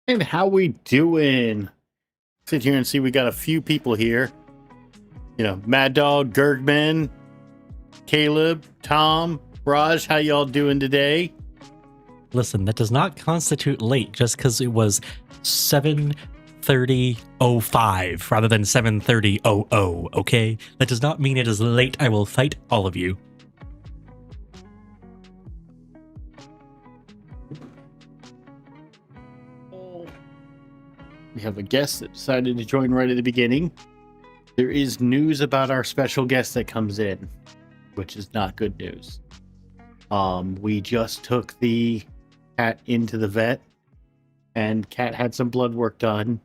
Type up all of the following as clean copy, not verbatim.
And how we doing? Sit here and see we got a few people here. You know, Mad Dog, Gergman, Caleb, Tom, Raj, how y'all doing today? Listen, that does not constitute late just because it was 7:30:05 rather than 7:30:00, okay? That does not mean it is late. I will fight all of you. We have a guest that decided to join right at the beginning. There is news about our special guest that comes in, which is not good news. We just took the cat into the vet, and cat had some blood work done,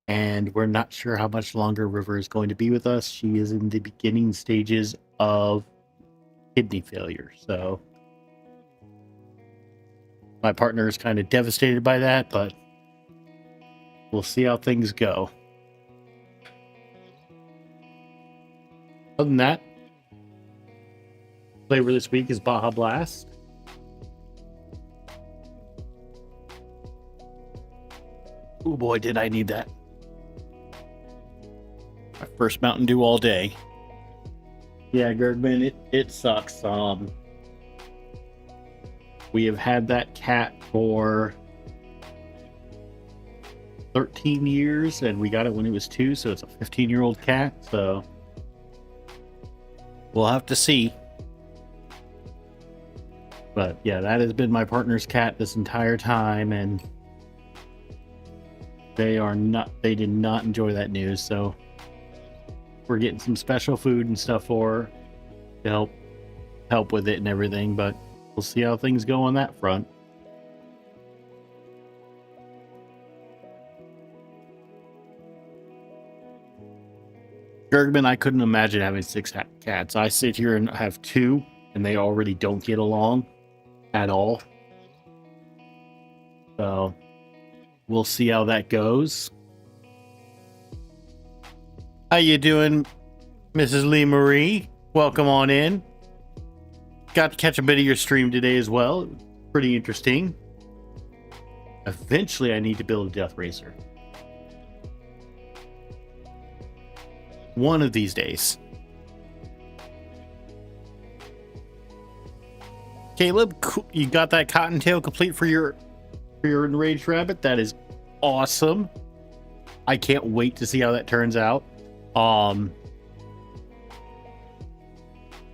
and we're not sure how much longer River is going to be with us. She is in the beginning stages of kidney failure, so my partner is kind of devastated by that, but we'll see how things go. Other than that, flavor this week is Baja Blast. Oh boy, did I need that. My first Mountain Dew all day. Yeah, Gergman, it sucks. We have had that cat for 13 years, and we got it when it was 2, so it's a 15-year-old cat, so we'll have to see. But yeah, that has been my partner's cat this entire time, and they did not enjoy that news, so we're getting some special food and stuff for her to help with it and everything, but we'll see how things go on that front. Gergman, I couldn't imagine having 6 cats. I sit here and have 2, and they already don't get along at all. So we'll see how that goes. How you doing, Mrs. Lee Marie? Welcome on in. Got to catch a bit of your stream today as well. Pretty interesting. Eventually, I need to build a Death Racer. One of these days. Caleb, you got that cottontail complete for your enraged rabbit. That is awesome. I can't wait to see how that turns out.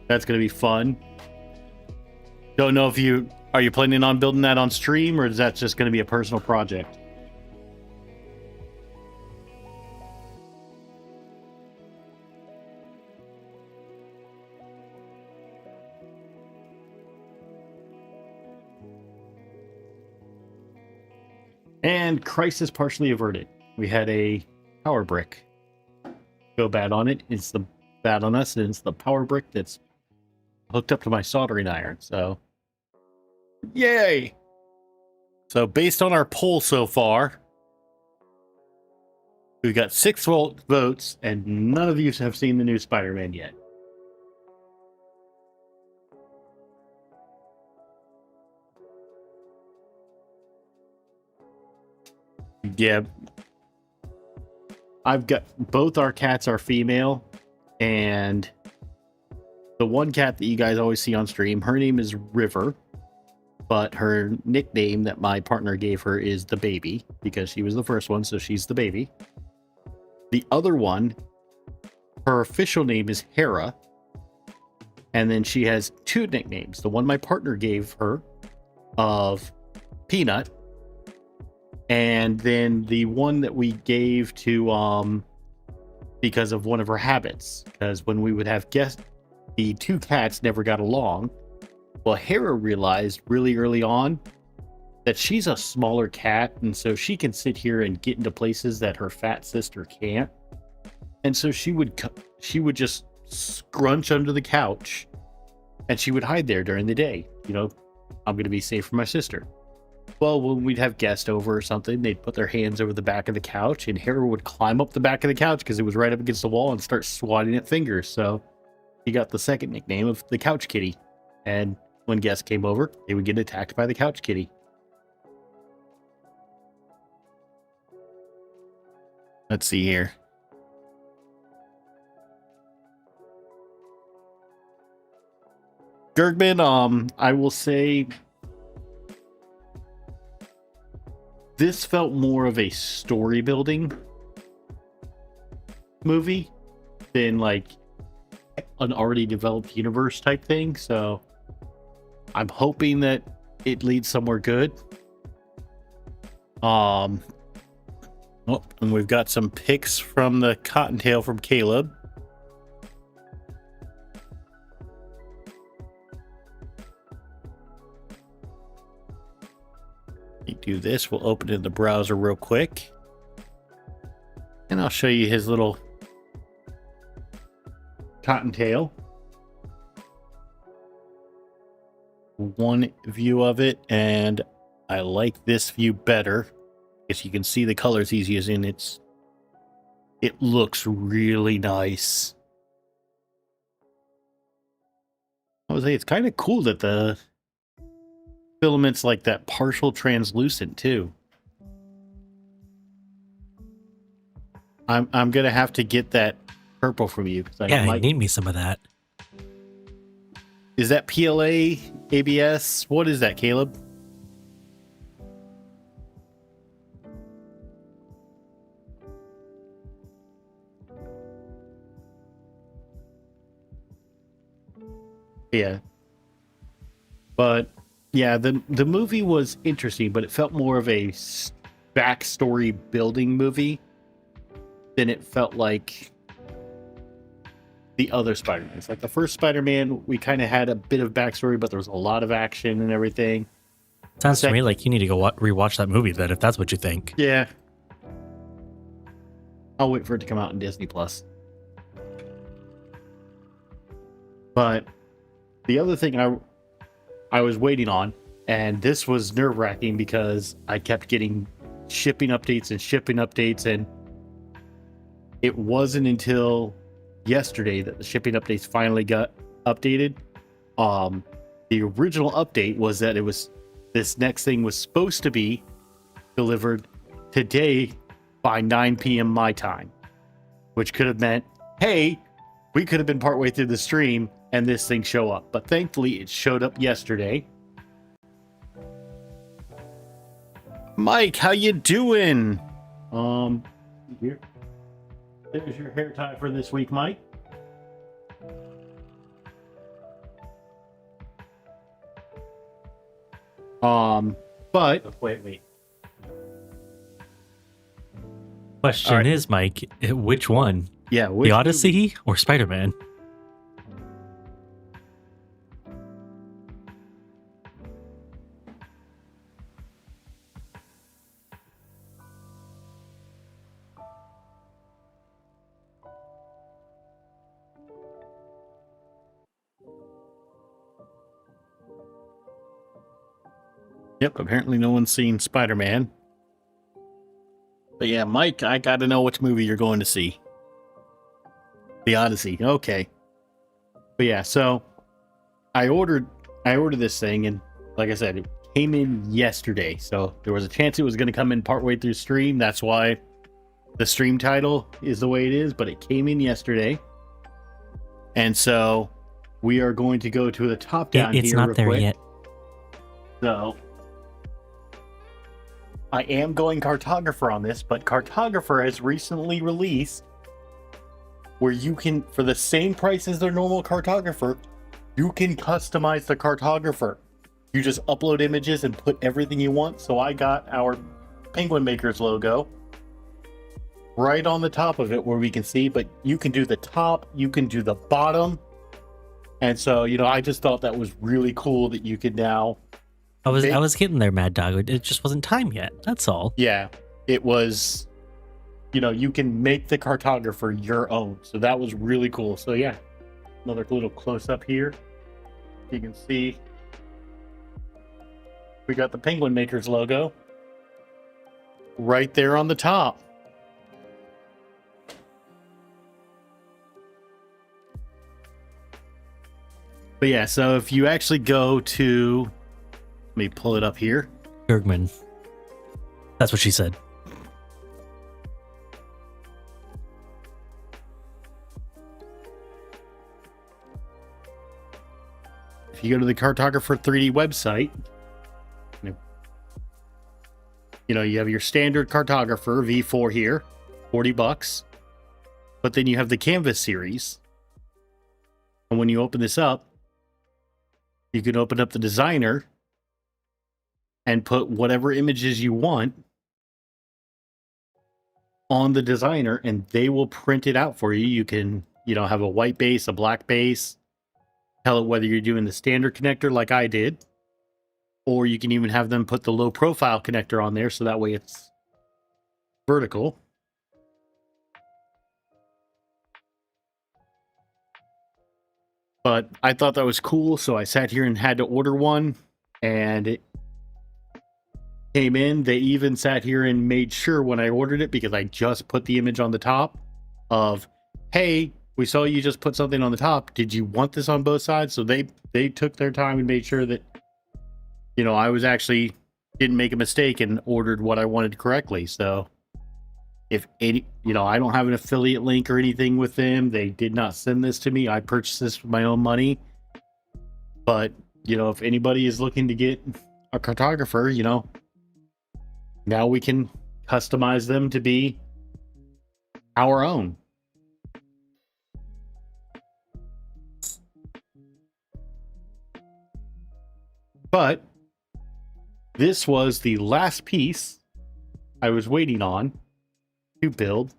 That's gonna be fun. Don't know if are you planning on building that on stream, or is that just gonna be a personal project? And crisis partially averted. We had a power brick go bad on it. It's the bad on us, and it's the power brick that's hooked up to my soldering iron. So, yay! So, based on our poll so far, we got 6 votes, and none of you have seen the new Spider-Man yet. Yeah, I've got both our cats are female, and the one cat that you guys always see on stream, her name is River, but her nickname that my partner gave her is the baby, because she was the first one, so she's the baby. The other one, her official name is Hera, and then she has 2 nicknames. The one my partner gave her of Peanut. And then the one that we gave to because of one of her habits, because when we would have guests, the two cats never got along. Well, Hera realized really early on that she's a smaller cat, and so she can sit here and get into places that her fat sister can't. And so she would just scrunch under the couch, and she would hide there during the day. You know, I'm going to be safe from my sister. Well, when we'd have guests over or something, they'd put their hands over the back of the couch, and Hera would climb up the back of the couch because it was right up against the wall and start swatting at fingers. So she got the second nickname of the Couch Kitty. And when guests came over, they would get attacked by the Couch Kitty. Let's see here. Gergman, I will say this felt more of a story building movie than like an already developed universe type thing. So I'm hoping that it leads somewhere good. Oh, and we've got some pics from the Cottontail from Caleb. Do this, we'll open it in the browser real quick, and I'll show you his little Cottontail. One view of it, and I like this view better because you can see the colors he's using. It looks really nice. I would say it's kind of cool that the filaments like that partial translucent too. I'm gonna have to get that purple from you because I need me some of that. Is that PLA, ABS? What is that, Caleb? Yeah, but yeah, the movie was interesting, but it felt more of a backstory building movie than it felt like the other Spider-Mans. Like the first Spider-Man, we kind of had a bit of backstory, but there was a lot of action and everything. Sounds to me like you need to go rewatch that movie then, if that's what you think. Yeah. I'll wait for it to come out in Disney Plus. But the other thing I was waiting on, and this was nerve-wracking because I kept getting shipping updates, and it wasn't until yesterday that the shipping updates finally got updated. The original update was that this next thing was supposed to be delivered today by 9 p.m. my time, which could have meant, hey, we could have been partway through the stream and this thing show up. But thankfully, it showed up yesterday. Mike, how you doing? Here. There's your hair tie for this week, Mike. But wait. Question right. is, Mike, which one? Yeah, The Odyssey or Spider-Man? Yep, apparently no one's seen Spider-Man. But yeah, Mike, I gotta know which movie you're going to see. The Odyssey, okay. But yeah, so I ordered this thing, and like I said, it came in yesterday. So there was a chance it was going to come in partway through stream. That's why the stream title is the way it is, but it came in yesterday. And so we are going to go to the top down It's here not real there quick. yet. So I am going cartographer on this, but cartographer has recently released where you can, for the same price as their normal cartographer, you can customize the cartographer. You just upload images and put everything you want. So I got our Penguin Makers logo right on the top of it where we can see, but you can do the top, you can do the bottom. And so, you know, I just thought that was really cool that you could now. I was getting there, Mad Dog. It just wasn't time yet. That's all. Yeah, it was, you know, you can make the cartographer your own. So that was really cool. So yeah, another little close up here. You can see we got the Penguin Makers logo right there on the top. But yeah, so if you actually go to, let me pull it up here. Bergman. That's what she said. If you go to the Cartographer 3D website, you know, you have your standard Cartographer V4 here, $40. But then you have the Canvas series. And when you open this up, you can open up the designer and put whatever images you want on the designer, and they will print it out for you. You can, you know, have a white base, a black base, tell it whether you're doing the standard connector like I did, or you can even have them put the low profile connector on there so that way it's vertical. But I thought that was cool, so I sat here and had to order one, and it came in. They even sat here and made sure when I ordered it, because I just put the image on the top of, hey, we saw you just put something on the top. Did you want this on both sides? So they took their time and made sure that, you know, I was actually didn't make a mistake and ordered what I wanted correctly. So if any, you know, I don't have an affiliate link or anything with them. They did not send this to me. I purchased this with my own money. But, you know, if anybody is looking to get a cartographer, you know, now we can customize them to be our own. But this was the last piece I was waiting on to build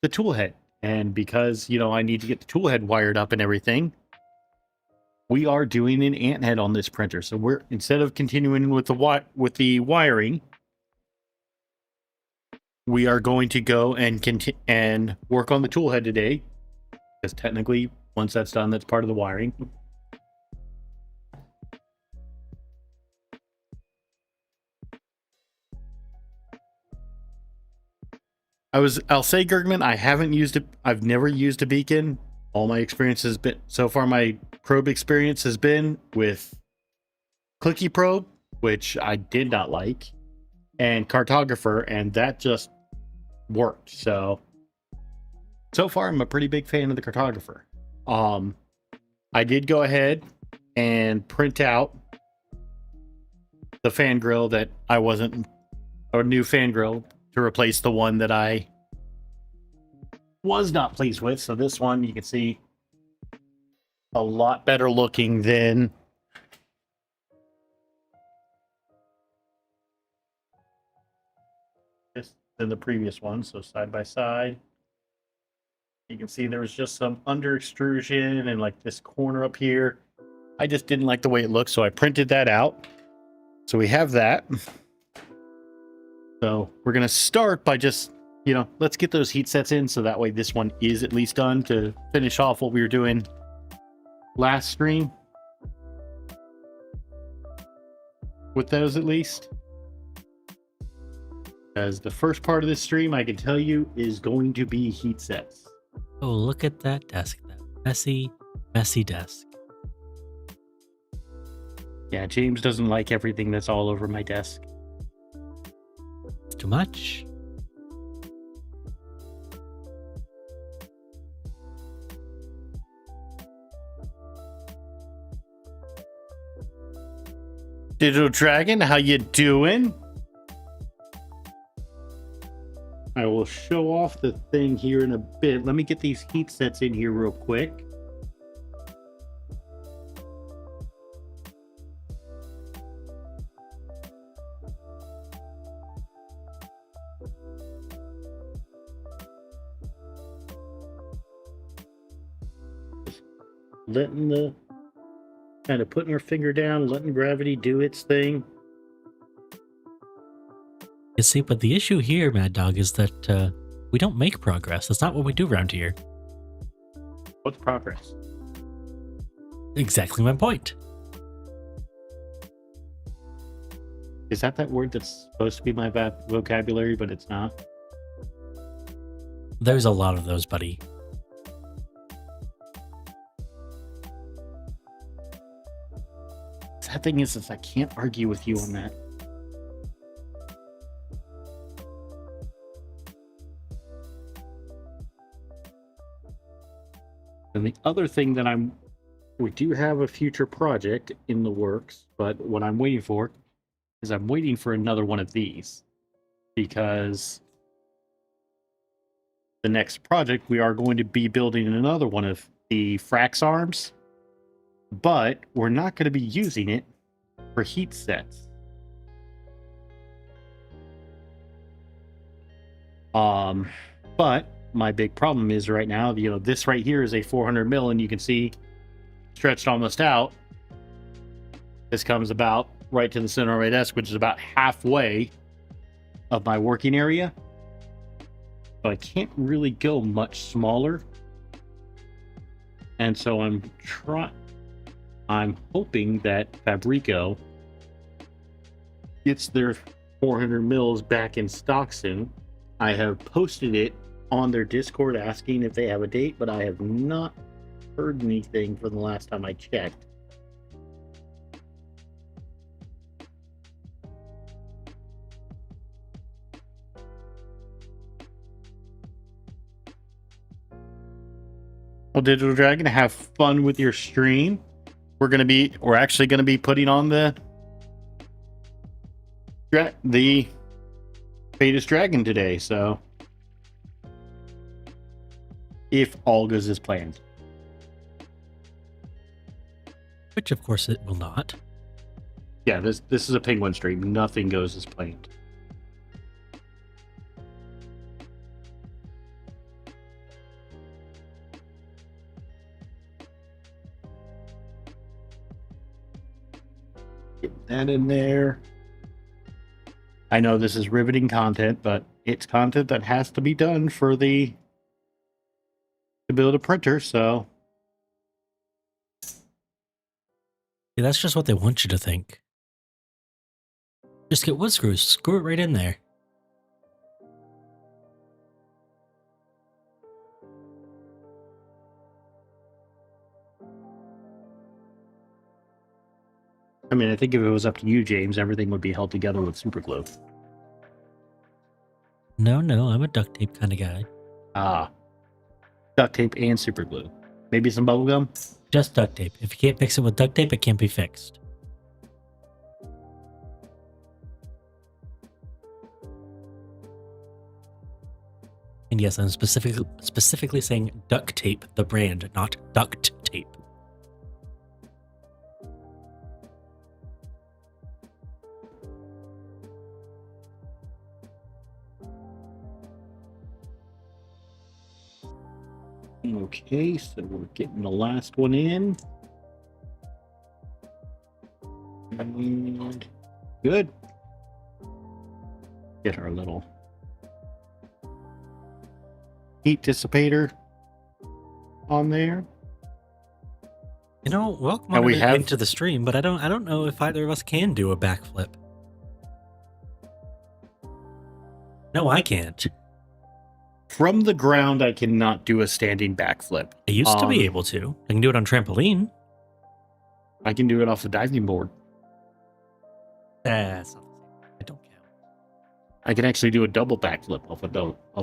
the tool head. And because, you know, I need to get the tool head wired up and everything, we are doing an ant head on this printer. So we're, instead of continuing with the wiring, we are going to go and work on the tool head today, because technically once that's done, that's part of the wiring. I'll say, Gergman, I haven't used it. I've never used a beacon. All my experience has been, so far my probe experience has been with Clicky Probe, which I did not like, and Cartographer, and that just worked. So far I'm a pretty big fan of the Cartographer. I did go ahead and print out the fan grill that I wasn't, or new fan grill, to replace the one that I was not pleased with. So this one, you can see, a lot better looking than the previous one. So side by side, you can see there was just some under extrusion and like this corner up here. I just didn't like the way it looked, so I printed that out. So we have that. So we're going to start by just, you know, let's get those heat sets in, so that way this one is at least done, to finish off what we were doing last stream with those, at least. As the first part of this stream, I can tell you, is going to be heat sets. Oh, look at that desk. That messy, messy desk. Yeah, James doesn't like everything that's all over my desk. Too much. Digital Dragon, how you doing? I will show off the thing here in a bit. Let me get these heat sets in here real quick. letting the kind of putting our finger down, letting gravity do its thing. You see, but the issue here, Mad Dog, is that we don't make progress. That's not what we do around here. What's progress? Exactly my point. Is that word that's supposed to be my vocabulary, but it's not? There's a lot of those, buddy. Sad thing is I can't argue with you on that. And the other thing that we do have a future project in the works, but what I'm waiting for is I'm waiting for another one of these, because the next project we are going to be building another one of the Frax arms, but we're not going to be using it for heat sets. But my big problem is right now, this right here is a 400 mil, and you can see stretched almost out. This comes about right to the center of my desk, which is about halfway of my working area. So I can't really go much smaller. And so I'm hoping that Fabrico gets their 400 mils back in stock soon. I have posted it on their Discord asking if they have a date, but I have not heard anything from the last time I checked. Well, Digital Dragon, have fun with your stream. We're actually gonna be putting on the Fadus Dragon today, so if all goes as planned. Which, of course, it will not. Yeah, this is a penguin stream. Nothing goes as planned. Get that in there. I know this is riveting content, but it's content that has to be done to build a printer, so. Yeah, that's just what they want you to think. Just get wood screws, screw it right in there. I mean, I think if it was up to you, James, everything would be held together with super glue. No, I'm a duct tape kind of guy. Ah. Duct tape and super glue. Maybe some bubble gum? Just duct tape. If you can't fix it with duct tape, it can't be fixed. And yes, I'm specifically saying duct tape, the brand, not duct tape. Okay, so we're getting the last one in. And good. Get our little heat dissipator on there. You know, welcome on into the stream, but I don't know if either of us can do a backflip. No, I can't. From the ground, I cannot do a standing backflip. I used to be able to. I can do it on trampoline. I can do it off the diving board. That's not the same. I don't count. I can actually do a double backflip off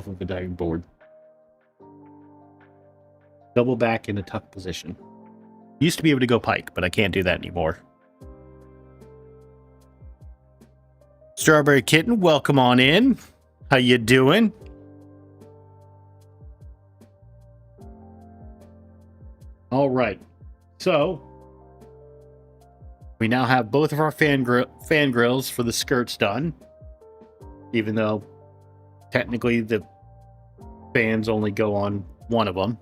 of the diving board. Double back in a tuck position. Used to be able to go pike, but I can't do that anymore. Strawberry Kitten, welcome on in. How you doing? All right, so we now have both of our fan grills for the skirts done, even though technically the fans only go on one of them.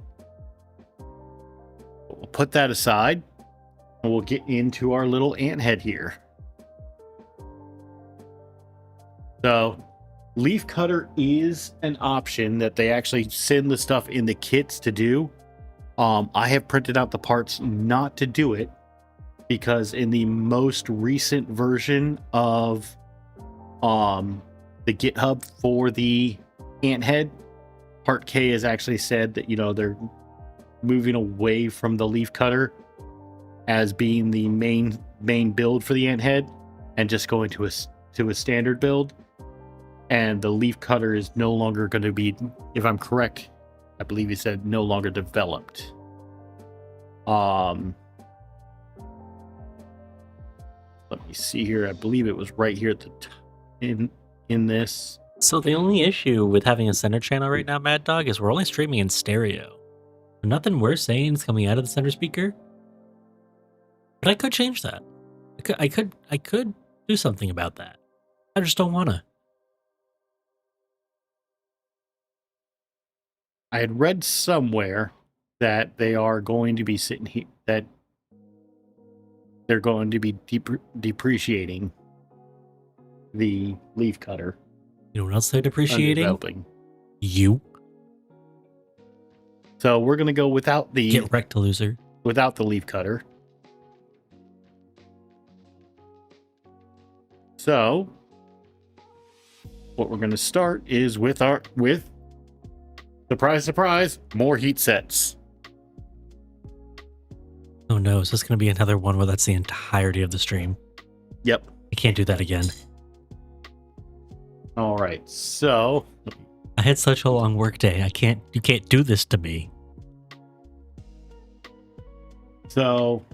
I'll put that aside and we'll get into our little ant head here. So leaf cutter is an option that they actually send the stuff in the kits to do. I have printed out the parts not to do it because in the most recent version of the GitHub for the ant head, part K has actually said that, you know, they're moving away from the leaf cutter as being the main build for the ant head and just going to a standard build. And the leaf cutter is no longer going to be, if I'm correct, I believe he said no longer developed. Let me see here. I believe it was right here at the in this. So the only issue with having a center channel right now, Mad Dog, is we're only streaming in stereo. Nothing we're saying is coming out of the center speaker. But I could change that. I could do something about that. I just don't wanna. I had read somewhere that they are going to be sitting here, that they're going to be depreciating the leaf cutter. You know what else they're depreciating? You. So we're gonna go without the get wrecked, loser. Without the leaf cutter. So what we're gonna start is with surprise, surprise, more heat sets. Oh no, is this going to be another one where that's the entirety of the stream? Yep. I can't do that again. All right, so I had such a long work day. You can't do this to me. So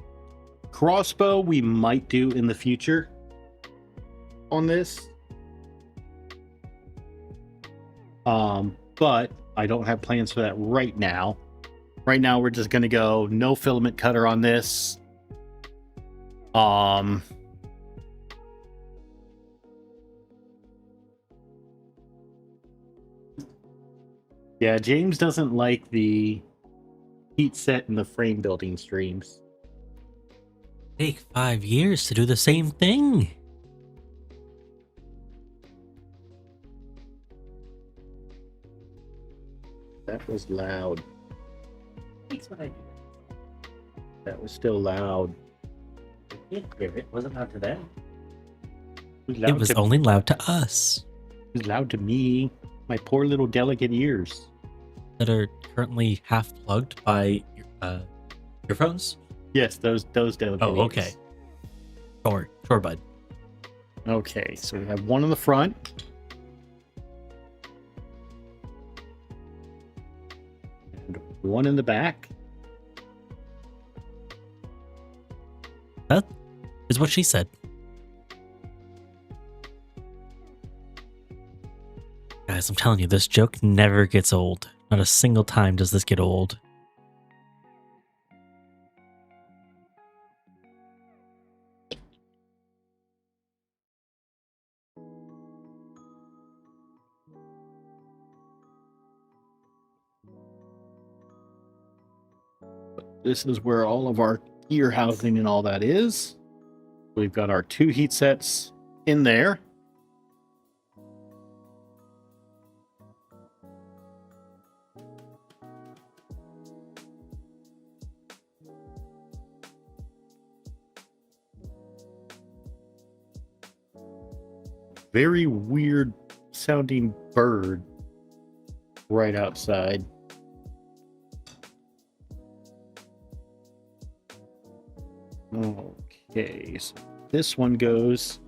crossbow we might do in the future on this. But I don't have plans for that right now. Right now, we're just going to go no filament cutter on this. Yeah, James doesn't like the heat set in the frame building streams. Take 5 years to do the same thing. That was loud. That was still loud. It wasn't loud to them. It was only loud to us. It was loud to me. My poor little delicate ears. That are currently half plugged by earphones? Yes, those delicate ears. Oh, okay. Sure, bud. Okay, so we have one in the front. And one in the back. That is what she said. Guys, I'm telling you, this joke never gets old. Not a single time does this get old. This is where all of our gear housing and all that is. We've got our 2 heat sets in there. Very weird sounding bird right outside. Okay, so this one goes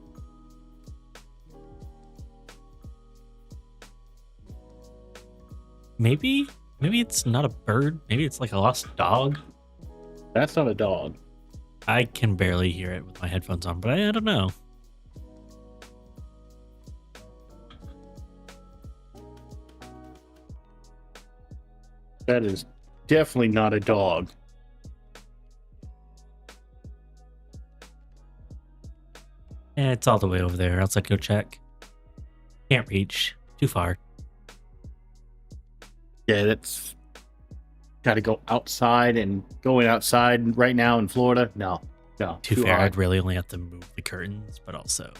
Maybe it's not a bird. Maybe it's like a lost dog. That's not a dog. I can barely hear it with my headphones on, but I don't know. That is definitely not a dog. It's all the way over there. Else I go check. Can't reach. Too far. Yeah, that's got to go outside, and going outside right now in Florida, no, Too too fair, hot. I'd really only have to move the curtains, but also,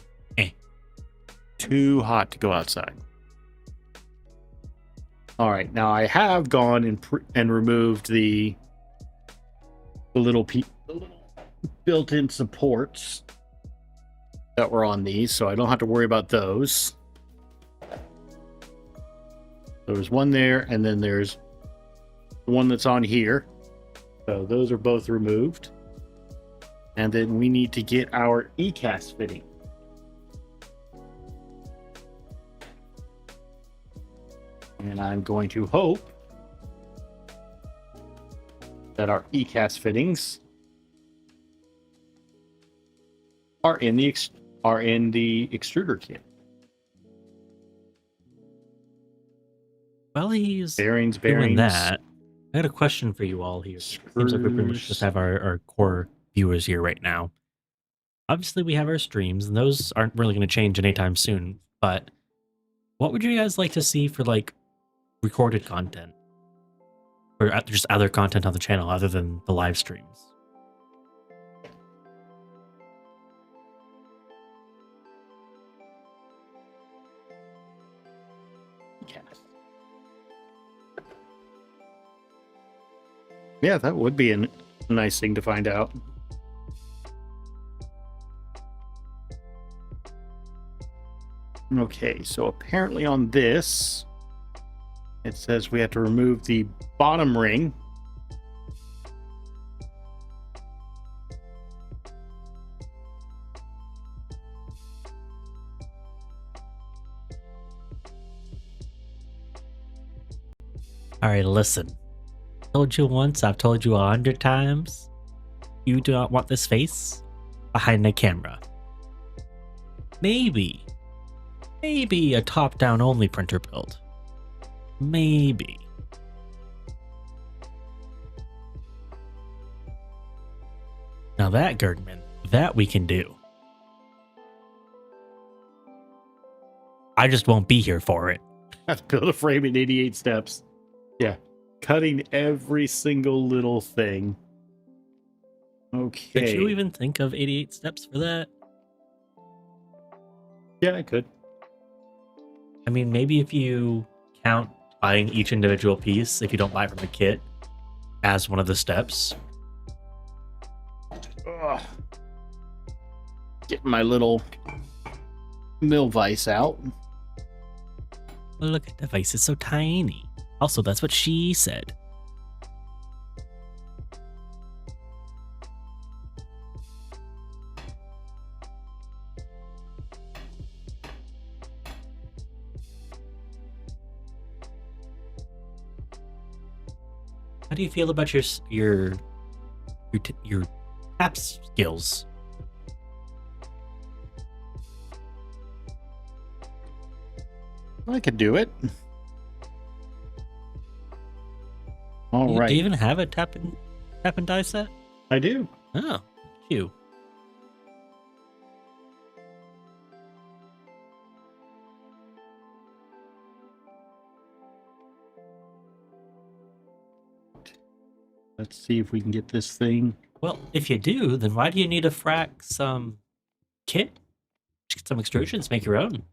Too hot to go outside. All right, now I have gone and removed the little built-in supports that were on these, so I don't have to worry about those. There's one there, and then there's the one that's on here. So those are both removed. And then we need to get our ECAS fitting. And I'm going to hope that our ECAS fittings are in the extruder kit. while he's Bearings. doing that, I had a question for you all here. Seems like we pretty much just have our core viewers here right now. Obviously, we have our streams, and those aren't really going to change anytime soon. But what would you guys like to see for like recorded content, or just other content on the channel other than the live streams? Yeah, that would be a nice thing to find out. Okay, so apparently on this, it says we have to remove the bottom ring. All right, listen. Told you once, I've told you 100 times. You do not want this face behind the camera. Maybe a top-down only printer build. Maybe. Now that, Gerdman, that we can do. I just won't be here for it. Have to build a frame in 88 steps. Yeah. Cutting every single little thing. Okay. Did you even think of 88 steps for that? Yeah, I could. I mean, maybe if you count buying each individual piece, if you don't buy from the kit, as one of the steps. Ugh. Getting my little mill vise out. Look at the vise, it's so tiny. Also, that's what she said. How do you feel about your tap skills? I could do it. All right. Do you even have a tap and die set? I do. Oh, you. Let's see if we can get this thing. Well, if you do, then why do you need to frack some kit? Just get some extrusions, make your own.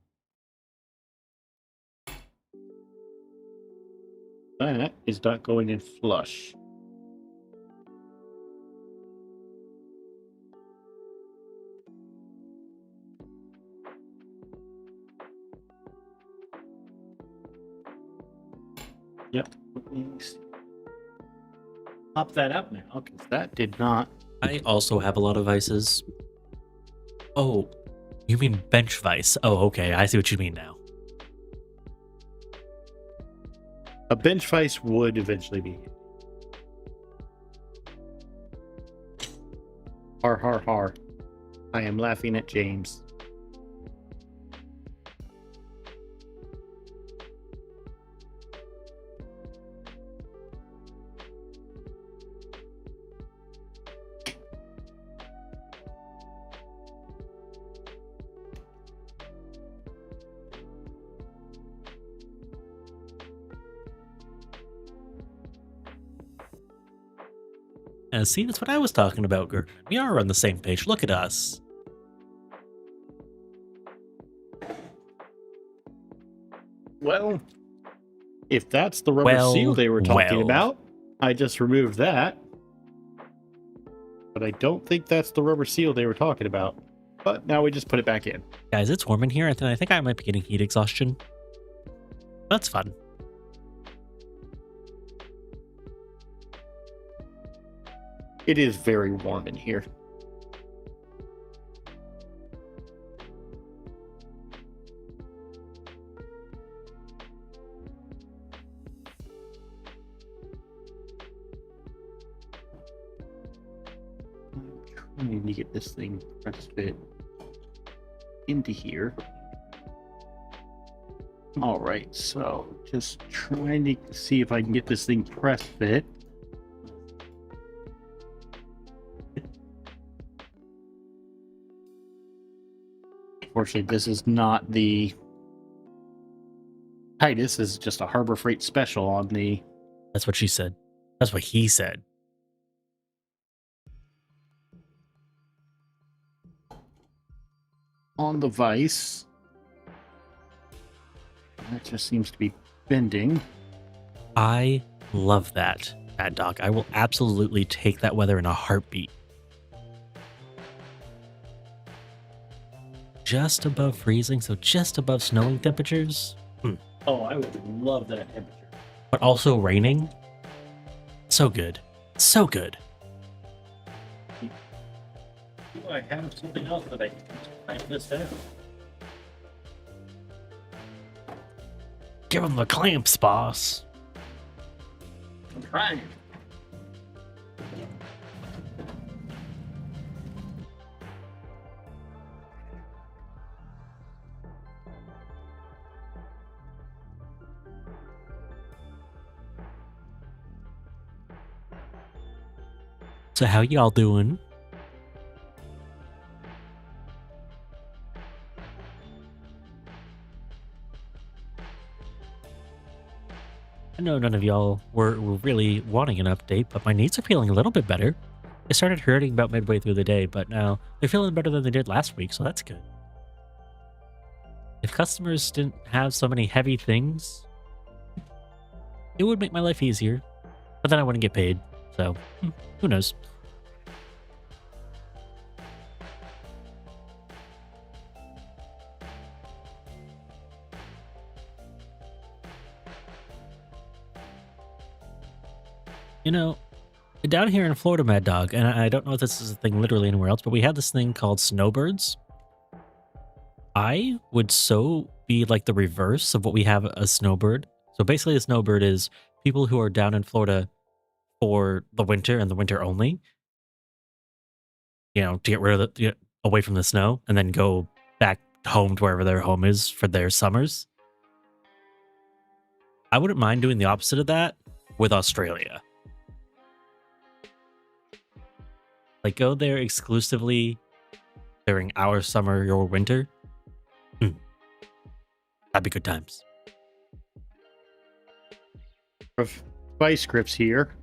That is not going in flush. Yep. Pop that up now, because that did not. I also have a lot of vices. Oh, you mean bench vice? Oh, okay, I see what you mean now. A bench vise would eventually be. Har har har. I am laughing at James. See, that's what I was talking about, Gertman. We are on the same page. Look at us. Well, if that's the rubber seal they were talking about, I just removed that. But I don't think that's the rubber seal they were talking about. But now we just put it back in. Guys, it's warm in here. I think I might be getting heat exhaustion. That's fun. It is very warm in here. I'm trying to get this thing press fit into here. All right, so just trying to see if I can get this thing press fit. Unfortunately, this is not the tightest. This is just a Harbor Freight special on the... That's what she said. That's what he said. On the vise. That just seems to be bending. I love that, Mad Dog. I will absolutely take that weather in a heartbeat. Just above freezing, so just above snowing temperatures. Oh, I would love that temperature. But also raining. So good. So good. Do I have something else that I can type this down? Give him the clamps, boss. I'm trying. So how y'all doing? I know none of y'all were really wanting an update, but my knees are feeling a little bit better. They started hurting about midway through the day, but now they're feeling better than they did last week, so that's good. If customers didn't have so many heavy things, it would make my life easier, but then I wouldn't get paid, so who knows. You know, down here in Florida, Mad Dog, and I don't know if this is a thing literally anywhere else, but we have this thing called snowbirds. I would so be like the reverse of what we have a snowbird. So basically a snowbird is people who are down in Florida for the winter and the winter only. You know, to get rid of the, away from the snow and then go back home to wherever their home is for their summers. I wouldn't mind doing the opposite of that with Australia. Like, go there exclusively during our summer, your winter. That'd be good times. Vice grips here.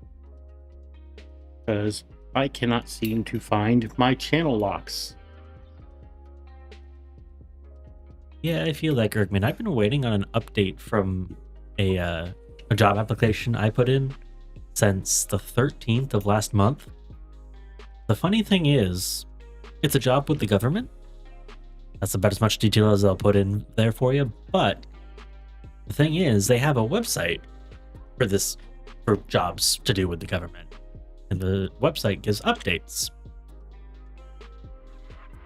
Because I cannot seem to find my channel locks. Yeah, I feel that, Gergman. I've been waiting on an update from a job application I put in since the 13th of last month. The funny thing is, it's a job with the government. That's about as much detail as I'll put in there for you. But the thing is, they have a website for jobs to do with the government. And the website gives updates.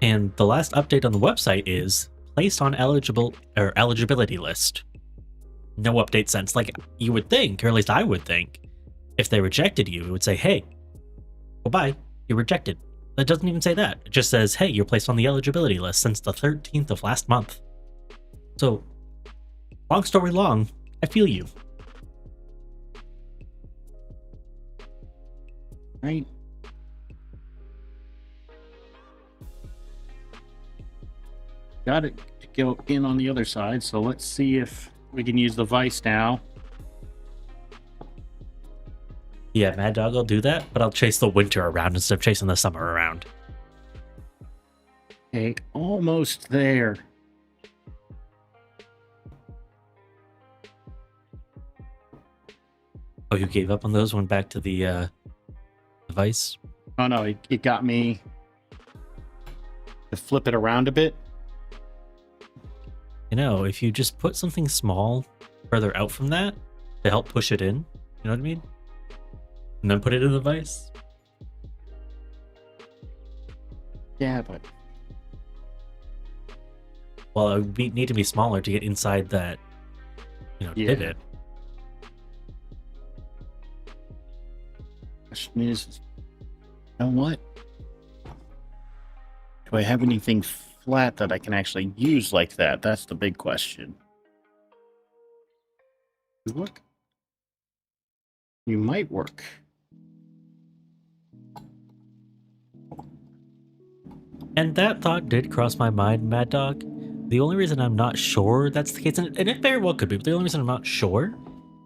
And the last update on the website is placed on eligibility list. No update since. Like you would think, or at least I would think, if they rejected you, it would say, hey, goodbye. You're rejected. It doesn't even say that. It just says, hey, you're placed on the eligibility list since the 13th of last month. So, long story long, I feel you. Right. Got it to go in on the other side, so let's see if we can use the vise now. Yeah, Mad Dog, I'll do that, but I'll chase the winter around instead of chasing the summer around. Okay, almost there. Oh, you gave up on those? Went back to the device? Oh no, it got me to flip it around a bit. You know, if you just put something small further out from that to help push it in, you know what I mean? And then put it in the device. Yeah, but Well, it would need to be smaller to get inside that, Yeah. divot. question is, you know what? Do I have anything flat that I can actually use like that? That's the big question. Look, you might work. And that thought did cross my mind, Mad Dog. The only reason I'm not sure that's the case, and it very well could be, but the only reason I'm not sure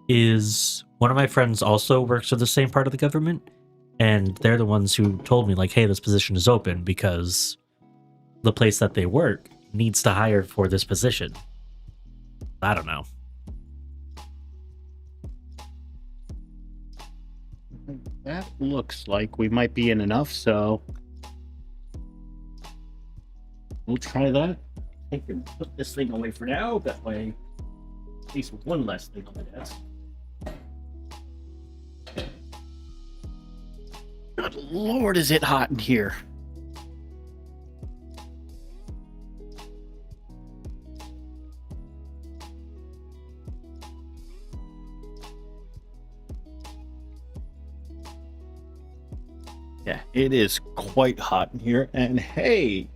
is one of my friends also works for the same part of the government, and they're the ones who told me, like, hey, this position is open because the place that they work needs to hire for this position. I don't know. That looks like we might be in enough, so we'll try that. I can put this thing away for now. That way, at least one less thing on the desk. Good Lord, is it hot in here? Yeah, it is quite hot in here. And hey,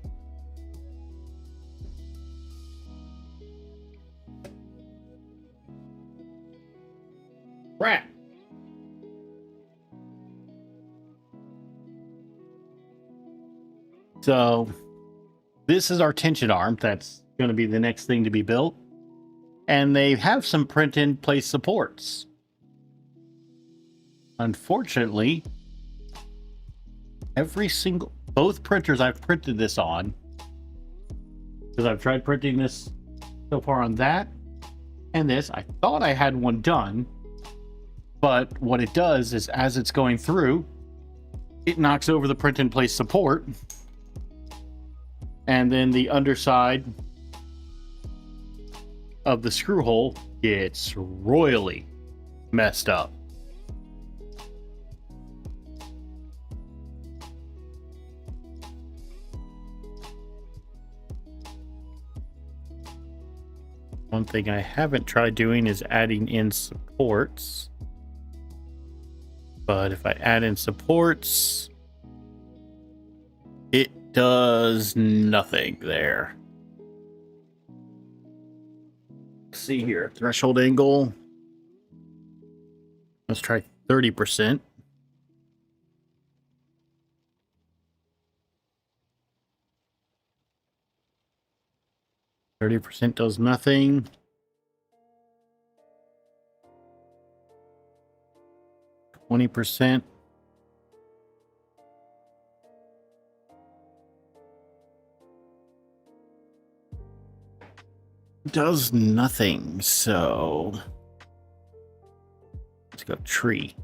crap. So this is our tension arm. That's going to be the next thing to be built. And they have some print-in-place supports. Unfortunately, both printers I've printed this on, because I've tried printing this so far on that and this, I thought I had one done, but what it does is as it's going through, it knocks over the print-in-place support, and then the underside of the screw hole gets royally messed up. One thing I haven't tried doing is adding in supports. But if I add in supports, it does nothing there. Let's see here. Threshold angle. Let's try 30%. %, does nothing. 20%. Does nothing. So let's go tree.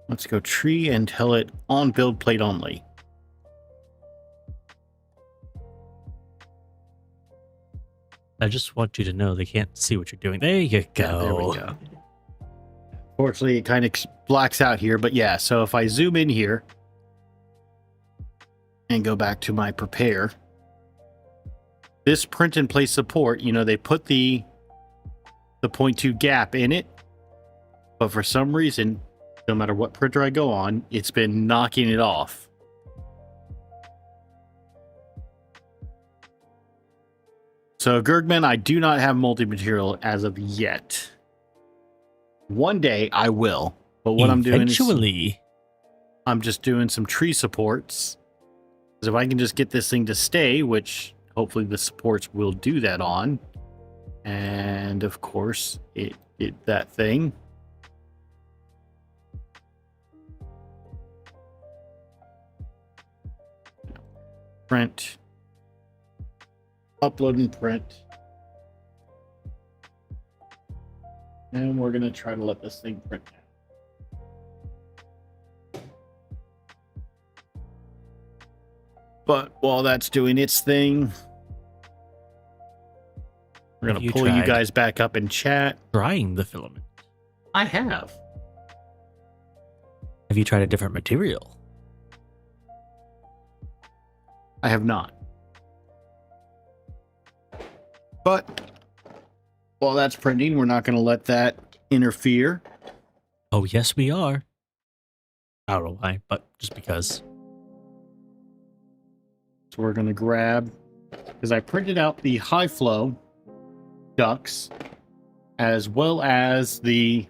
Let's go tree and tell it on build plate only. I just want you to know they can't see what you're doing. There you go. Yeah, there we go. Fortunately, it kind of blacks out here, but yeah, so if I zoom in here and go back to my prepare, this print and place support, they put the 0.2 gap in it, but for some reason, no matter what printer I go on, it's been knocking it off. So Gergman, I do not have multi-material as of yet. One day I will, but what I'm doing is I'm just doing some tree supports Because if I can just get this thing to stay, which hopefully the supports will do that on, and of course it that thing. Print, upload and print. And we're gonna try to let this thing print now. But while that's doing its thing, we're going to pull you guys back up in chat. Drying the filament. I have. Have you tried a different material? I have not. But while that's printing, we're not going to let that interfere. Oh, yes, we are. I don't know why, but just because. So we're going to grab, because I printed out the high flow ducts as well as the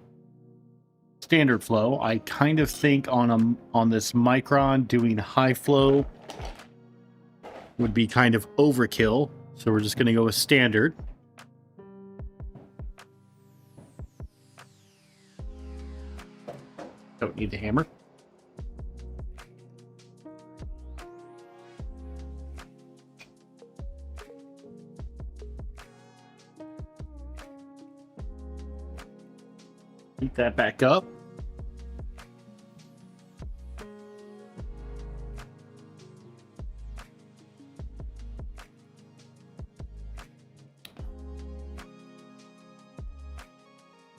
standard flow. I kind of think on this Micron doing high flow would be kind of overkill. So we're just going to go with standard. Don't need the hammer. Keep that back up.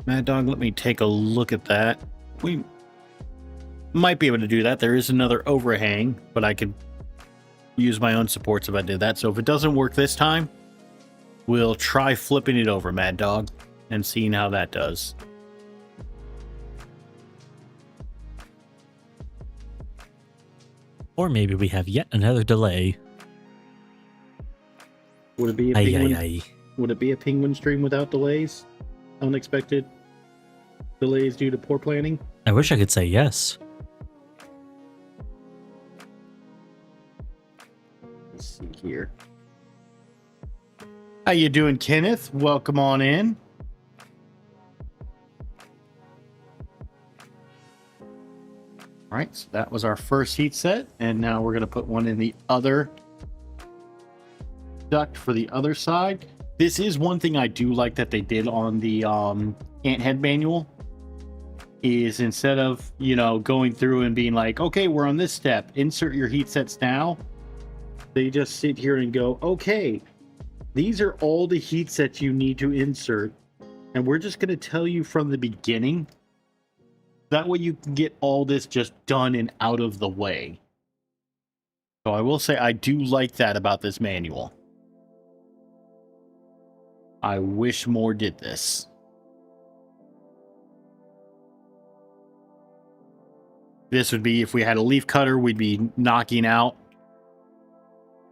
Mad Dog, let me take a look at that. We might be able to do that. There is another overhang, but I could use my own supports if I did that. So if it doesn't work this time, we'll try flipping it over, Mad Dog, and seeing how that does. Or maybe we have yet another delay. Would it be a penguin? Would it be a penguin stream without delays? Unexpected delays due to poor planning? I wish I could say yes. Let's see here. How you doing, Kenneth? Welcome on in. All right, so that was our first heat set, and now we're going to put one in the other duct for the other side. This is one thing I do like that they did on the ant head manual, is instead of, you know, going through and being like, okay, we're on this step, insert your heat sets now, they just sit here and go, okay, these are all the heat sets you need to insert, and we're just going to tell you from the beginning. That way you can get all this just done and out of the way. So I will say I do like that about this manual. I wish more did this. This would be, if we had a leaf cutter, we'd be knocking out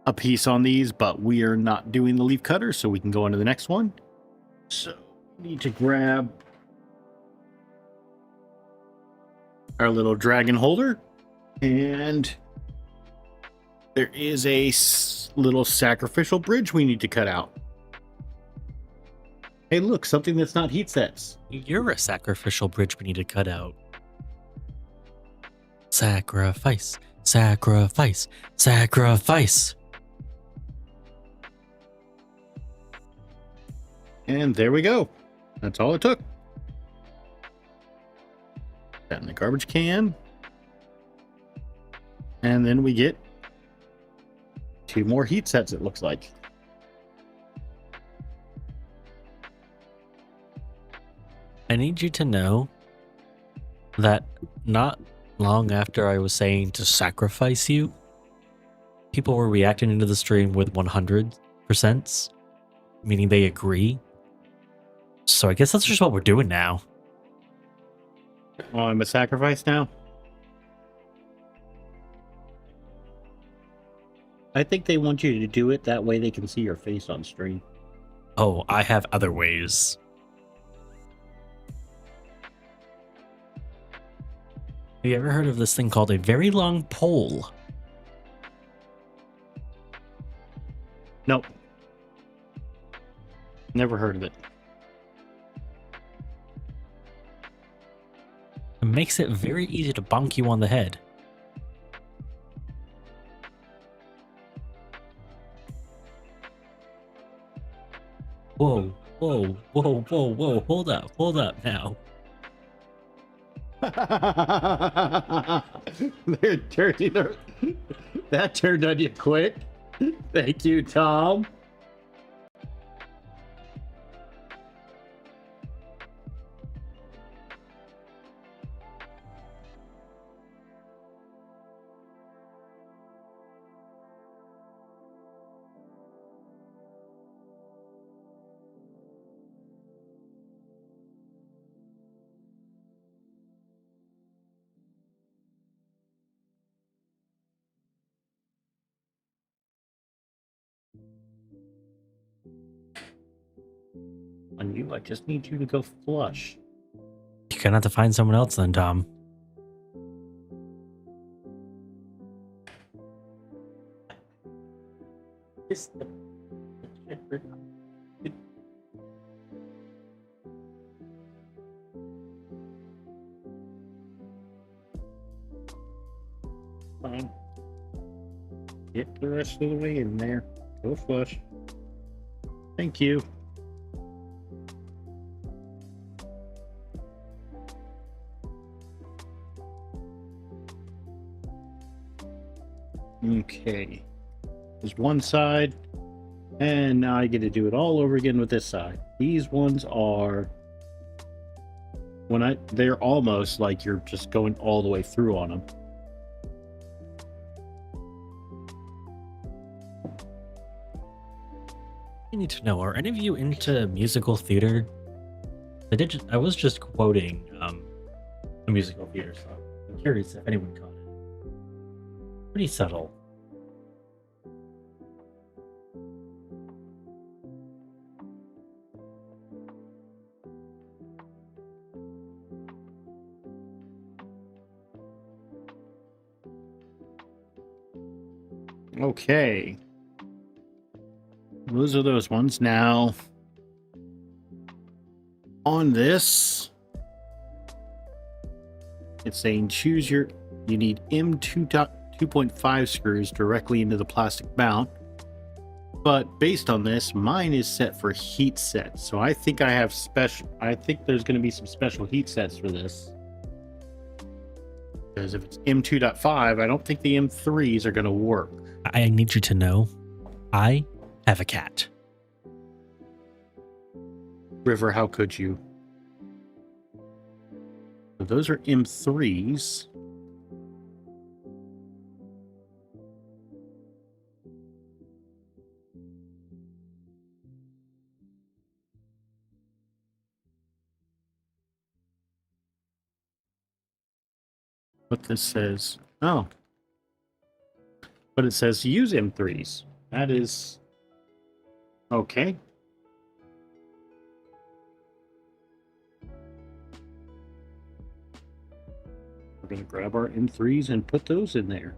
a piece on these, but we are not doing the leaf cutter, so we can go on to the next one. So we need to grab our little dragon holder, and there is a little sacrificial bridge we need to cut out. Hey, look, something that's not heat sets. You're a sacrificial bridge we need to cut out. Sacrifice, sacrifice, sacrifice. And there we go. That's all it took. That in the garbage can. And then we get 2 more heat sets, it looks like. I need you to know that not long after I was saying to sacrifice you, people were reacting into the stream with 100%, meaning they agree. So I guess that's just what we're doing now. Oh, I'm a sacrifice now? I think they want you to do it that way they can see your face on stream. Oh, I have other ways. Have you ever heard of this thing called a very long pole? Nope. Never heard of it. It makes it very easy to bonk you on the head. Whoa, whoa, whoa, whoa, whoa, hold up now. They're turning their... That turned on you quick. Thank you, Tom. On you, I just need you to go flush. You're gonna have to find someone else then, Tom. Fine. Get the rest of the way in there. Go flush. Thank you. Okay. There's one side, and now I get to do it all over again with this side. These ones are they're almost like you're just going all the way through on them. I need to know, are any of you into musical theater? I was just quoting a musical theater song. I'm curious if anyone caught it. Pretty subtle. Okay. Those are those ones. Now, on this, it's saying you need M2.5 screws directly into the plastic mount. But based on this, mine is set for heat sets. So I think there's going to be some special heat sets for this. Because if it's M2.5, I don't think the M3s are going to work. I need you to know, I have a cat. River, how could you? So those are M3s. What this says. Oh. But it says use M3s. That is okay. We're going to grab our M3s and put those in there.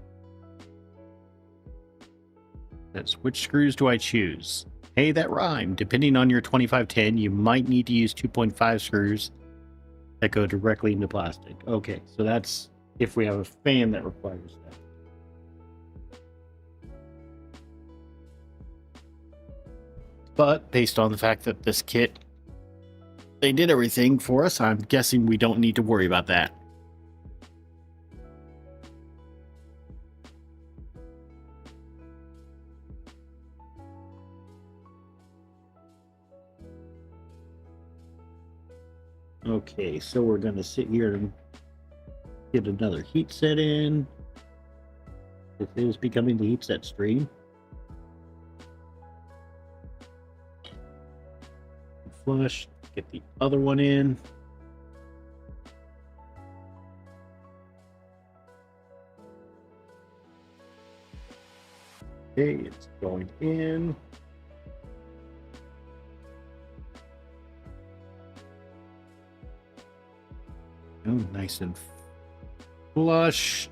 That's which screws do I choose? Hey, that rhymed. Depending on your 2510, you might need to use 2.5 screws that go directly into plastic. Okay, so that's if we have a fan that requires that. But based on the fact that this kit, they did everything for us, I'm guessing we don't need to worry about that. Okay, so we're going to sit here and get another heat set in. This is becoming the heat set stream. Flush, get the other one in. Okay, it's going in. Oh, nice and flush.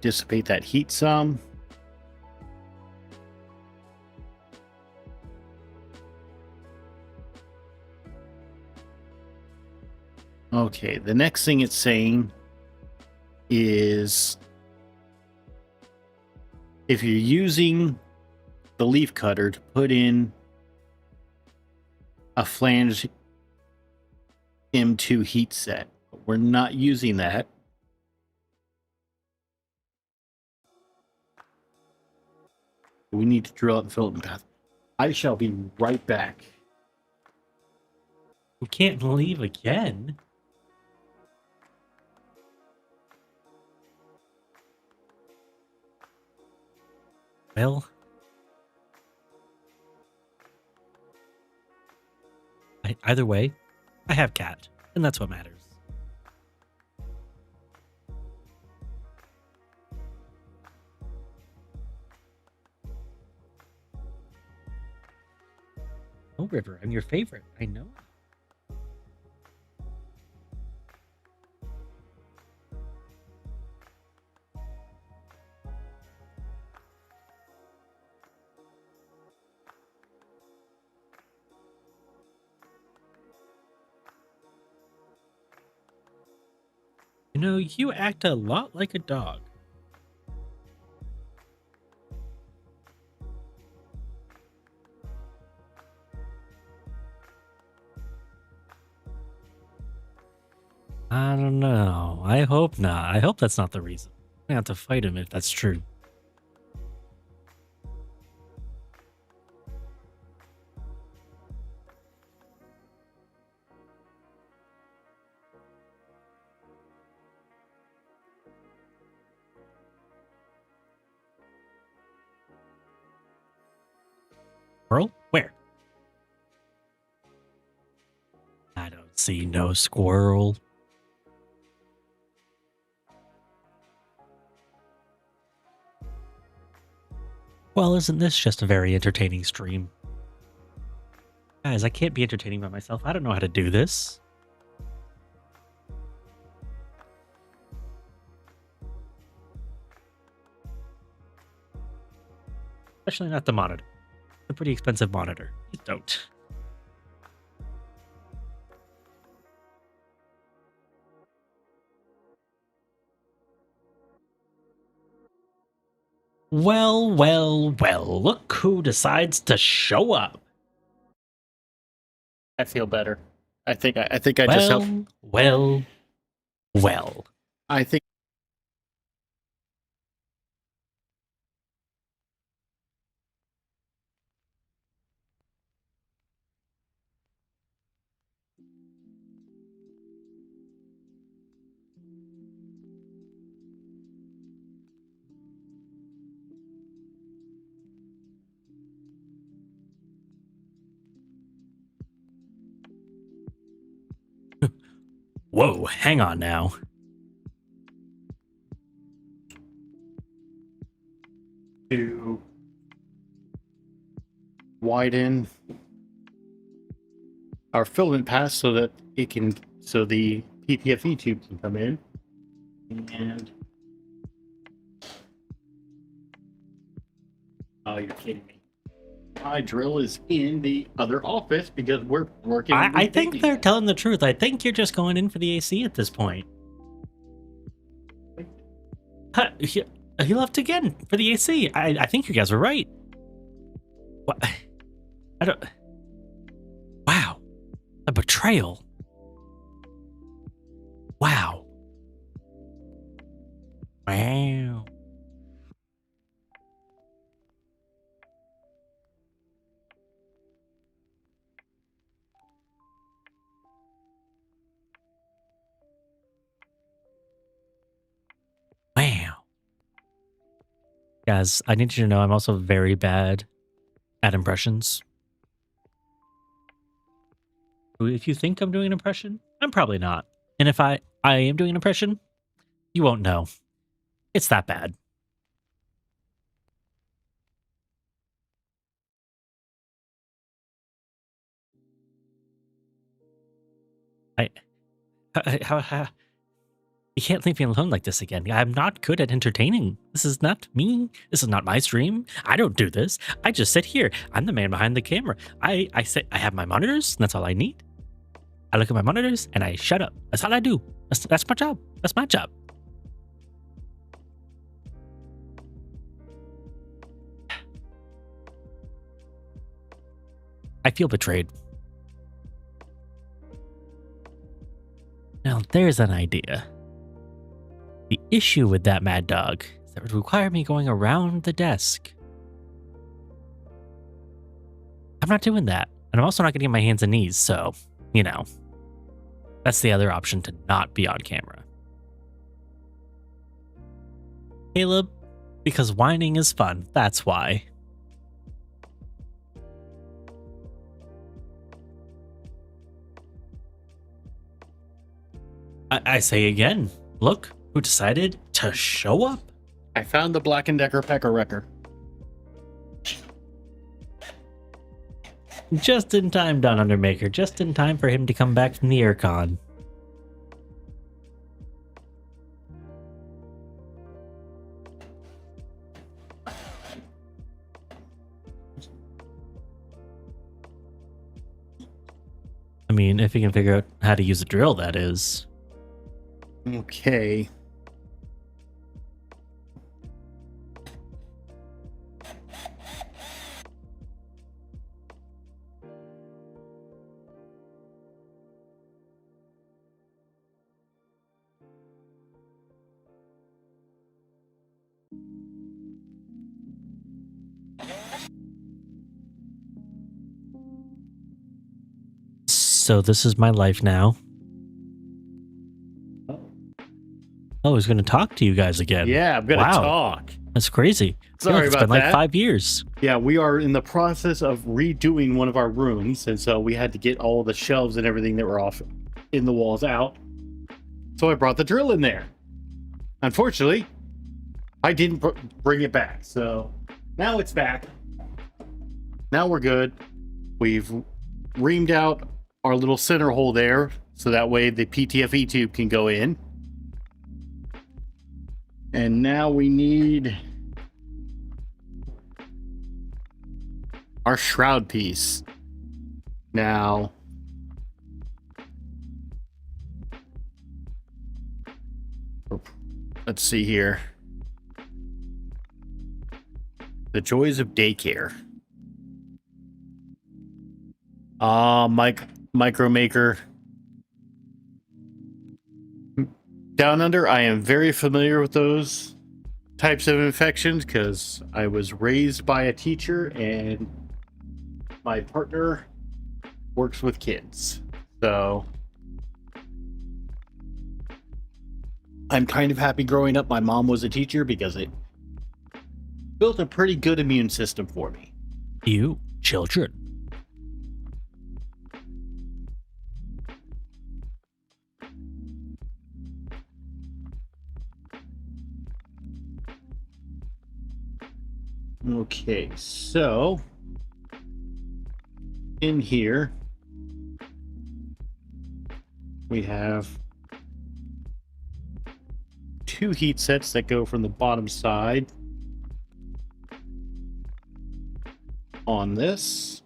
Dissipate that heat some. Okay, the next thing it's saying is if you're using the leaf cutter to put in a flange M2 heat set. But we're not using that. We need to drill out the filament path. I shall be right back. We can't leave again. Well, either way, I have cat, and that's what matters. Oh, River, I'm your favorite. I know. You know, you act a lot like a dog. I don't know. I hope not. I hope that's not the reason. I have to fight him if that's true. Squirrel? Where? I don't see no squirrel. Well, isn't this just a very entertaining stream? Guys, I can't be entertaining by myself. I don't know how to do this. Especially not the monitor. It's a pretty expensive monitor. You don't. Well, well, well. Look who decides to show up. I feel better. I think I just helped. Well. I think Whoa, hang on now. to widen our filament path so that the PTFE tube can come in. And oh, you're kidding me. My drill is in the other office because we're working. I think they're telling the truth. I think you're just going in for the AC at this point. He left again for the AC. I think you guys were right. What? I don't. Wow. A betrayal. Wow. Wow. Wow. Guys, I need you to know I'm also very bad at impressions. If you think I'm doing an impression, I'm probably not. And if I am doing an impression, you won't know. It's that bad. How you can't leave me alone like this again. I'm not good at entertaining. This is not me. This is not my stream. I don't do this. I just sit here. I'm the man behind the camera. I say I have my monitors, and that's all I need. I look at my monitors and I shut up. That's all I do. That's my job. That's my job. I feel betrayed. Now there's an idea. The issue with that mad dog is that it would require me going around the desk. I'm not doing that. And I'm also not getting my hands and knees, so, you know, that's the other option to not be on camera. Caleb, because whining is fun, that's why. I say again, look who decided to show up. I found the Black & Decker Pecker Wrecker. Just in time, Don Undermaker. Just in time for him to come back from the aircon. I mean, if he can figure out how to use a drill, that is. Okay. So this is my life now. Oh, he's going to talk to you guys again. Yeah, I'm gonna Wow. talk. That's crazy. Sorry It's about been like that. 5 years. Yeah, we are in the process of redoing one of our rooms, and so we had to get all the shelves and everything that were off in the walls out. So I brought the drill in there. Unfortunately, I didn't bring it back, so now it's back. Now we're good. We've reamed out our little center hole there, so that way the PTFE tube can go in. And now we need our shroud piece. Now, let's see here. The joys of daycare. Micromaker. Down under, I am very familiar with those types of infections because I was raised by a teacher and my partner works with kids. So I'm kind of happy growing up. My mom was a teacher because it built a pretty good immune system for me. You, children. Okay, so in here we have two heat sets that go from the bottom side on this,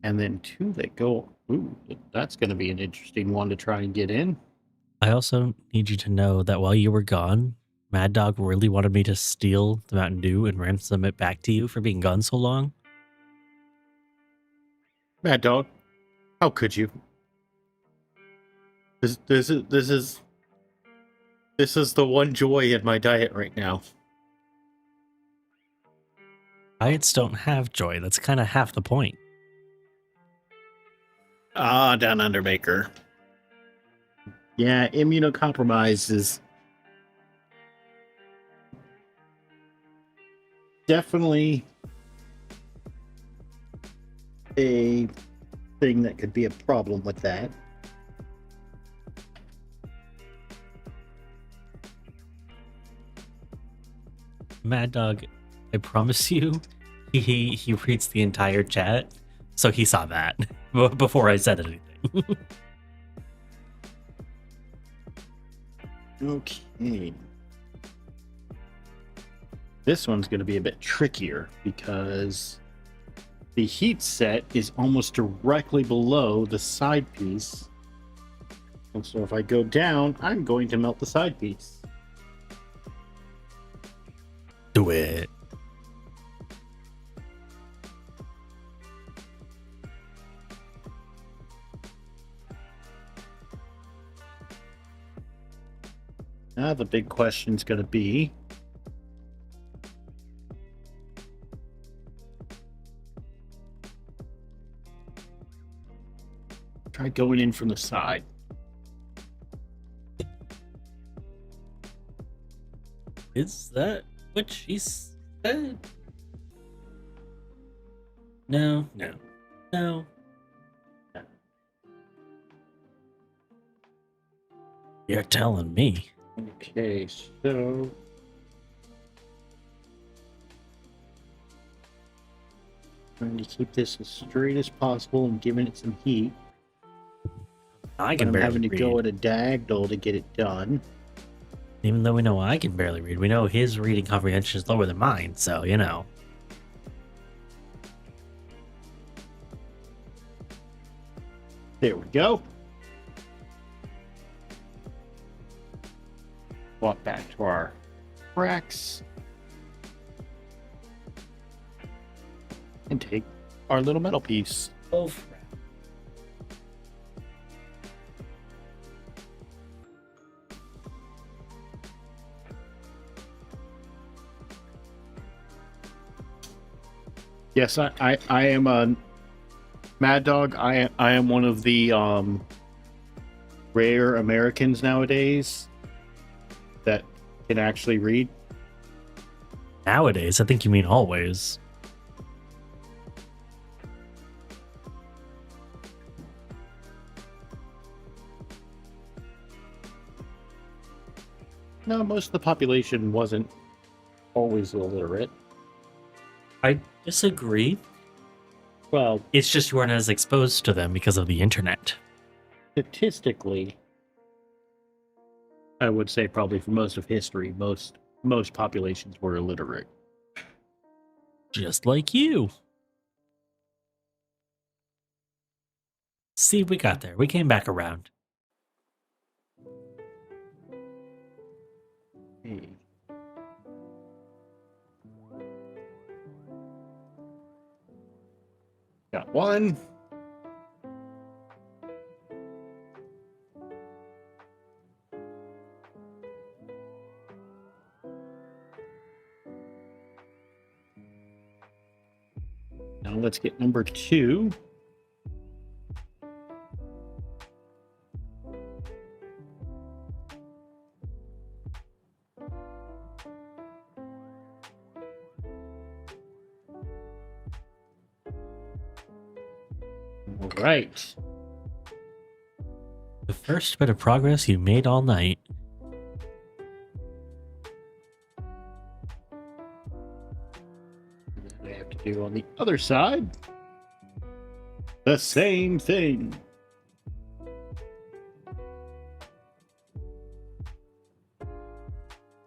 and then two that go. Ooh, that's going to be an interesting one to try and get in. I also need you to know that while you were gone, Mad Dog really wanted me to steal the Mountain Dew and ransom it back to you for being gone so long. Mad Dog, how could you? This is the one joy in my diet right now. Diets don't have joy. That's kind of half the point. Ah, down under Baker. Yeah, immunocompromised is definitely a thing that could be a problem with that. Mad Dog, I promise you, he reads the entire chat, so he saw that before I said anything. Okay. This one's going to be a bit trickier because the heat set is almost directly below the side piece. And so if I go down, I'm going to melt the side piece. Do it. Now the big question is going to be, try going in from the side. Is that what she said? No. You're telling me. Okay, so trying to keep this as straight as possible and giving it some heat. I But can I'm barely having to read. go at a diagonal to get it done. Even though we know I can barely read, we know his reading comprehension is lower than mine, so you know. There we go. Walk back to our racks and take our little metal piece. Oh, Yes, I am a Mad Dog. I am one of the rare Americans nowadays that can actually read. nowadays, I think you mean always. No, most of the population wasn't always illiterate. I disagree. Well, It's just you weren't as exposed to them because of the internet. statistically, I would say probably for most of history, most populations were illiterate. Just like you. See, we got there. We came back around. Hey. Got one. Now let's get number 2. All right. The first bit of progress you made all night. I have to do on the other side the same thing.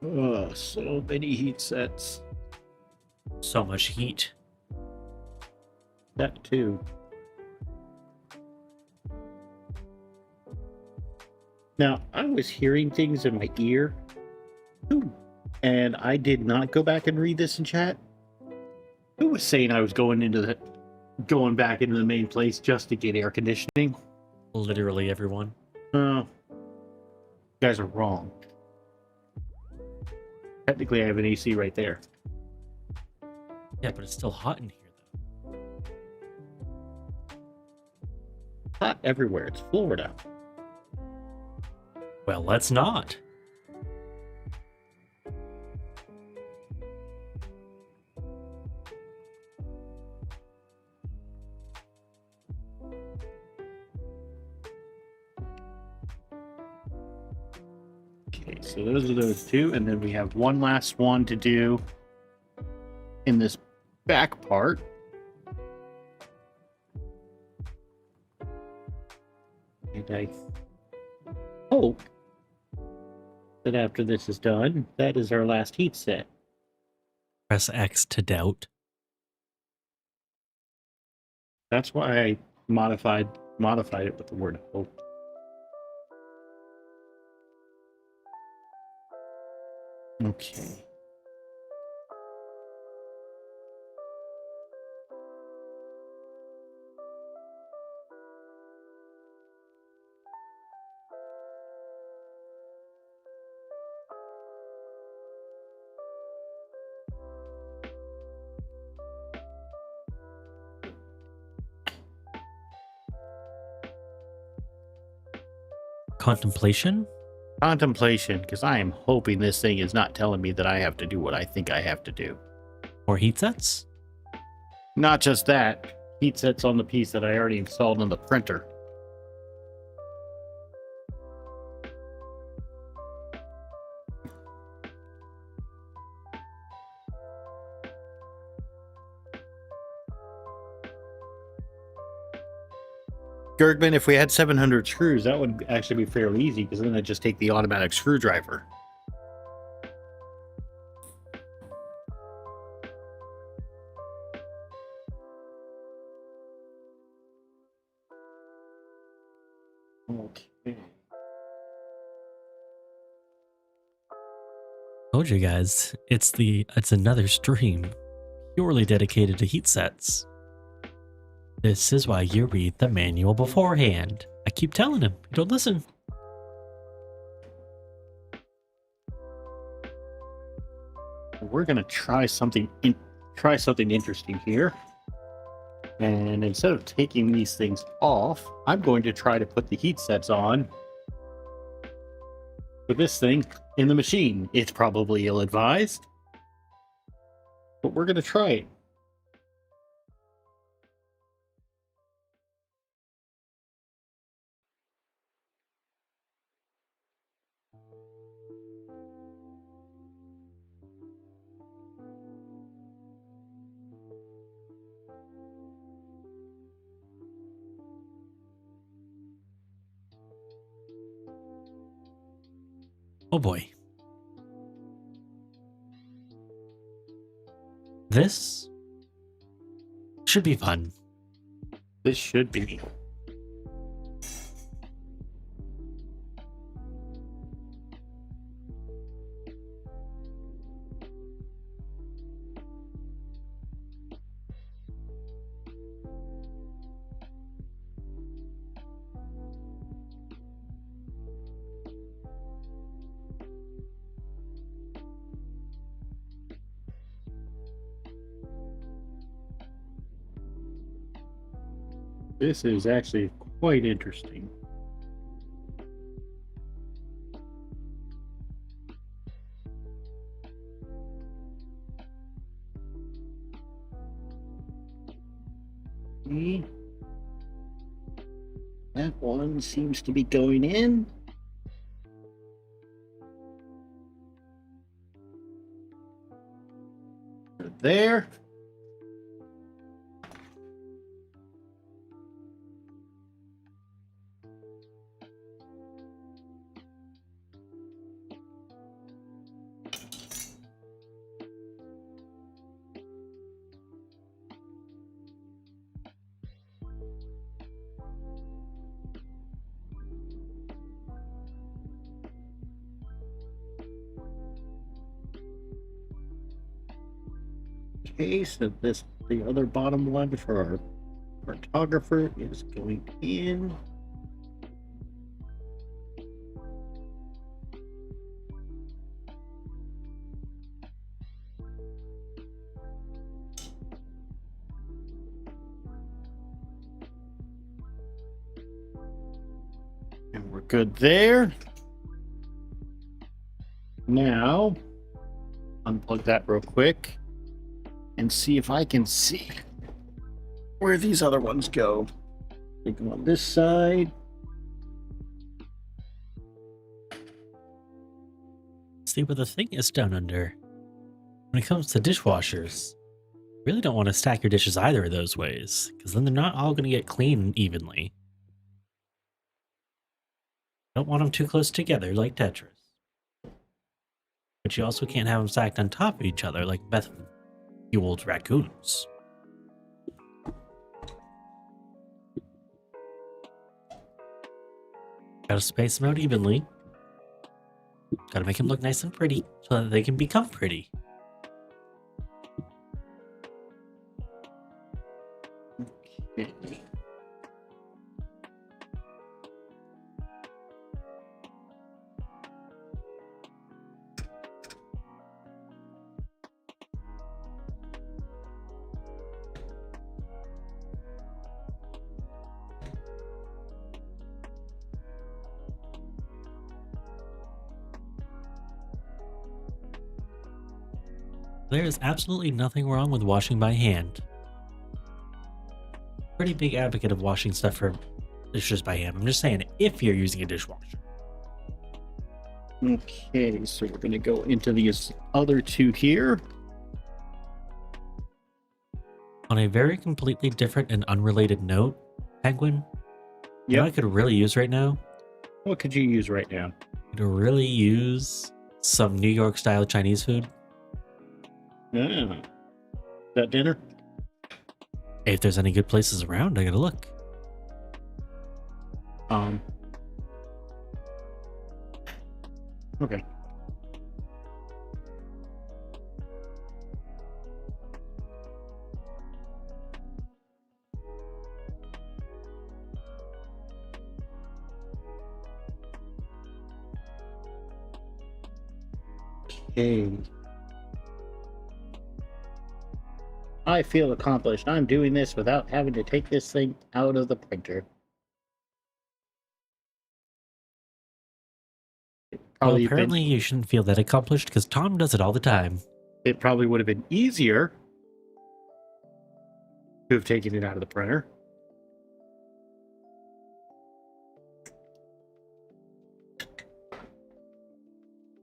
Oh, so many heat sets. So much heat. That too. Now, I was hearing things in my ear. Ooh, and I did not go back and read this in chat. Who was saying I was going back into the main place just to get air conditioning? Literally everyone. You guys are wrong. Technically, I have an AC right there. Yeah, but it's still hot in here, though. Hot everywhere. It's Florida. Well, let's not. Okay, so those are those two, and then we have one last one to do in this back part. And I hope that after this is done, that is our last heat set. Press X to doubt. That's why I modified it with the word hope. Okay. Contemplation? Contemplation, because I am hoping this thing is not telling me that I have to do what I think I have to do. Or heat sets? Not just that, heat sets on the piece that I already installed on the printer. Gergman, if we had 700 screws, that would actually be fairly easy, because then I'd just take the automatic screwdriver. Okay. Told you guys, it's another stream purely dedicated to heat sets. This is why you read the manual beforehand. I keep telling him, you don't listen. We're gonna try something interesting here. And instead of taking these things off, I'm going to try to put the heat sets on with this thing in the machine. It's probably ill-advised, but we're gonna try it. Oh boy. This should be fun. This should be. This is actually quite interesting. See? That one seems to be going in. There. Okay, so the other bottom one for our cartographer is going in. And we're good there. Now, unplug that real quick and see if I can see where these other ones go. They go on this side. See, but the thing is down under, when it comes to dishwashers, really don't want to stack your dishes either of those ways, because then they're not all going to get clean evenly. Don't want them too close together like Tetris. But you also can't have them stacked on top of each other like meth-fueled raccoons. Gotta space them out evenly. Gotta make them look nice and pretty so that they can become pretty. Okay. There is absolutely nothing wrong with washing by hand. Pretty big advocate of washing stuff for dishes by hand. I'm just saying, if you're using a dishwasher. Okay, so we're going to go into these other two here. On a very completely different and unrelated note, Penguin, you know what I could really use right now? What could you use right now? I could really use some New York style Chinese food. Ah, that dinner? If there's any good places around, I gotta look. Okay. Okay. I feel accomplished. I'm doing this without having to take this thing out of the printer. Well, apparently you shouldn't feel that accomplished because Tom does it all the time. It probably would have been easier to have taken it out of the printer.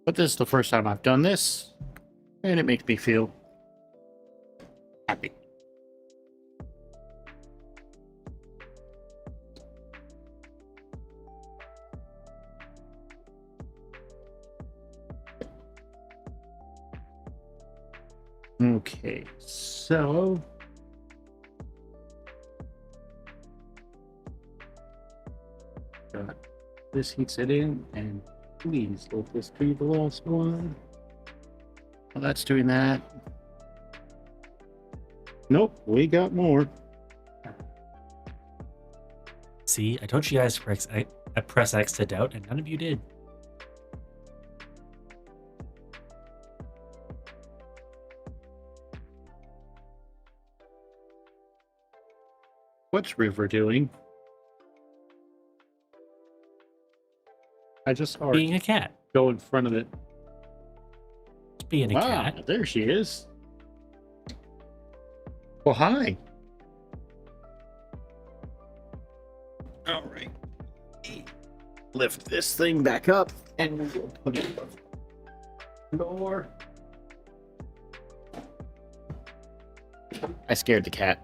But this is the first time I've done this, and it makes me feel happy. Okay, so this heats it in, and please let this be the last one. Well, that's doing that. Nope, we got more. See, I told you guys to press X to doubt, and none of you did. What's River doing? I just saw her Being a cat. go in front of it. Being a cat. There she is. Well, hi. All right. Lift this thing back up and we'll put it on the floor. I scared the cat.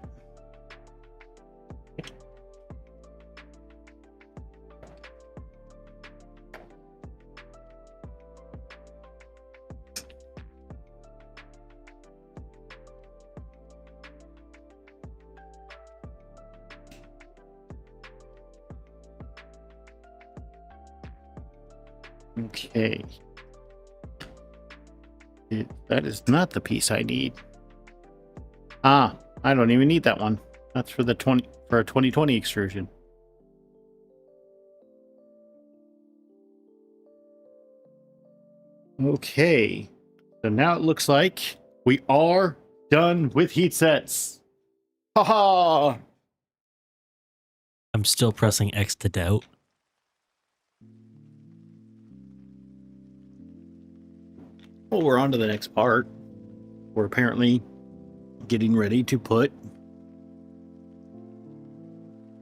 Okay. That is not the piece I need. Ah, I don't even need that one. That's for the 2020 extrusion. Okay. So now it looks like we are done with heat sets. Haha! I'm still pressing X to doubt. Well, we're on to the next part. We're apparently getting ready to put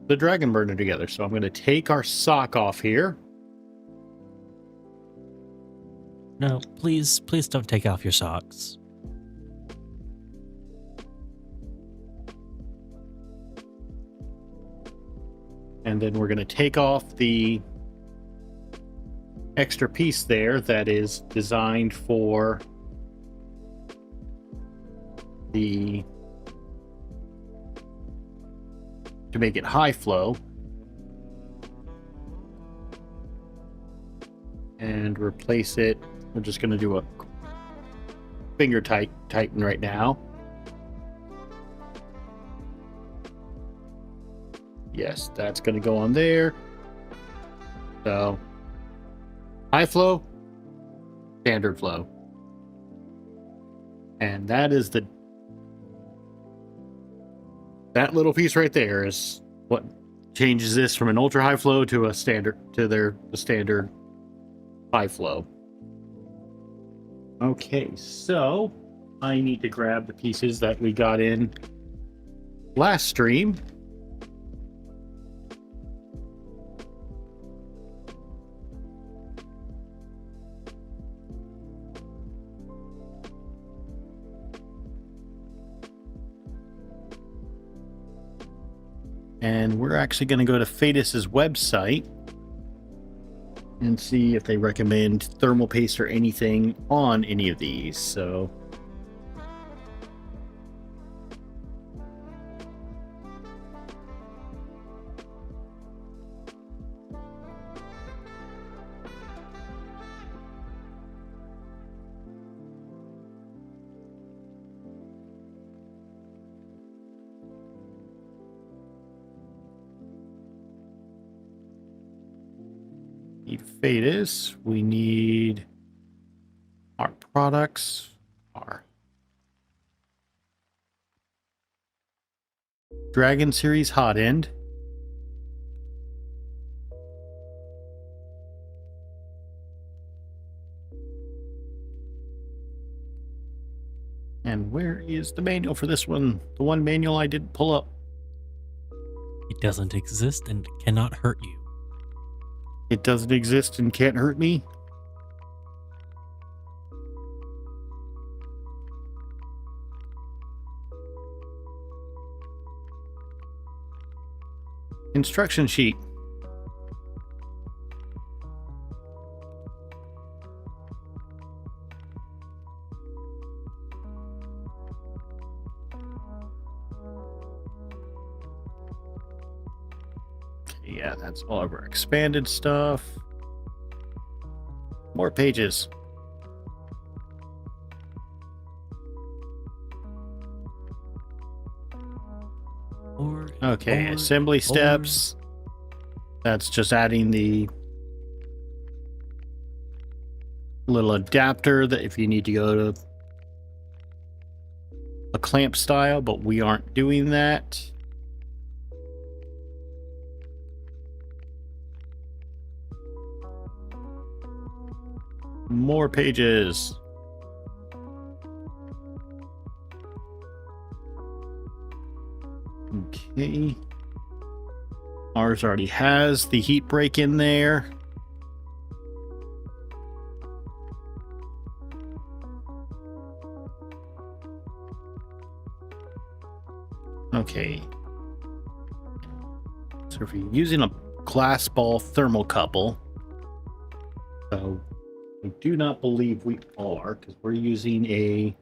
the dragon burner together. So I'm going to take our sock off here. No, please don't take off your socks. And then we're going to take off the extra piece there that is designed for to make it high flow. and replace it. We're just going to do a finger tighten right now. Yes, that's going to go on there. So, high flow, standard flow. And that is that little piece right there is what changes this from an ultra high flow to a standard, to the standard high flow. Okay, so I need to grab the pieces that we got in last stream. And we're actually going to go to Fadis's website and see if they recommend thermal paste or anything on any of these. So need Fadis. We need our products, our Dragon Series hot end. And where is the manual for this one? The one manual I didn't pull up. It doesn't exist and cannot hurt you. It doesn't exist and can't hurt me. Instruction sheet. Yeah, that's all of our expanded stuff. More pages. Okay, assembly steps. That's just adding the little adapter that if you need to go to a clamp style, but we aren't doing that. More pages. Okay. Ours already has the heat break in there. Okay. So if you're using a glass ball thermocouple, so I do not believe we are, because we're using a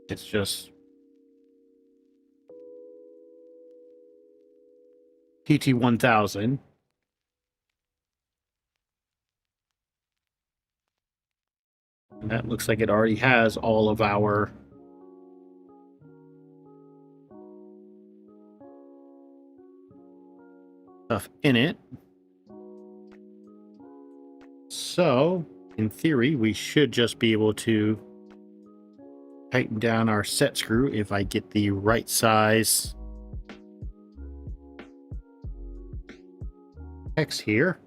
it's just TT1000. And that looks like it already has all of our stuff in it. So, in theory, we should just be able to tighten down our set screw if I get the right size X here.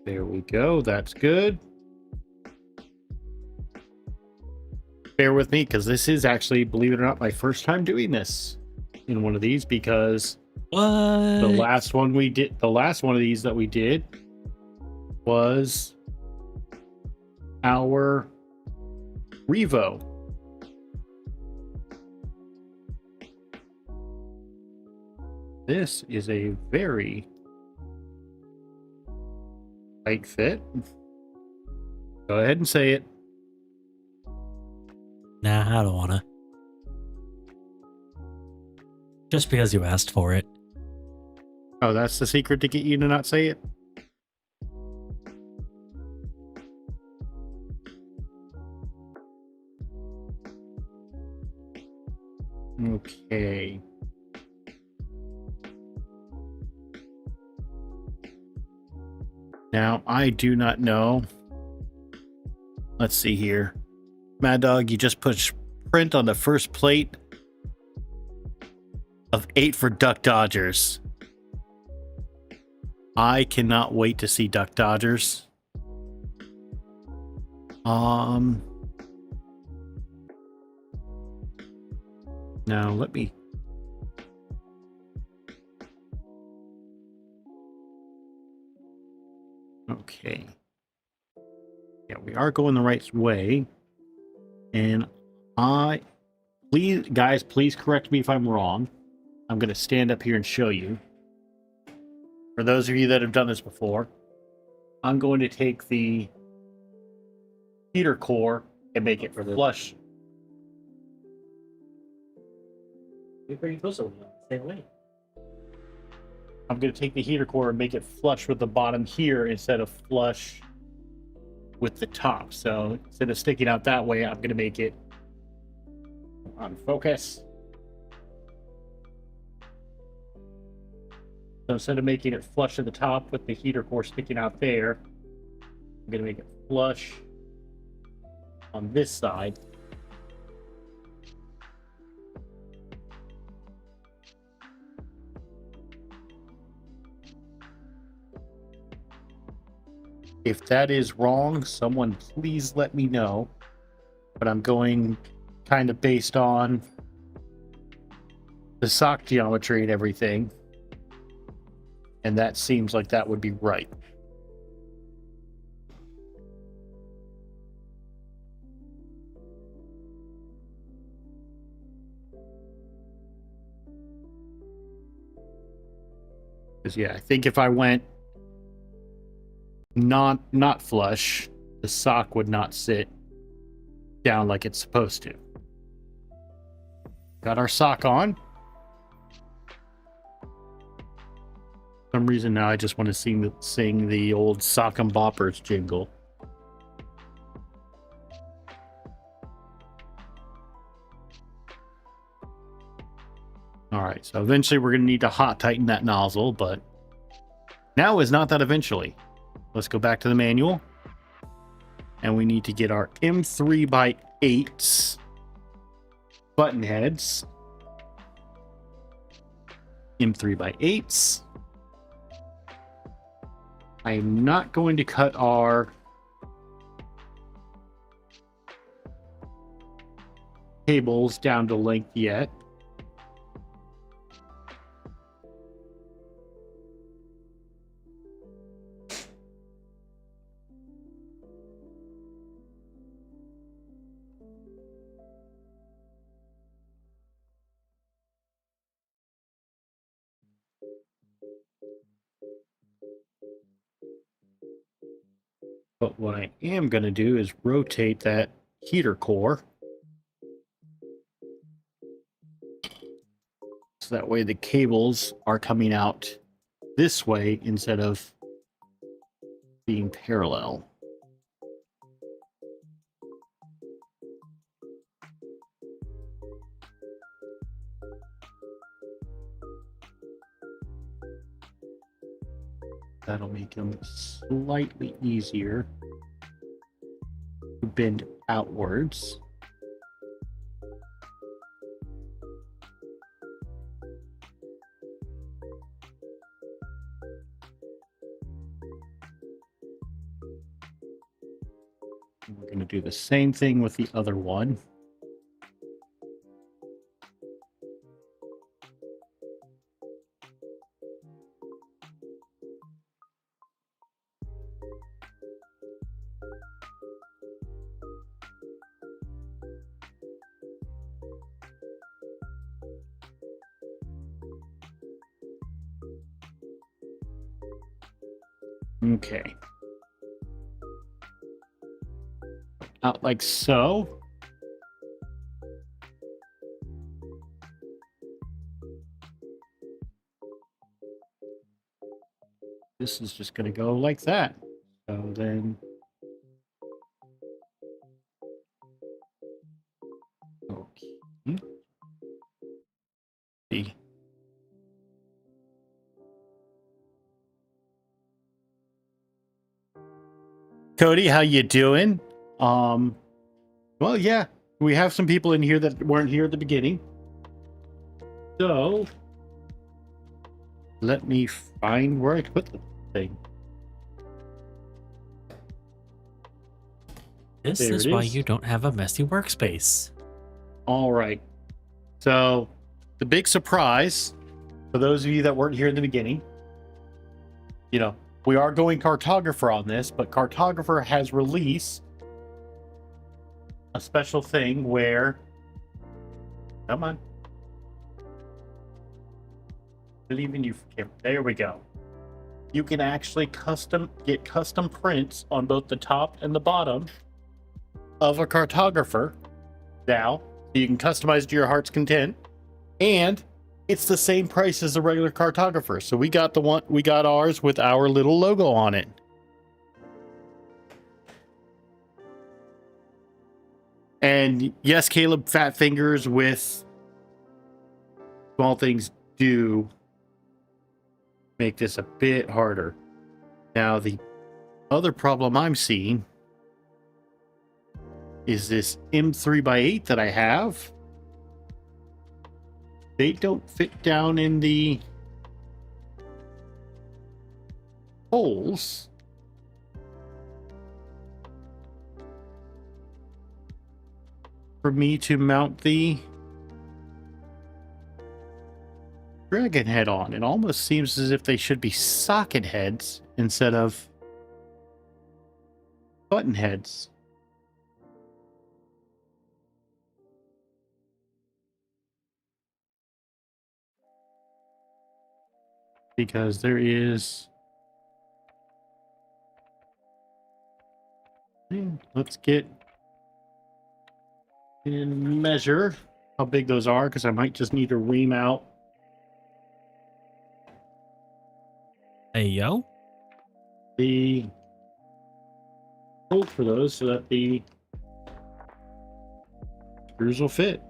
There we go. That's good. Bear with me because this is actually, believe it or not, my first time doing this in one of these, because the last one of these that we did was our Revo. This is a very Tight fit? Go ahead and say it. Nah, I don't wanna. Just because you asked for it. Oh, that's the secret to get you to not say it? Okay. Now, I do not know. Let's see here. Mad Dog, you just push print on the first plate of 8 for Duck Dodgers. I cannot wait to see Duck Dodgers. Now let me. Okay. Yeah, we are going the right way. And please, guys, please correct me if I'm wrong. I'm going to stand up here and show you. For those of you that have done this before, I'm going to take the heater core and make it flush. You're pretty close to the same way. I'm going to take the heater core and make it flush with the bottom here instead of flush with the top. So instead of sticking out that way, I'm going to make it on focus. So instead of making it flush at the top with the heater core sticking out there, I'm going to make it flush on this side. If that is wrong, someone please let me know. But I'm going kind of based on the sock geometry and everything. And that seems like that would be right. Because yeah, I think if I went not flush, the sock would not sit down like it's supposed to. Got our sock on. For some reason now I just want to sing the old Sock 'em Boppers jingle. All right, so eventually we're going to need to hot tighten that nozzle, but now is not that eventually. Let's go back to the manual. And we need to get our M3x8 button heads. M3x8s. I am not going to cut our cables down to length yet. But what I am going to do is rotate that heater core. So that way the cables are coming out this way instead of being parallel. That'll make them slightly easier to bend outwards. We're going to do the same thing with the other one. Okay. out like so. This is just going to go like that. So then... Okay. See. Cody, how you doing? Well, yeah, we have some people in here that weren't here at the beginning. So, let me find where I put the thing. This There is it why is. you don't have a messy workspace. All right. So, the big surprise, for those of you that weren't here in the beginning, you know, we are going cartographer on this, but cartographer has released a special thing where, come on, believe in you, Kim. There we go. You can actually get custom prints on both the top and the bottom of a cartographer now, so you can customize it to your heart's content, and it's the same price as a regular cartographer. So we got ours with our little logo on it. And yes, Caleb, fat fingers with small things do make this a bit harder. Now, the other problem I'm seeing is this M3x8 that I have. They don't fit down in the holes. For me to mount the dragon head on. It almost seems as if they should be socket heads instead of button heads. Because there is... Let's get and measure how big those are, because I might just need to ream out Hey, yo. the hole for those so that the screws will fit.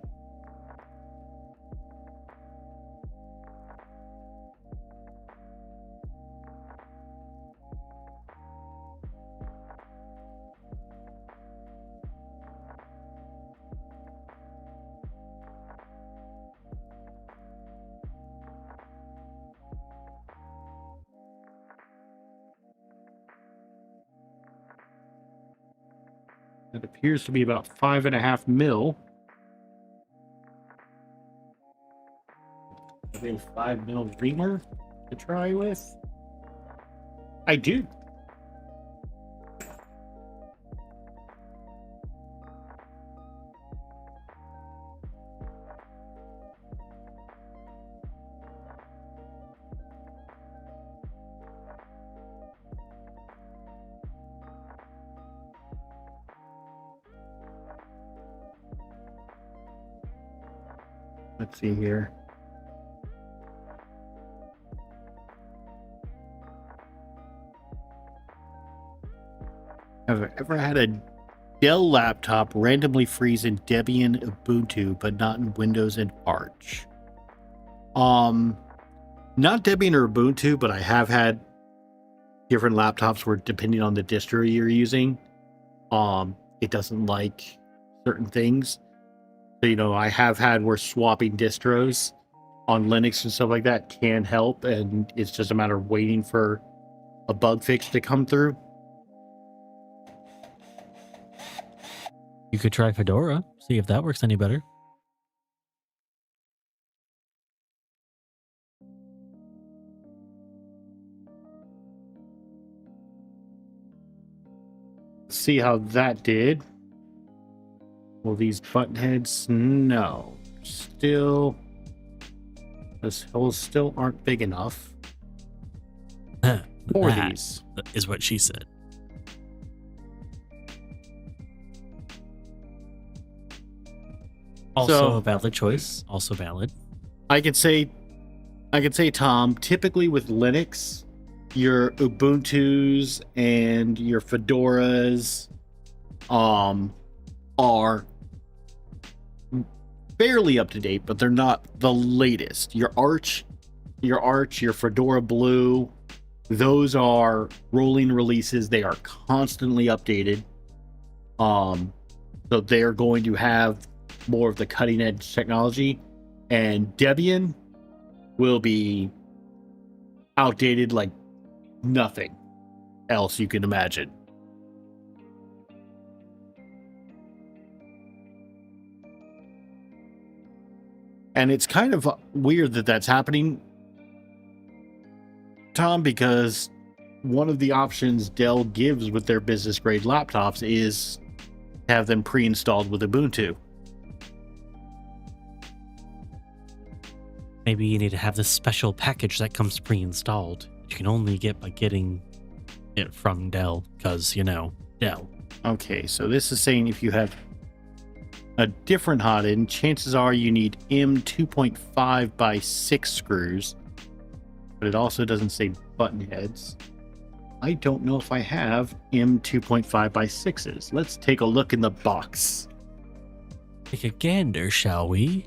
It appears to be about 5.5 mil. Maybe a 5 mil reamer to try with. I do. Let's see here. Have I ever had a Dell laptop randomly freeze in Debian Ubuntu, but not in Windows and Arch? Not Debian or Ubuntu, but I have had different laptops where, depending on the distro you're using, it doesn't like certain things. So, you know, I have had where swapping distros on Linux and stuff like that can help, and it's just a matter of waiting for a bug fix to come through. You could try Fedora, see if that works any better. See how that did. Well, these button heads, no. Still, those holes still aren't big enough for That these. is what she said. Also a valid choice. Also valid. I could say, Tom, typically with Linux, your Ubuntu's and your Fedoras are fairly up to date, but they're not the latest. Your Arch, your Fedora Blue, those are rolling releases. They are constantly updated. So they're going to have more of the cutting edge technology, and Debian will be outdated like nothing else you can imagine. And it's kind of weird that that's happening, Tom, because one of the options Dell gives with their business grade laptops is to have them pre-installed with Ubuntu. Maybe you need to have this special package that comes pre-installed. You can only get by getting it from Dell, because, you know, Dell. Okay, so this is saying if you have a different hot end, chances are you need M 2.5 by 6 screws, but it also doesn't say button heads. I don't know if I have M 2.5 by 6s. Let's take a look in the box. Take a gander, shall we?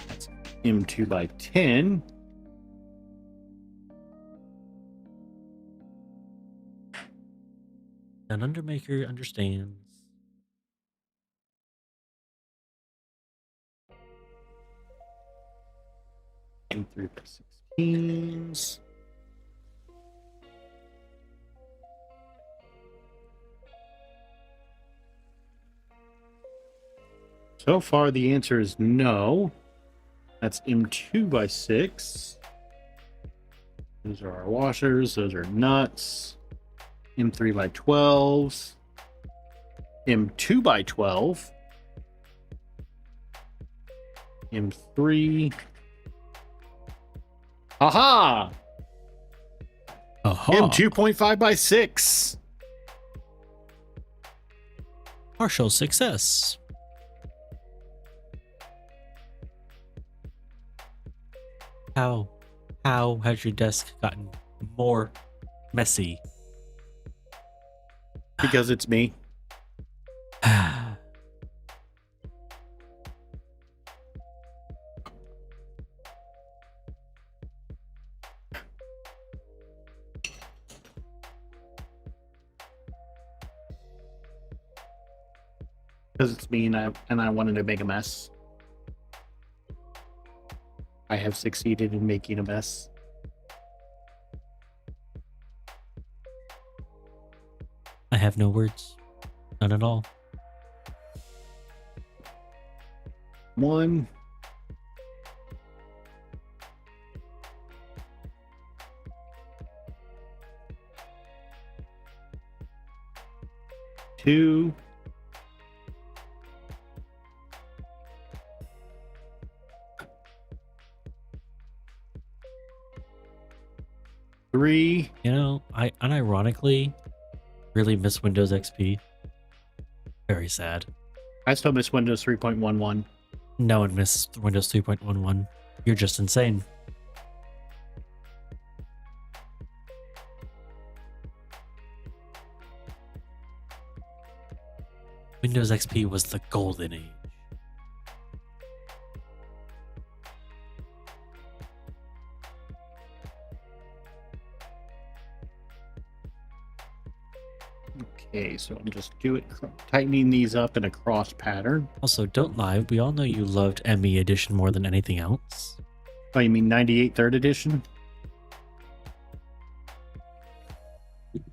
That's M2 by 10. An undermaker understands. M3 by 16s. So far, the answer is no. That's M2 by 6. Those are our washers. Those are nuts. M3 by 12s. M2 by 12. M3. Aha! Aha! M 2.5 by 6. Partial success. How has your desk gotten more messy? Because it's me. Because it's me, and I wanted to make a mess. I have succeeded in making a mess. I have no words. None at all. 1. Two. 3. You know, I unironically really miss Windows XP. Very sad. I still miss Windows 3.11. No one missed Windows 3.11. You're just insane. Windows XP was the golden age. Okay, so I'm just tightening these up in a cross pattern. Also, don't lie. We all know you loved ME edition more than anything else. Oh, you mean 98 3rd edition?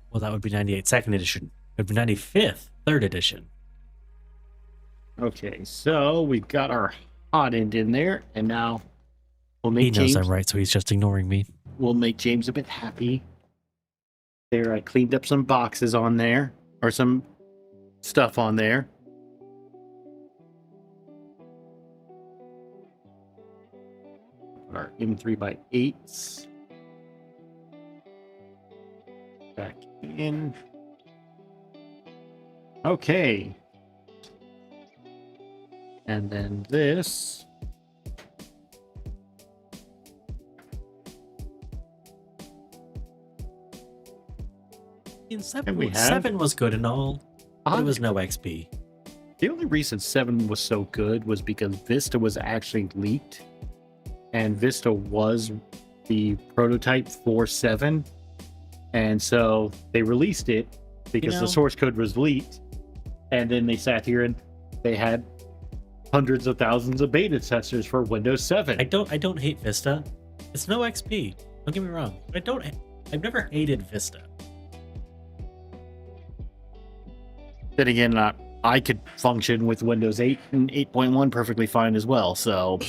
Well, that would be 98 second edition. It would be 95th third edition. Okay, so we've got our hot end in there, and now we'll make He knows James. I'm right, so he's just ignoring me. We'll make James a bit happy. There, I cleaned up some boxes on there, or some stuff on there. Our M3 by 8s back in. Okay. And then this. In And we have- 7 was good and all, but Uh-huh. it was no XP. The only reason 7 was so good was because Vista was actually leaked. And Vista was the prototype for 7. And so they released it because know- the source code was leaked. And then they sat here and they had hundreds of thousands of beta testers for Windows 7. I don't hate Vista. It's no XP. Don't get me wrong. I've never hated Vista. Then again, I could function with Windows 8 and 8.1 perfectly fine as well. So,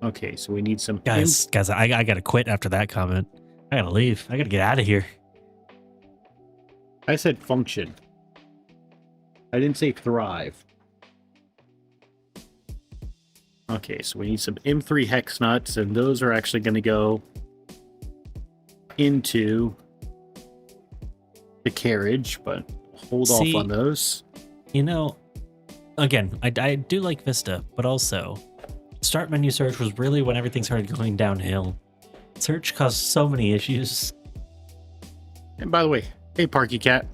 okay, so we need some Guys, I gotta quit after that comment. I gotta leave. I gotta get out of here. I said function. I didn't say thrive. Okay, so we need some M3 hex nuts, and those are actually going to go into the carriage, but hold off on those. You know, again, I do like Vista, but also start menu search was really when everything started going downhill. Search caused so many issues. And by the way, hey, Parky Cat.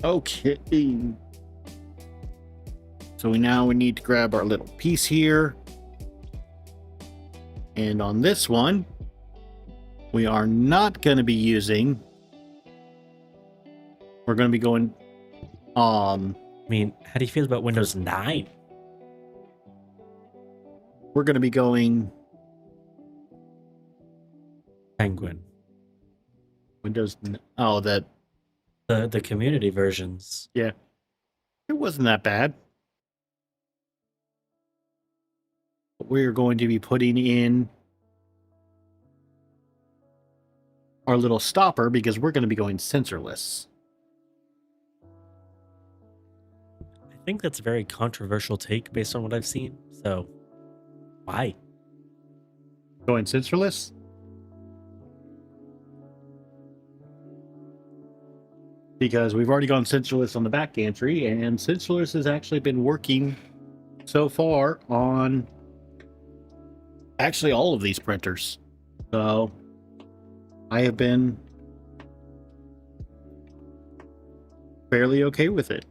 Okay. So we need to grab our little piece here. And on this one, we are not going to be using. We're going to be going. I mean, how do you feel about Windows 9? We're going to be going Penguin. Windows. Oh, that. The community versions. Yeah. It wasn't that bad. But we're going to be putting in our little stopper because we're going to be going sensorless. I think that's a very controversial take based on what I've seen. So, why? Going sensorless? Because we've already gone sensorless on the back gantry, and sensorless has actually been working so far on actually all of these printers. So I have been fairly okay with it.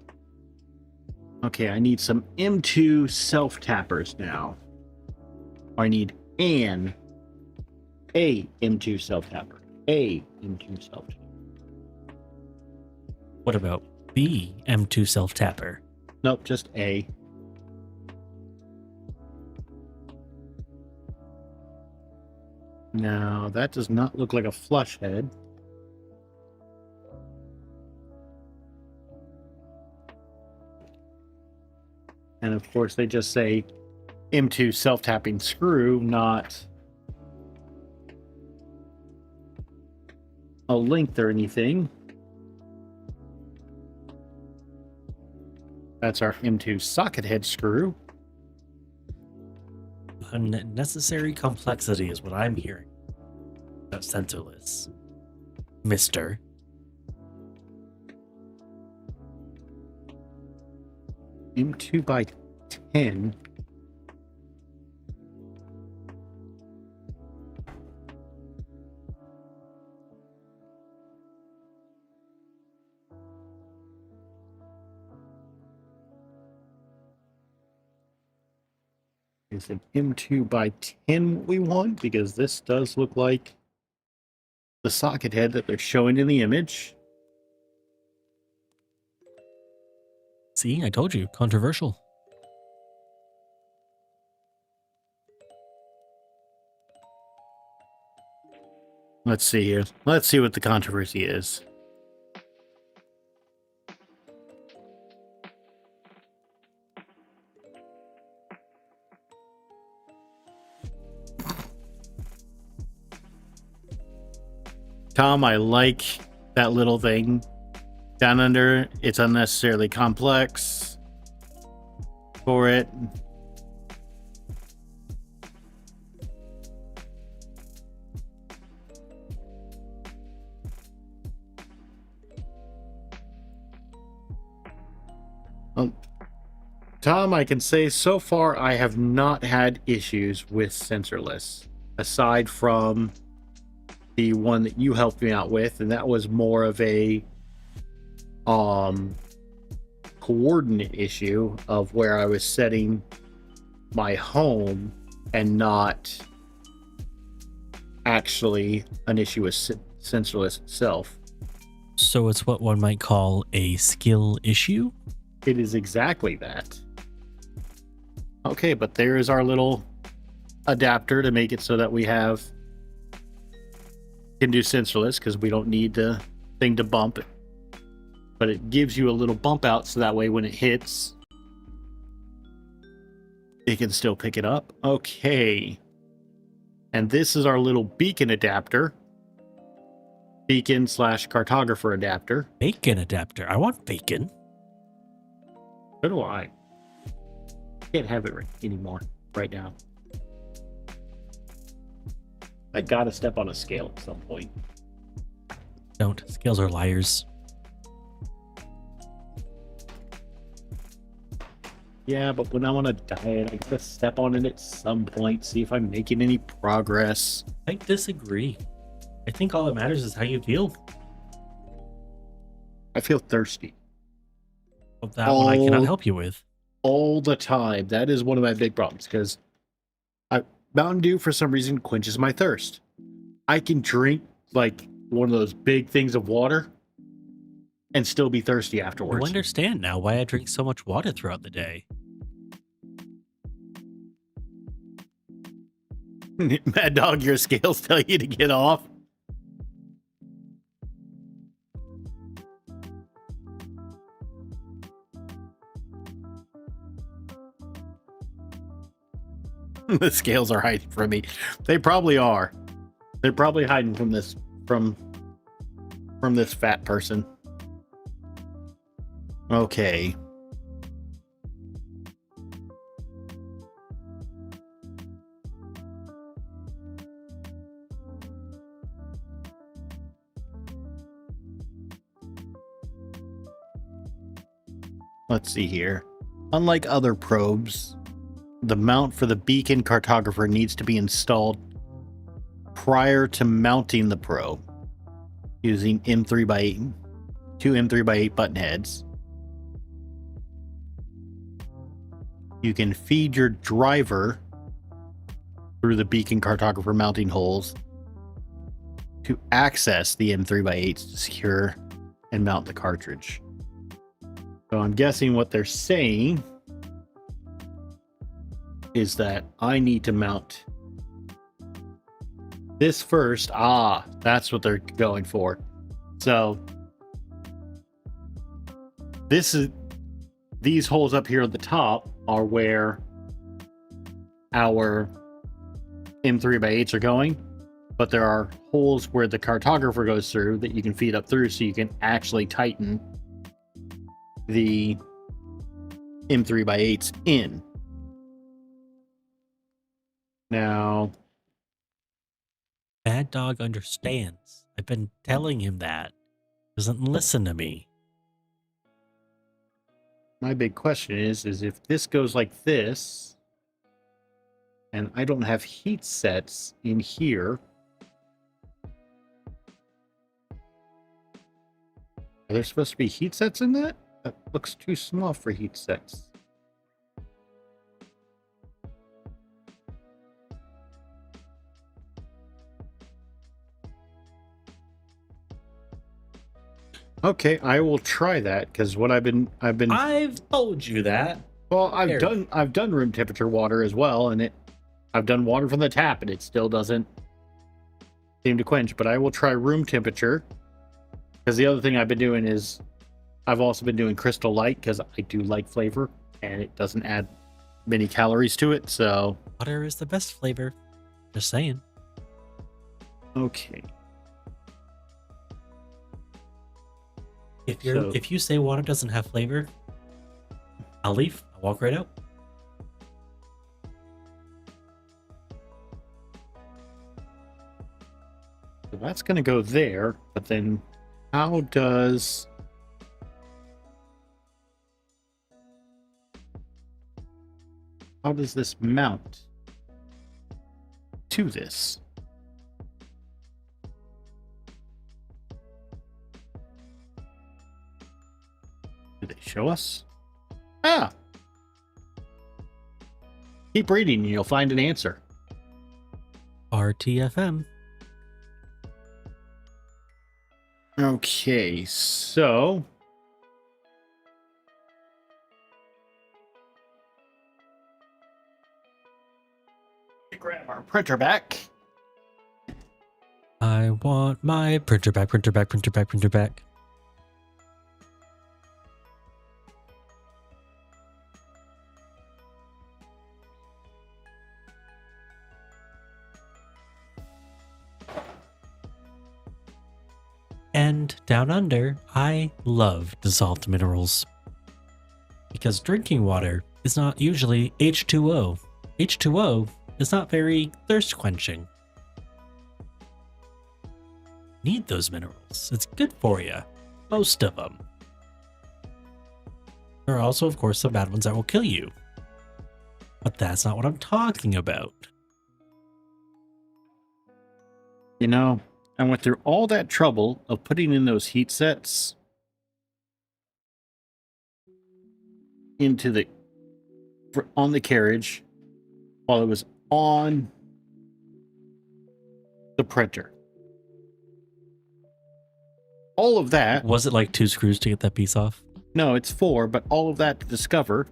Okay, I need some M2 self-tappers now. I need a M2 self-tapper. A M2 self-tapper. What about B M2 self-tapper? Nope, just A. Now, that does not look like a flush head. And of course, they just say M2 self-tapping screw, not a length or anything. That's our M2 socket head screw. Unnecessary complexity is what I'm hearing. That's sensorless. Mister. M2 by 10. Is an M2 by 10 what we want? Because this does look like the socket head that they're showing in the image. See, I told you, controversial. Let's see here. Let's see what the controversy is. Tom, I like that little thing down under. It's unnecessarily complex for it. Tom, I can say so far I have not had issues with sensorless, aside from the one that you helped me out with, and that was more of a coordinate issue of where I was setting my home and not actually an issue with sensorless itself. So it's what one might call a skill issue? It is exactly that. Okay, but there is our little adapter to make it so that we can do sensorless, because we don't need the thing to bump it. But it gives you a little bump out so that way when it hits, it can still pick it up. Okay. And this is our little beacon adapter. Beacon / cartographer adapter. Bacon adapter. I want bacon. So do I. Can't have it anymore right now. I gotta step on a scale at some point. Don't. Scales are liars. Yeah, but when I'm on a diet, I gotta step on it at some point, see if I'm making any progress. I disagree. I think all that matters is how you feel. I feel thirsty Well, that one I cannot help you with. all the time. That is one of my big problems, because Mountain Dew, for some reason, quenches my thirst. I can drink like one of those big things of water and still be thirsty You afterwards. understand now why I drink so much water throughout the day. Mad Dog, your scales tell you to get off. The scales are hiding from me. They probably are. They're probably hiding from this from this fat person. Okay. Let's see here. Unlike other probes, the mount for the beacon cartographer needs to be installed prior to mounting the probe using M3x8, two M3x8 button heads. You can feed your driver through the beacon cartographer mounting holes to access the M3x8 to secure and mount the cartridge. So I'm guessing what they're saying is that I need to mount this first. Ah, that's what they're going for. So these holes up here at the top are where our M3x8s are going, but there are holes where the cartographer goes through that you can feed up through, so you can actually tighten the M3x8s in. Now, Mad Dog understands. I've been telling him that. Doesn't listen to me. my big question is if this goes like this, and I don't have heat sets in here, are there supposed to be heat sets in that? That looks too small for heat sets. Okay, I will try that, because what I've been I've told you that. well, I've done room temperature water as well, and I've done water from the tap, and it still doesn't seem to quench. But I will try room temperature, because the other thing I've been doing is I've also been doing Crystal Light, because I do like flavor, and it doesn't add many calories to it. So Water is the best flavor. Just saying. okay, If you say water doesn't have flavor, I'll leave. I'll walk right out. so that's gonna go there. But then, how does How does this mount to this? Do they show us? Ah! Keep reading and you'll find an answer. RTFM. Okay, so grab our printer back. I want my printer back, printer back, printer back, printer back. And down under, I love dissolved minerals. Because drinking water is not usually H2O. H2O is not very thirst quenching. Need those minerals. It's good for you. Most of them. There are also, of course, some bad ones that will kill you. But that's not what I'm talking about. You know, I went through all that trouble of putting in those heat sets into the on the carriage while it was on the printer. All of that. Was it like 2 screws to get that piece off? No, it's 4, but all of that to discover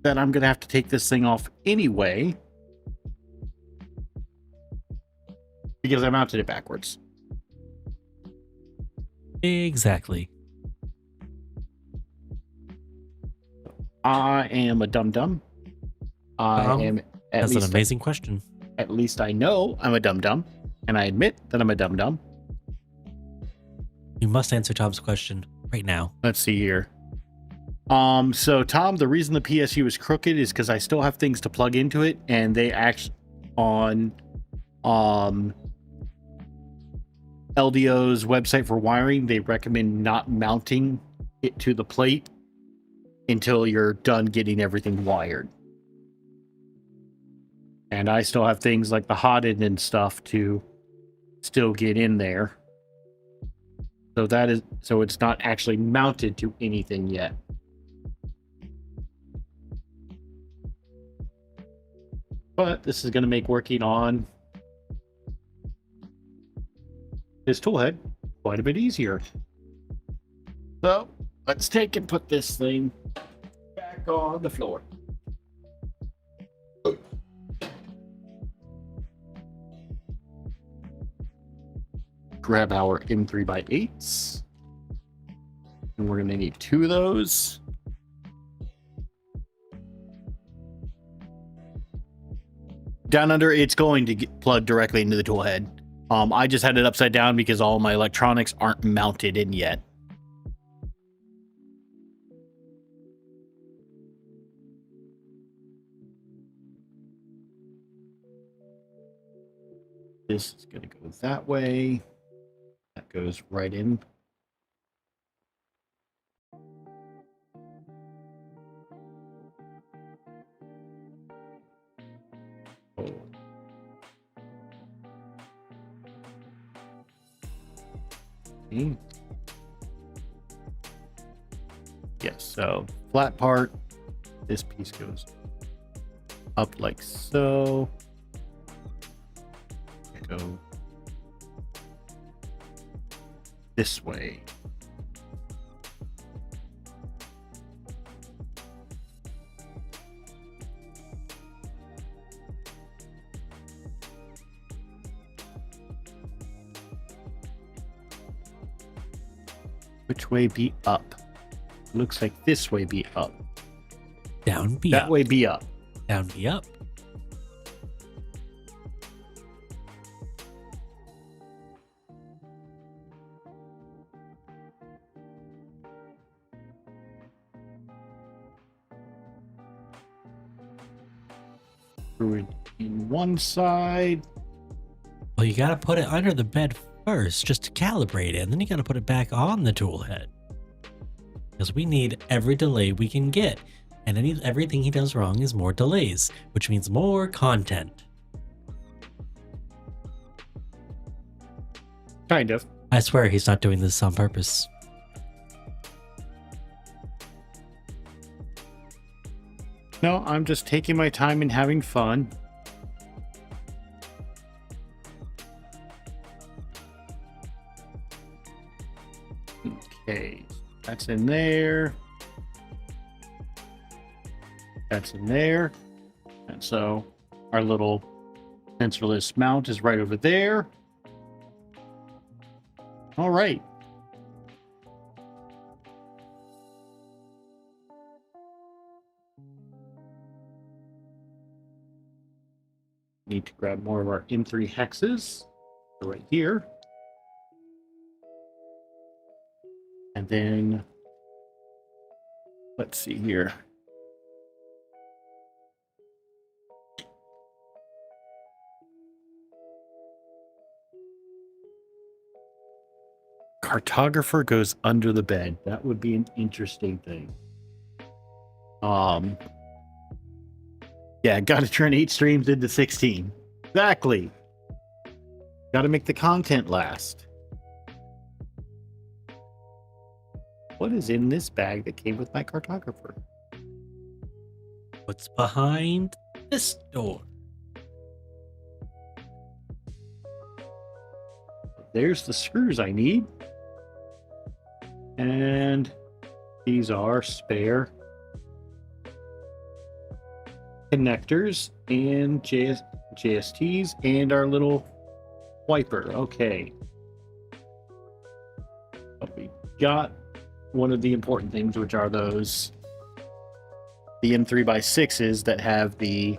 that I'm going to have to take this thing off anyway because I mounted it backwards. Exactly. I am a dum-dum. I am That's an amazing question. At least I know I'm a dum-dum, and I admit that I'm a dum-dum. You must answer Tom's question right now. Let's see here. So Tom, the reason the PSU is crooked is because I still have things to plug into it, and they actually on LDO's website for wiring, they recommend not mounting it to the plate until you're done getting everything wired. And I still have things like the hot end and stuff to still get in there. So it's not actually mounted to anything yet. But this is going to make working on this tool head quite a bit easier. So let's take and put this thing back on the floor. Grab our M3x8s. And we're going to need 2 of those. Down under, it's going to get plugged directly into the tool head. I just had it upside down because all my electronics aren't mounted in yet. This is going to go that way. That goes right in. Oh. Okay. Yes, so flat part, this piece goes up like so. Go this way. Which way be up? Looks like this way be up. Down be That up. way be up. Down be up. Through it in one side. Well, you gotta put it under the bed first just to calibrate it, and then you gotta put it back on the tool head. Because we need every delay we can get. And everything he does wrong is more delays, which means more content. Kind of. I swear he's not doing this on purpose. No, I'm just taking my time and having fun. Okay, that's in there. That's in there. And so our little sensorless mount is right over there. All right. Need to grab more of our M3 hexes. They're right here. And then let's see here. Cartographer goes under the bed. That would be an interesting thing. Yeah, got to turn 8 streams into 16. Exactly. Got to make the content last. What is in this bag that came with my cartographer? What's behind this door? There's the screws I need. And these are spare connectors and JSTs and our little wiper. Okay. But we got one of the important things, which are those the M3x6s that have the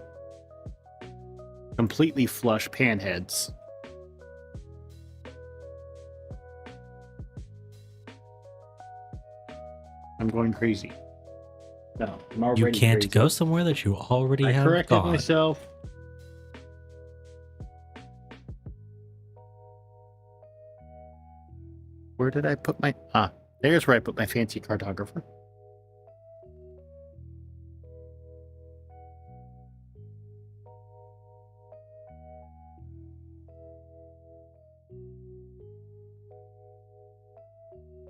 completely flush pan heads. I'm going crazy. No, I'm already You can't crazy. go somewhere that you already I have corrected gone. myself. Where did I put my... Ah, there's where I put my fancy cartographer.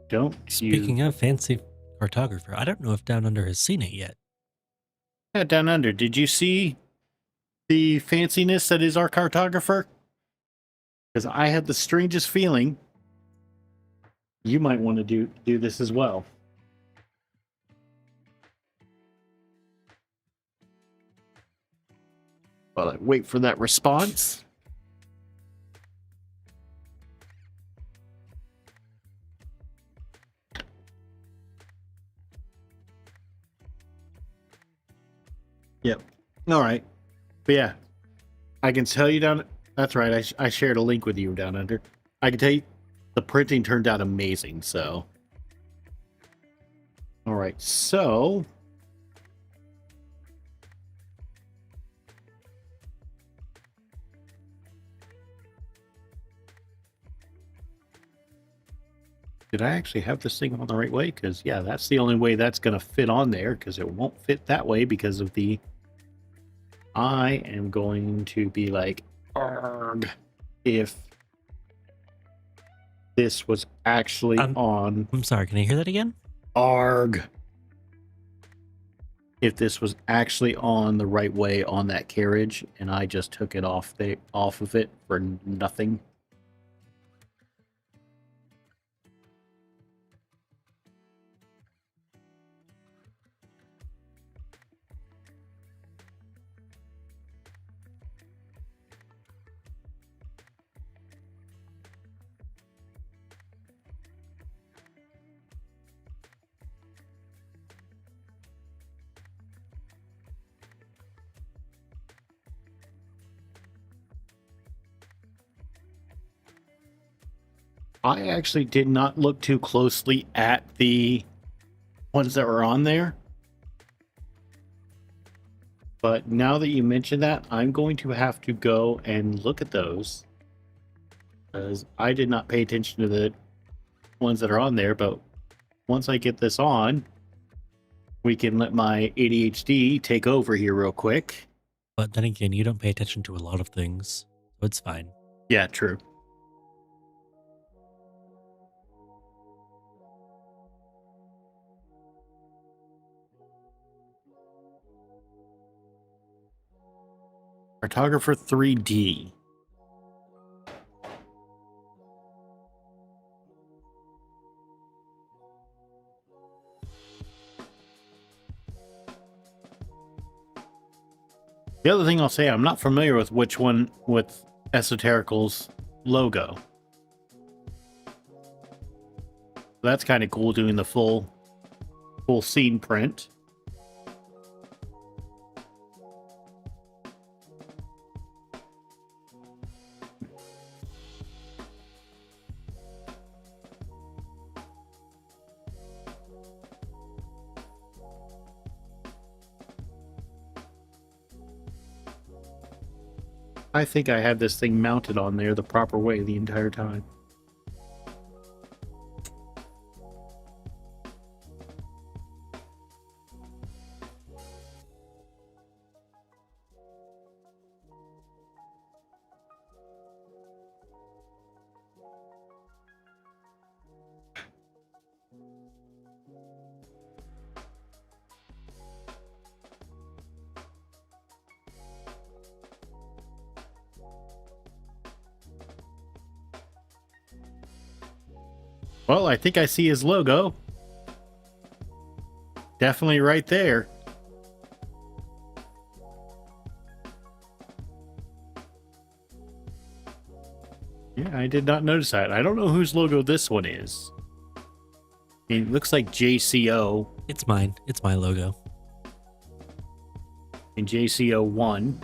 Don't Speaking you... of fancy cartographer, I don't know if Down Under has seen it yet. Yeah, Down Under, did you see the fanciness that is our cartographer? Because I had the strangest feeling you might want to do this as well. While I wait for that response. Yep. All right. But yeah, I can tell you down. That's right. I shared a link with you Down Under. I can tell you the printing turned out amazing. So, all right. So, did I actually have this thing on the right way? Because yeah, that's the only way that's going to fit on there. Because it won't fit that way because of the. I am going to be like, arg, if this was actually on. I'm sorry, can I hear that again? Arg. If this was actually on the right way on that carriage, and I just took it off of it for nothing. I actually did not look too closely at the ones that were on there. But now that you mention that, I'm going to have to go and look at those. Because I did not pay attention to the ones that are on there. But once I get this on, We can let my ADHD take over here real quick. But then again, you don't pay attention to a lot of things, so it's fine. Yeah, true. Cartographer 3D. The other thing I'll say, I'm not familiar with which one with Esoterical's logo. That's kind of cool doing the full scene print. I think I had this thing mounted on there the proper way the entire time. Well, I think I see his logo. Definitely right there. Yeah, I did not notice that. I don't know whose logo this one is. It looks like JCO It's mine. It's my logo. and JCO1.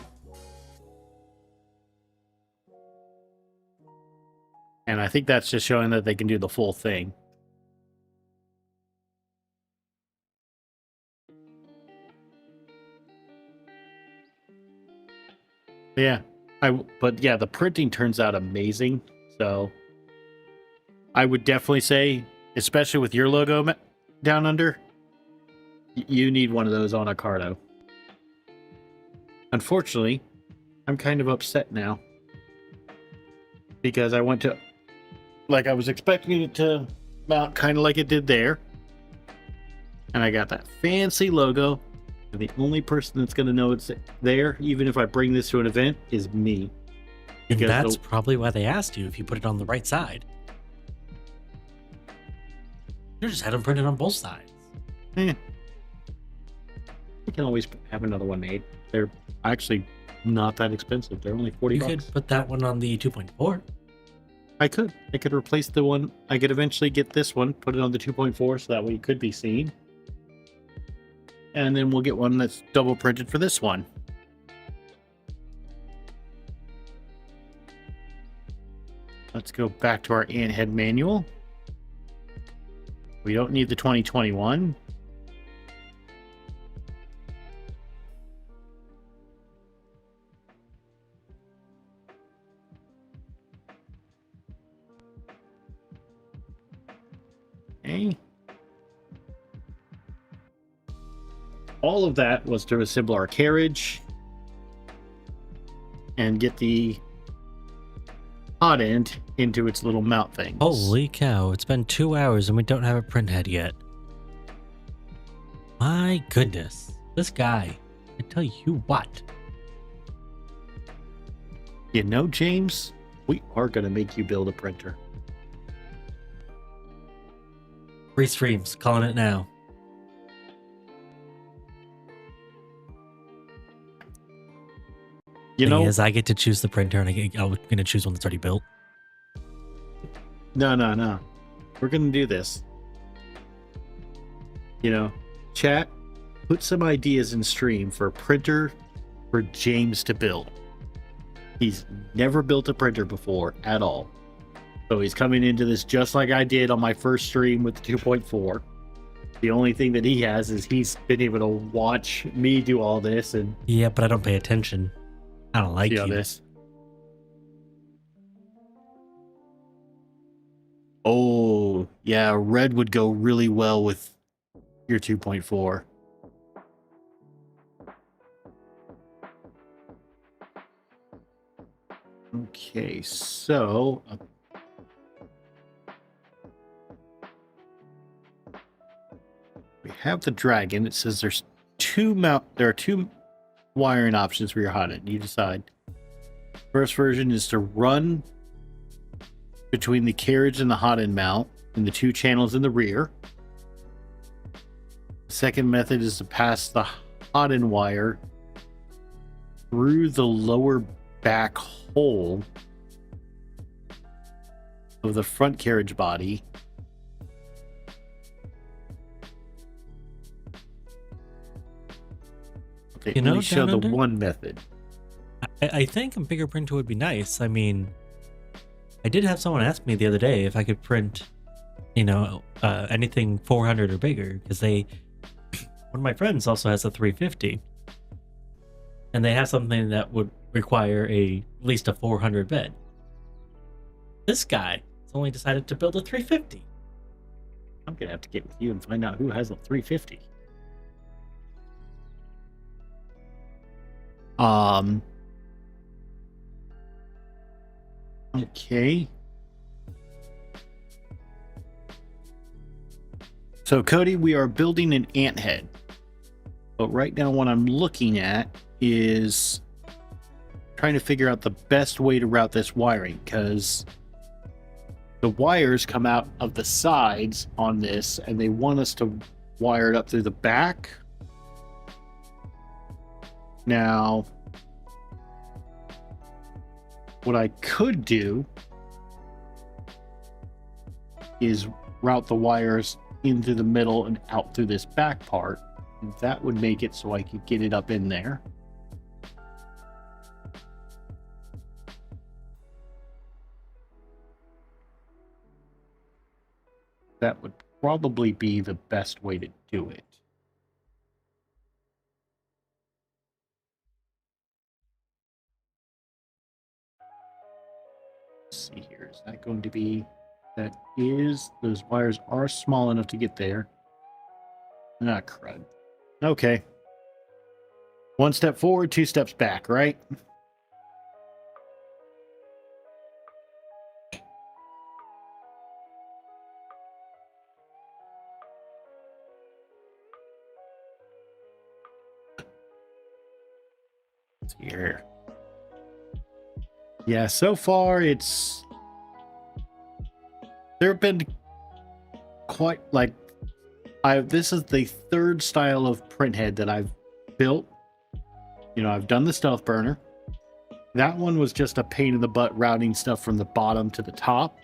And I think that's just showing that they can do the full thing. Yeah, but yeah, the printing turns out amazing. So I would definitely say, especially with your logo down under, you need one of those on a Cardo. Unfortunately, I'm kind of upset now because I went to, like, I was expecting it to mount kind of like it did there, and I got that fancy logo, and the only person that's going to know it's there, even if I bring this to an event, is me. And Because that's probably why they asked you if you put it on the right side. You just had them printed on both sides. You can always have another one made. They're actually not that expensive. They're only 40 You bucks. could put that one on the 2.4. I could replace the one. I could eventually get this one, put it on the 2.4 so that way it could be seen. And then we'll get one that's double printed for this one. Let's go back to our Anhead manual. We don't need the 2021. Okay. All of that was to assemble our carriage and get the hot end into its little mount thing. Holy cow, it's been 2 hours and we don't have a print head yet. My goodness. This guy, I tell you what. You know, James, we are going to make you build a printer. Free streams, calling it now. You know, As I get to choose the printer and I'm going to choose one that's already built. no. We're going to do this. You know, chat, put some ideas in stream for a printer for James to build. He's never built a printer before at all. So he's coming into this just like I did on my first stream with the 2.4. The only thing that he has is he's been able to watch me do all this and Yeah, but I don't pay attention. I don't like see all you. this. Oh, yeah, red would go really well with your 2.4. Okay, so we have the dragon. It says there are two wiring options for your hot end. You decide. First version is to run between the carriage and the hot end mount and the two channels in the rear. The second method is to pass the hot end wire through the lower back hole of the front carriage body. Okay, You know, only show Down the Under? one method. I think a bigger printer would be nice. I mean, I did have someone ask me the other day if I could print, anything 400 or bigger, because one of my friends also has a 350, and they have something that would require at least a 400 bed. This guy has only decided to build a 350. I'm gonna have to get with you and find out who has a 350. Okay. So Cody, we are building an ant head. But right now what I'm looking at is trying to figure out the best way to route this wiring, because the wires come out of the sides on this and they want us to wire it up through the back. Now, what I could do is route the wires into the middle and out through this back part. And that would make it so I could get it up in there. That would probably be the best way to do it. Let's see here. Is that going to be... That is... Those wires are small enough to get there. Ah, crud. Okay. One step forward, two steps back, right? Let's see here. Yeah, so far it's... There have been quite, like... This is the third style of printhead that I've built. You know, I've done the stealth burner. That one was just a pain in the butt routing stuff from the bottom to the top.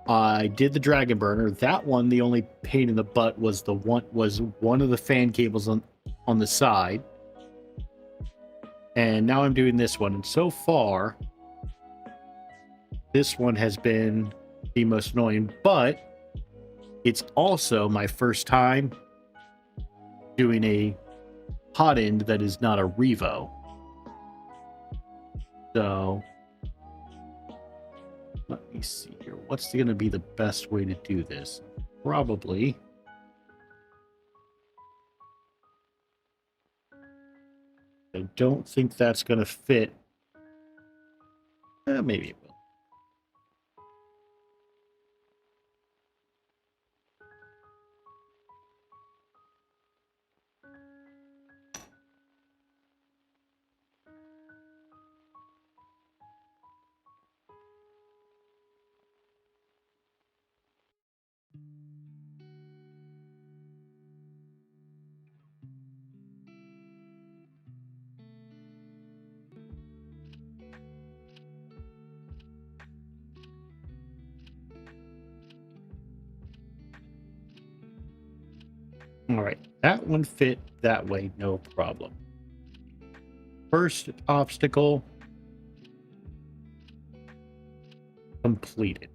I did the dragon burner. That one, the only pain in the butt was one of the fan cables on the side. And now I'm doing this one. And so far, this one has been the most annoying, but it's also my first time doing a hot end that is not a Revo. So let me see here. What's going to be the best way to do this? Probably I don't think that's going to fit. Maybe it will. All right, that one fit that way, no problem. First obstacle completed.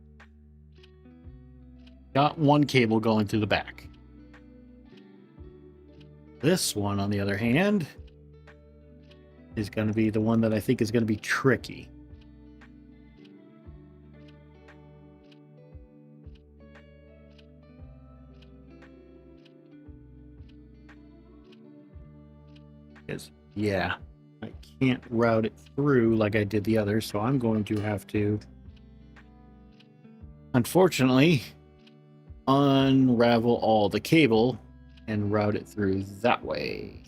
Got one cable going through the back. This one, on the other hand, is going to be the one that I think is going to be tricky. Because, yeah, I can't route it through like I did the others, so I'm going to have to, unfortunately, unravel all the cable and route it through that way.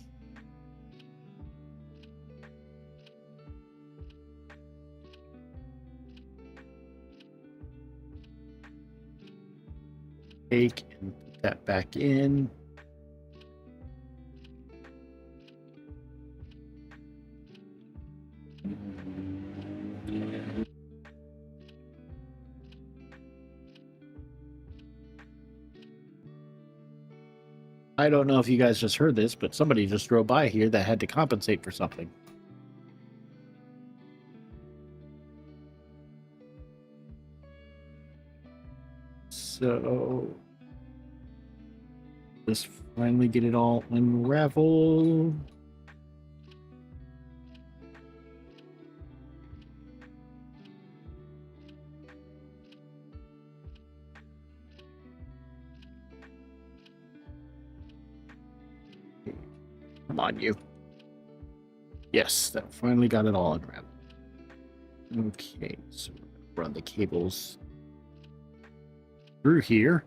Take and put that back in. I don't know if you guys just heard this, but somebody just drove by here that had to compensate for something. So let's finally get it all unraveled. Come on, you. Yes, that finally got it all unraveled. Okay, so run the cables through here.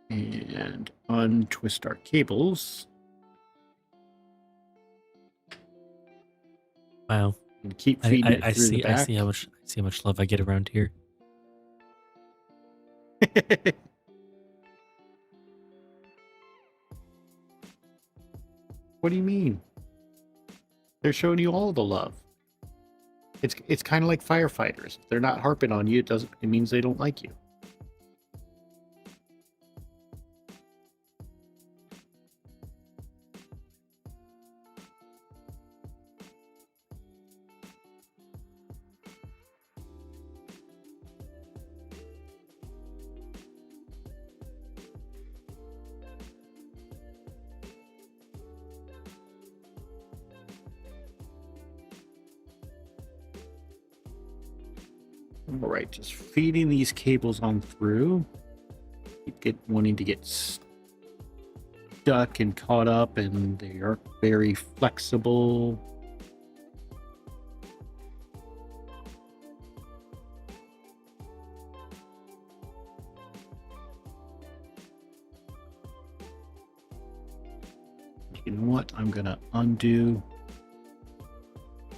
And untwist our cables. Wow. And keep feeding it through the back. I see how much love I get around here. What do you mean? They're showing you all the love. It's kind of like firefighters. If they're not harping on you, it means they don't like you. All right, just feeding these cables on through. Keep wanting to get stuck and caught up, and they aren't very flexible. You know what? I'm gonna undo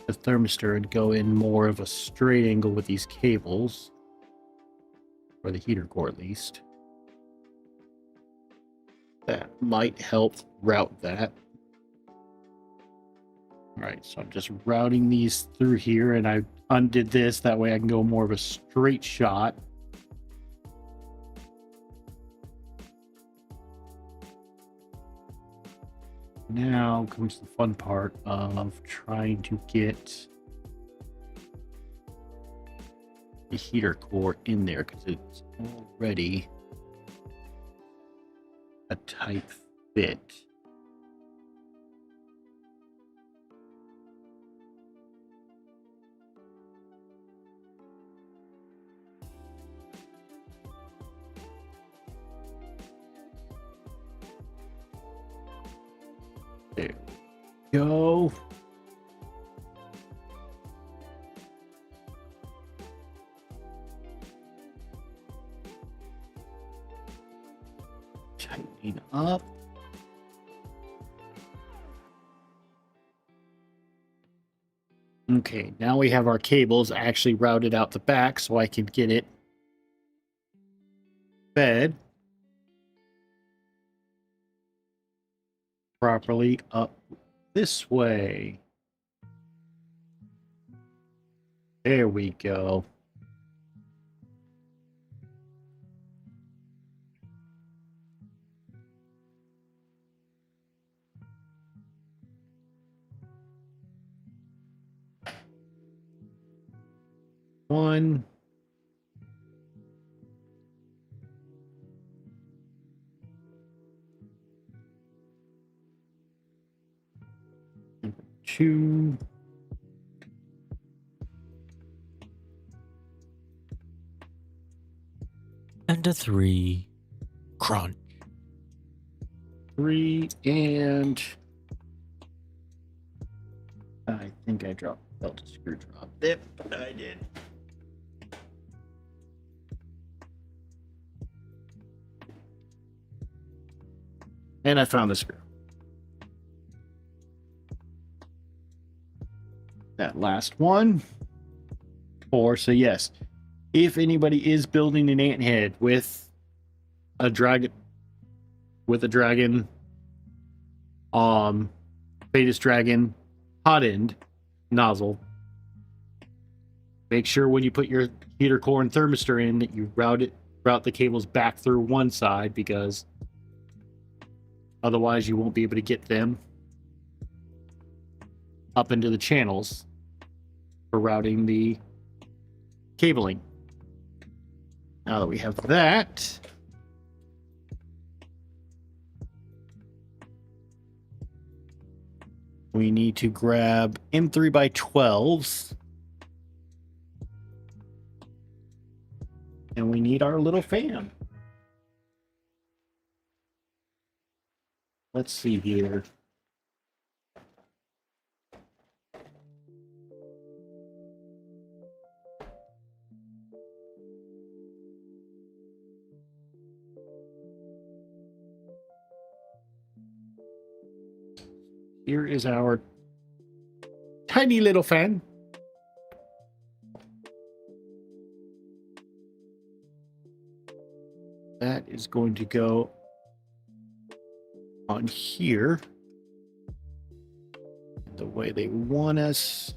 the thermistor and go in more of a straight angle with these cables, or the heater core at least. That might help route that. All right, so I'm just routing these through here, and I undid this. That way I can go more of a straight shot. Now comes the fun part of trying to get the heater core in there, because it's already a tight fit. There we go. Tightening up. Okay, now we have our cables actually routed out the back, so I can get it fed properly up this way. There we go. One. Two. to 3. Crunch. 3 and I think I dropped belt to screw drop. Yep, I did. And I found the screw. That last one. 4. So yes, if anybody is building an ant head with a dragon, Fetus Dragon hot end nozzle, make sure when you put your heater core and thermistor in that you route the cables back through one side, because otherwise you won't be able to get them up into the channels for routing the cabling. Now that we have that, we need to grab M3x12s. And we need our little fan. Let's see here. Here is our tiny little fan. That is going to go on here the way they want us.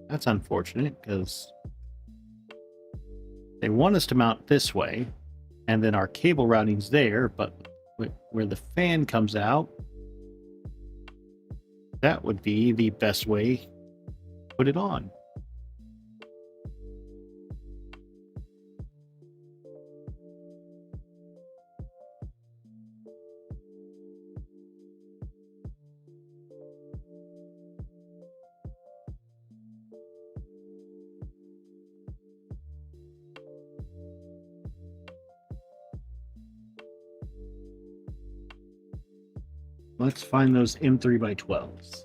That's unfortunate because they want us to mount this way, and then our cable routing's there, but where the fan comes out, that would be the best way to put it on. Let's find those M3x12s.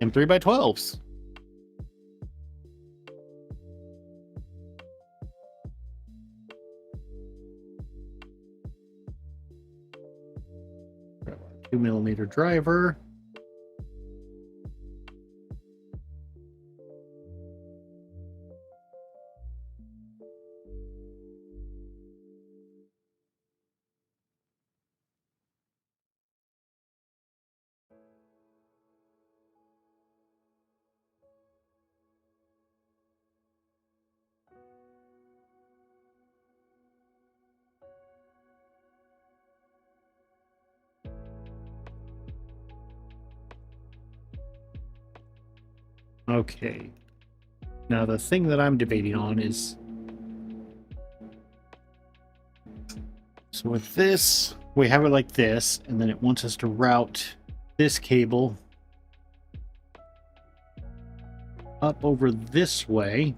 M3x12s. Grab our 2mm driver. Okay. Now the thing that I'm debating on is, so with this, we have it like this, and then it wants us to route this cable up over this way.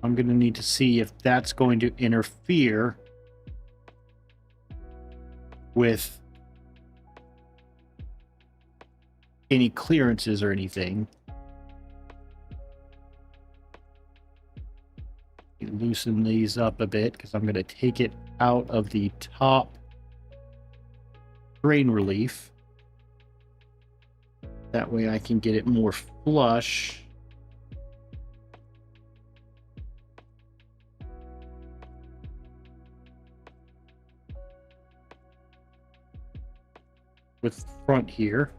I'm going to need to see if that's going to interfere with any clearances or anything. Loosen these up a bit because I'm going to take it out of the top drain relief. That way I can get it more flush. With the front here.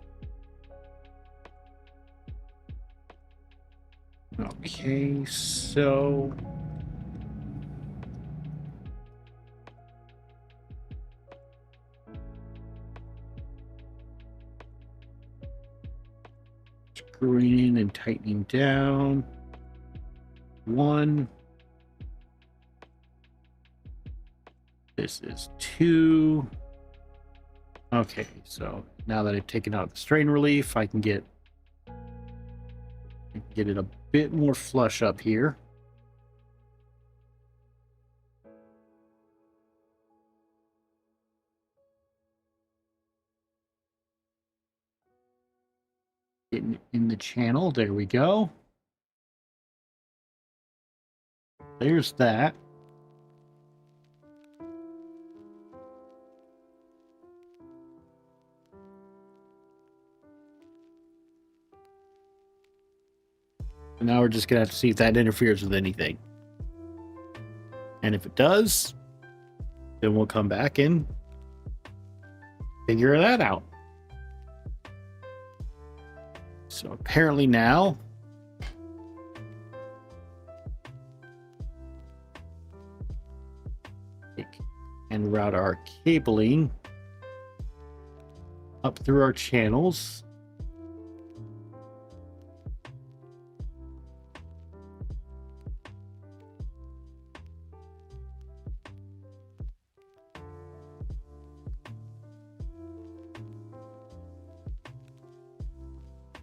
Okay, so screwing in and tightening down. 1. This is 2. Okay, so now that I've taken out the strain relief, I can get it a bit more flush up here. Getting in the channel. There we go. There's that. And now we're just going to have to see if that interferes with anything. And if it does, then we'll come back and figure that out. So apparently now and route our cabling up through our channels.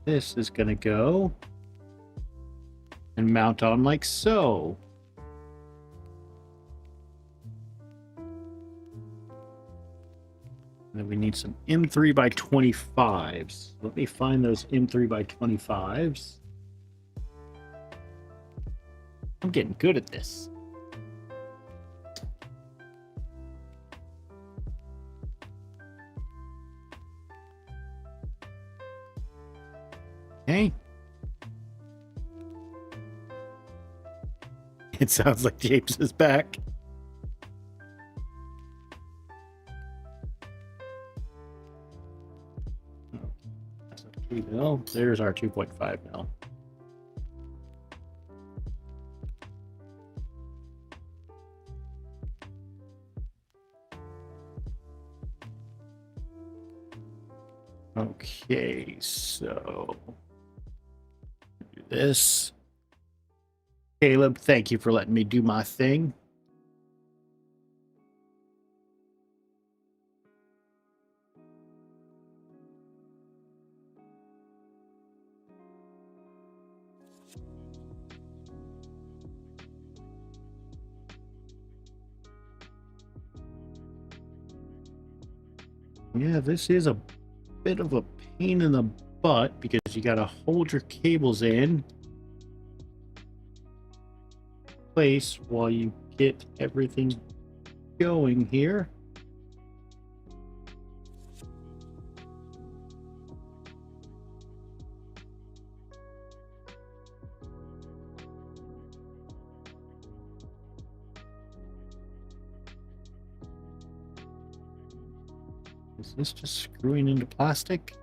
This is going to go and mount on like so. And then we need some M3 by 25s. Let me find those M3 by 25s. I'm getting good at this. Okay. It sounds like James is back. That's a 3 mil. There's our 2.5 mil. Okay, so do this. Caleb, thank you for letting me do my thing. Yeah, this is a bit of a pain in the butt because you got to hold your cables in place while you get everything going here. Is this just screwing into plastic?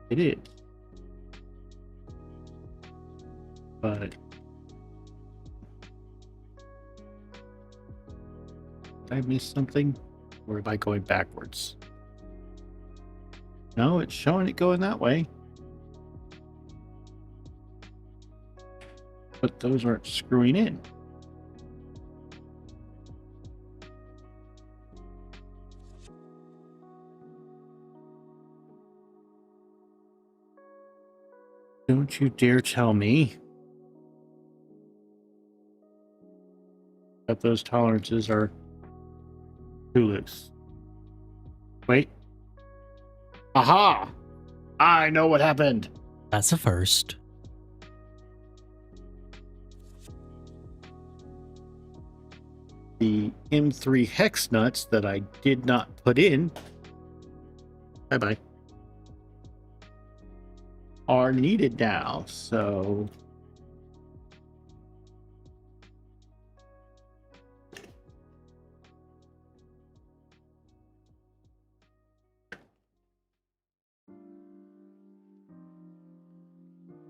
It is. But did I miss something? Or am I going backwards? No, it's showing it going that way. But those aren't screwing in. Don't you dare tell me that those tolerances are too loose. Wait. Aha! I know what happened. That's a first. The M3 hex nuts that I did not put in, bye-bye, are needed now, so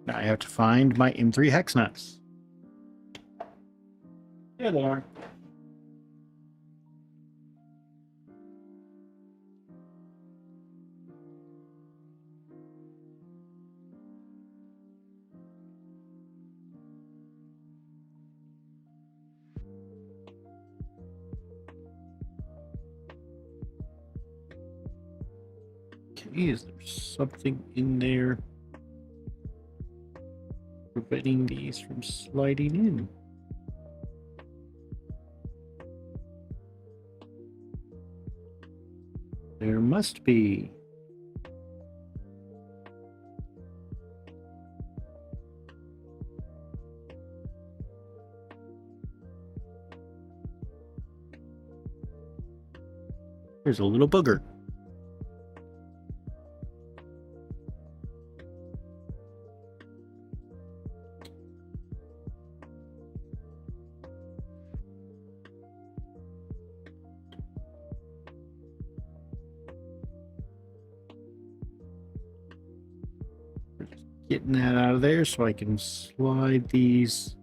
now I have to find my M3 hex nuts. There they are. Is there something in there preventing these from sliding in? There must be. There's a little booger. Getting that out of there so I can slide these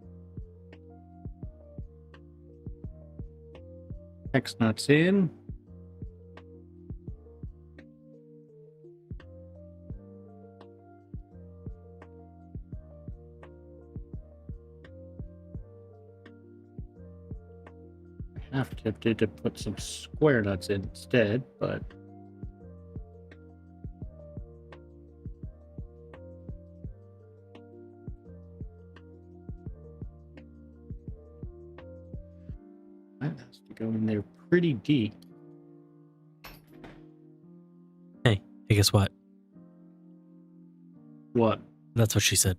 hex nuts in. I have tempted to put some square nuts in instead, but that has to go in there pretty deep. Hey, guess what? What? That's what she said.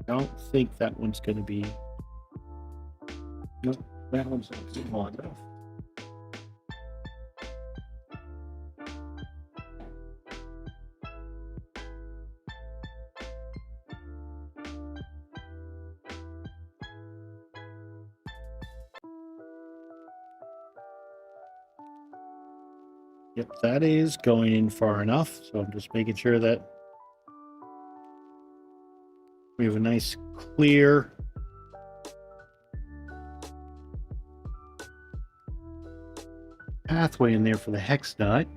I don't think that one's going to be. Nope, that one's not small enough. Yep, that is going in far enough. So I'm just making sure that we have a nice clear pathway in there for the hex nut.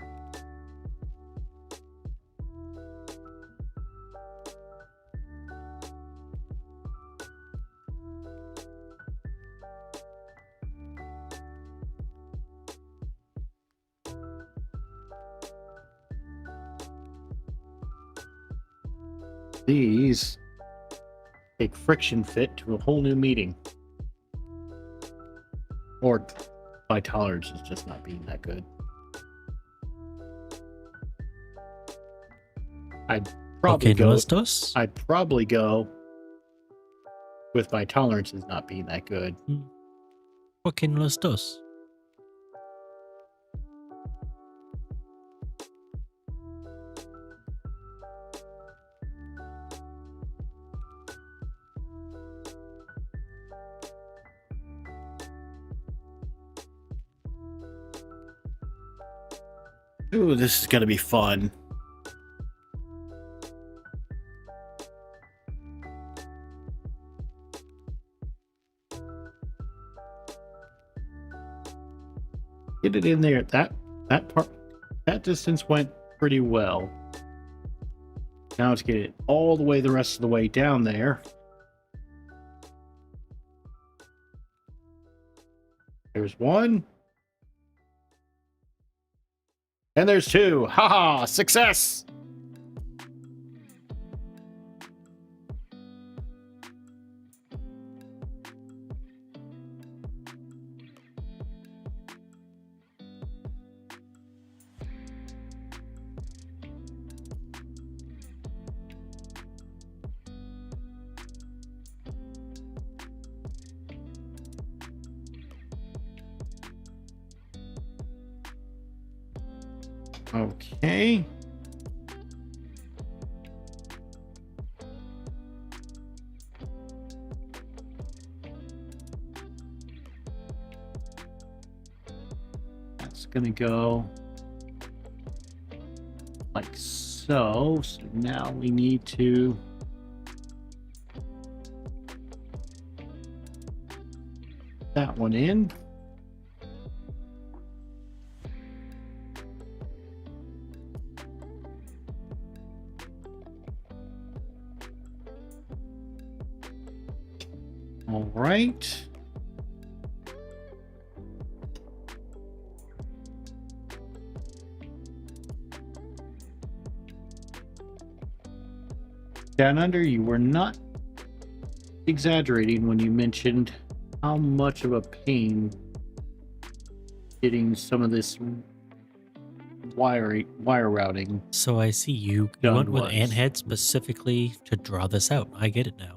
These take friction fit to a whole new meeting. Or my tolerance is just not being that good. I'd probably Okay, go. los dos? I'd probably go with my tolerances not being that good. Okay, los dos. Ooh, this is gonna be fun. Get it in there. That distance went pretty well. Now let's get it all the way the rest of the way down there. There's one. And there's two. Haha, success! Okay. That's gonna go So now we need to that one in. All right. Down under, you were not exaggerating when you mentioned how much of a pain getting some of this wire routing. So I see you Done went with was. Anthead specifically to draw this out. I get it now.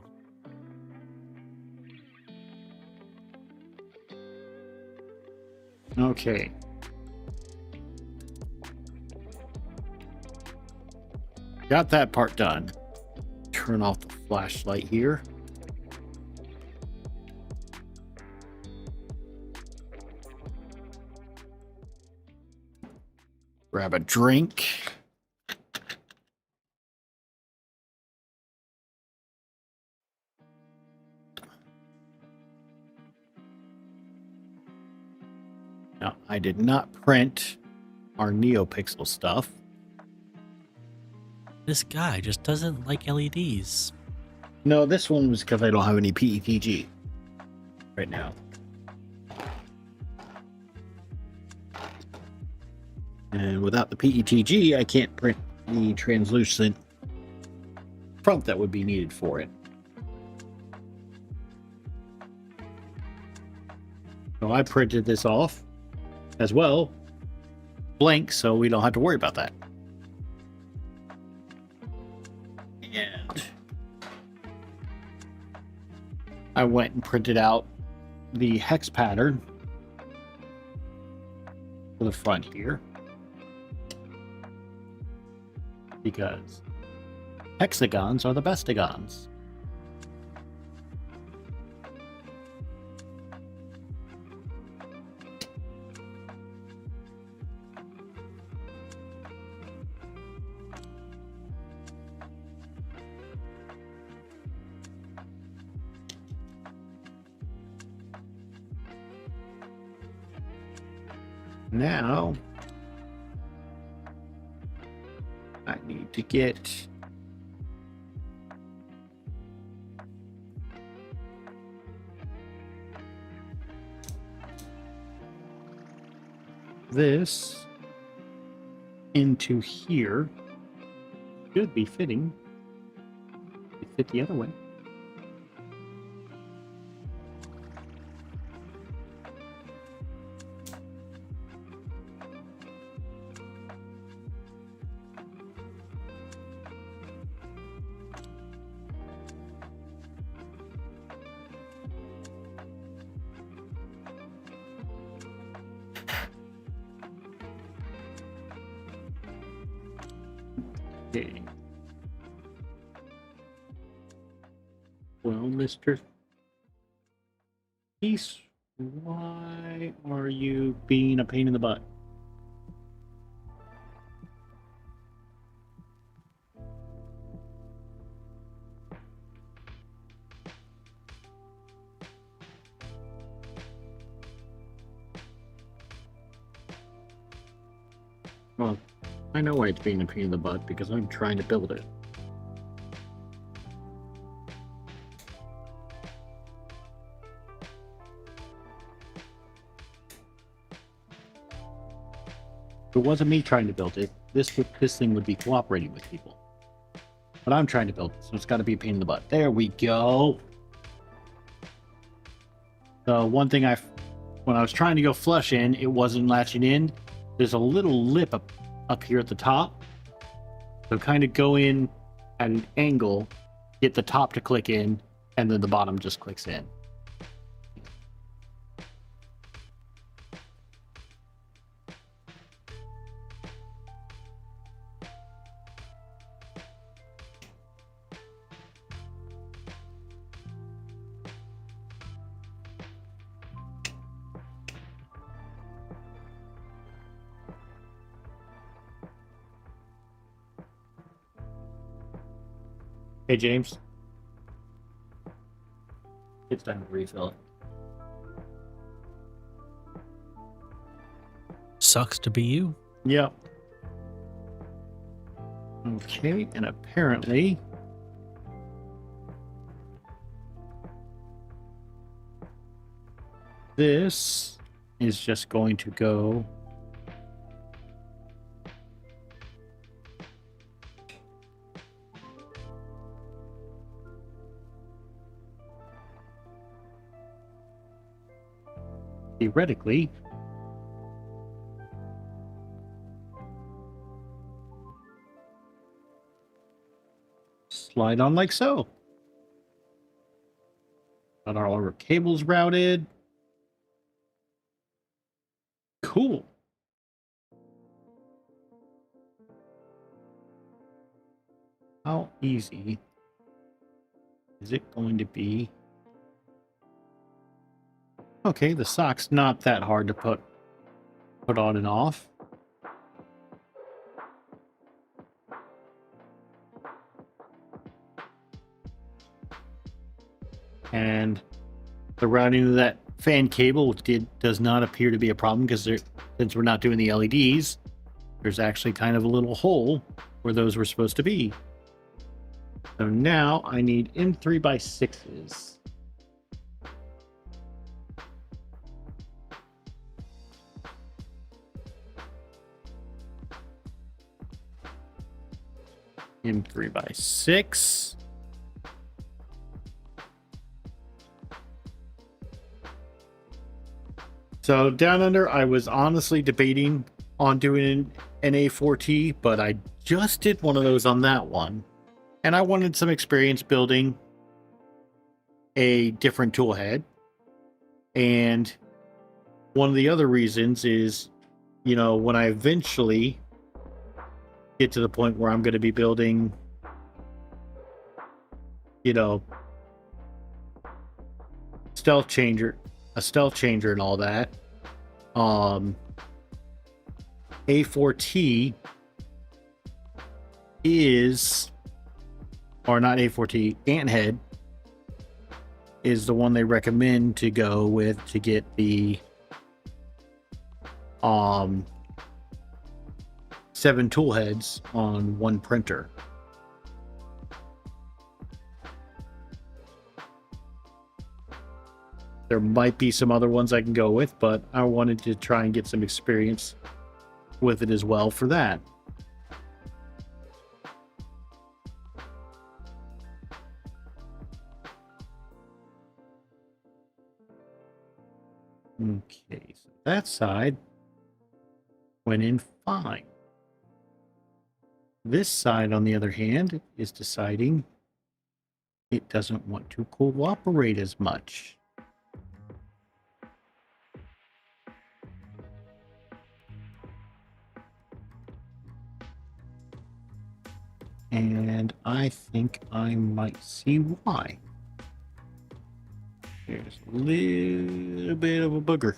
Okay. Got that part done. Turn off the flashlight here. Grab a drink. Now, I did not print our NeoPixel stuff. This guy just doesn't like LEDs. No, this one was because I don't have any PETG right now. And without the PETG, I can't print the translucent front that would be needed for it. So I printed this off as well, blank, so we don't have to worry about that. And I went and printed out the hex pattern for the front here, because hexagons are the bestigons. Now, I need to get this into here. Should be fitting. It fit the other way. Okay. Well, Mr. Peace, why are you being a pain in the butt? Well, I know why it's being a pain in the butt, because I'm trying to build it. If it wasn't me trying to build it, this thing would be cooperating with people. But I'm trying to build it, so it's got to be a pain in the butt. There we go. So one thing when I was trying to go flush in, it wasn't latching in. There's a little lip up here at the top. So kind of go in at an angle, get the top to click in, and then the bottom just clicks in. Hey, James. It's time to refill it. Sucks to be you. Yep. Okay, and apparently this is just going to go theoretically slide on like so. Got all our cables routed. Cool. How easy is it going to be? Okay, the sock's not that hard to put on and off. And the routing of that fan cable does not appear to be a problem because since we're not doing the LEDs, there's actually kind of a little hole where those were supposed to be. So now I need M3x6s. M3x6. So down under, I was honestly debating on doing an A4T, but I just did one of those on that one. And I wanted some experience building a different tool head. And one of the other reasons is, you know, when I eventually get to the point where I'm going to be building, you know, a stealth changer and all that, A4T is, or not A4T, Anthead is the one they recommend to go with to get the 7 tool heads on one printer. There might be some other ones I can go with, but I wanted to try and get some experience with it as well for that. Okay, so that side went in fine. This side, on the other hand, is deciding it doesn't want to cooperate as much. And I think I might see why. There's a little bit of a booger.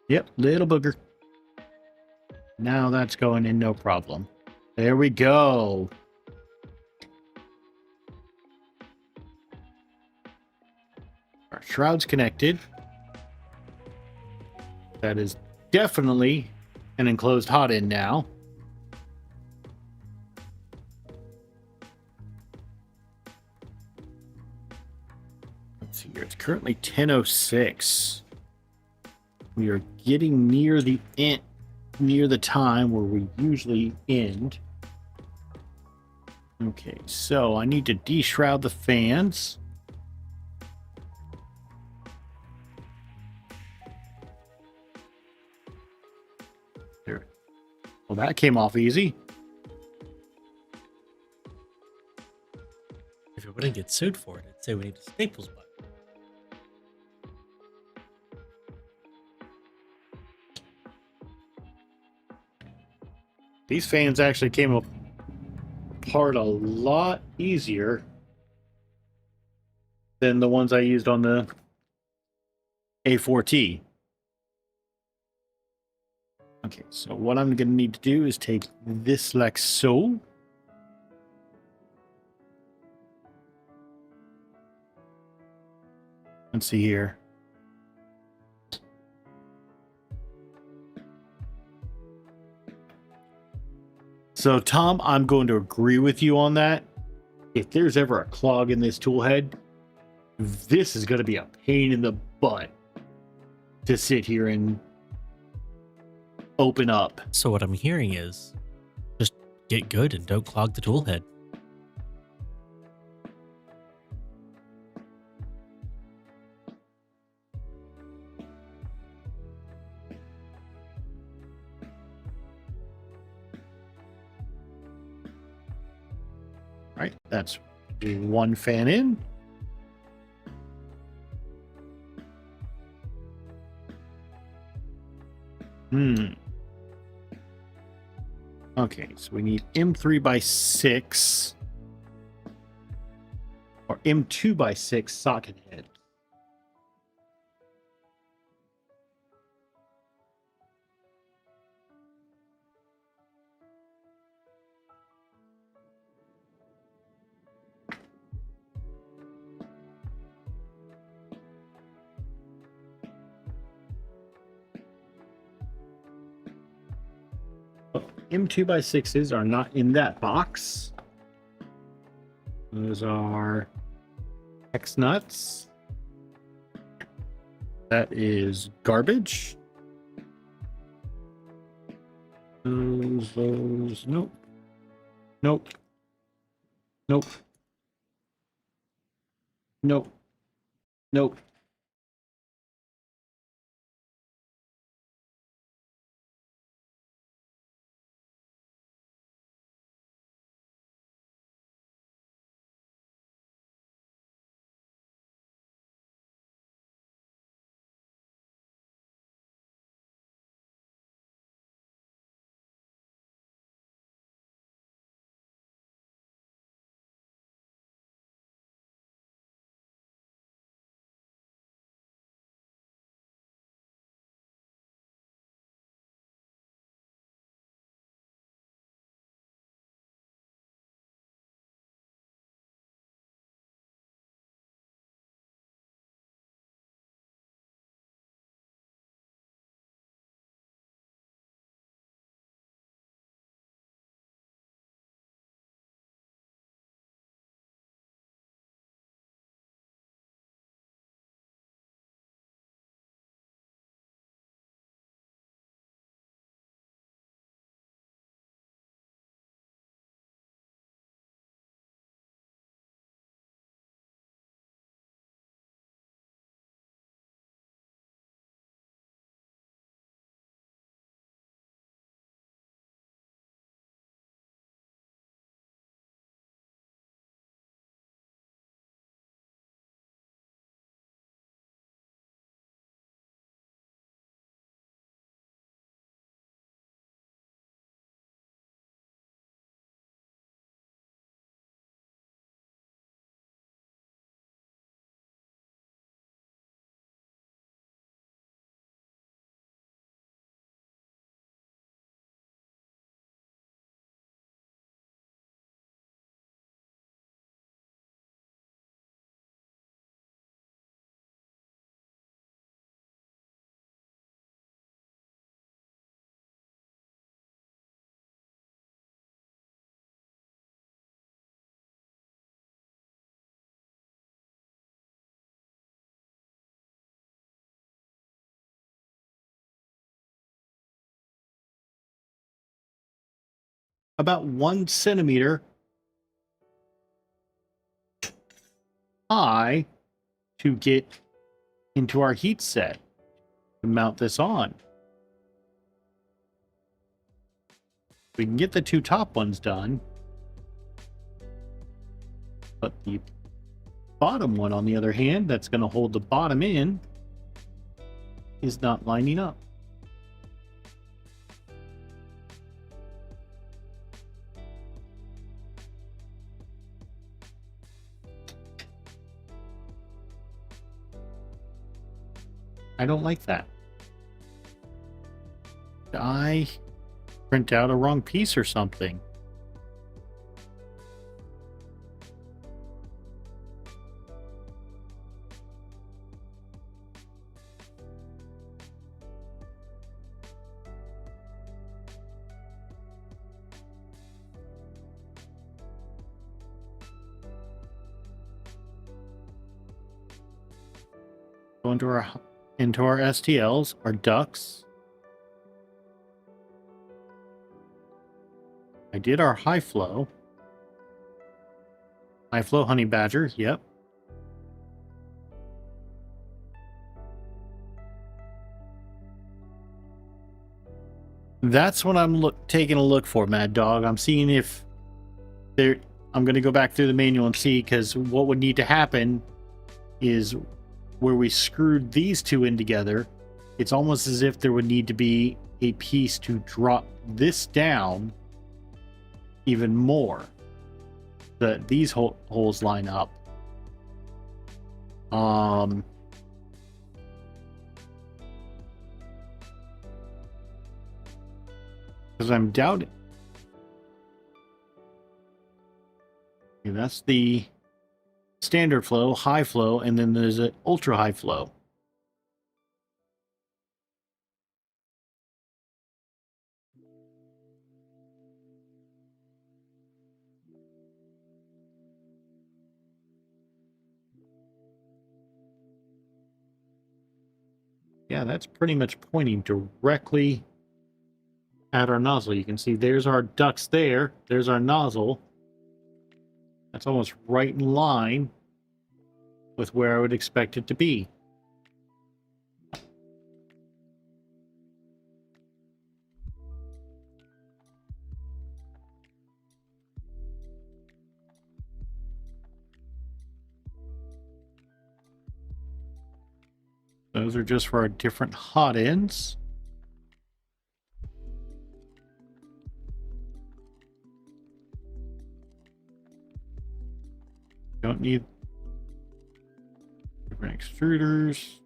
Yep, little booger. Now that's going in no problem. There we go. Our shroud's connected. That is definitely an enclosed hot end now. Let's see here. It's currently 10:06. We are getting near the end, near the time where we usually end. Okay, so I need to deshroud the fans. There. Well, that came off easy. If you wouldn't get sued for it, I'd say we need a Staples button. These fans actually came apart a lot easier than the ones I used on the A4T. Okay, so what I'm going to need to do is take this like so. Let's see here. So, Tom, I'm going to agree with you on that. If there's ever a clog in this tool head, this is going to be a pain in the butt to sit here and open up. So what I'm hearing is just get good and don't clog the tool head. Right, that's one fan in. Okay, so we need M3 by 6 or M2 by 6 socket head. M2 by 6s are not in that box. Those are X nuts. That is garbage. Those, nope. Nope. Nope. Nope. Nope. About 1 centimeter high to get into our heat set to mount this on. We can get the 2 top ones done, but the bottom one, on the other hand, that's going to hold the bottom in, is not lining up. I don't like that. Did I print out a wrong piece or something? Go into our STLs, our ducts. I did our high flow. High flow honey badger, yep. That's what I'm taking a look for, Mad Dog. I'm seeing if there. I'm going to go back through the manual and see, because what would need to happen is where we screwed these two in together, it's almost as if there would need to be a piece to drop this down even more. That these holes line up. Because I'm doubting. Okay, that's the standard flow, high flow, and then there's an ultra high flow. Yeah, that's pretty much pointing directly at our nozzle. You can see there's our ducts there. There's our nozzle. That's almost right in line with where I would expect it to be. Those are just for our different hot ends. Don't need different extruders.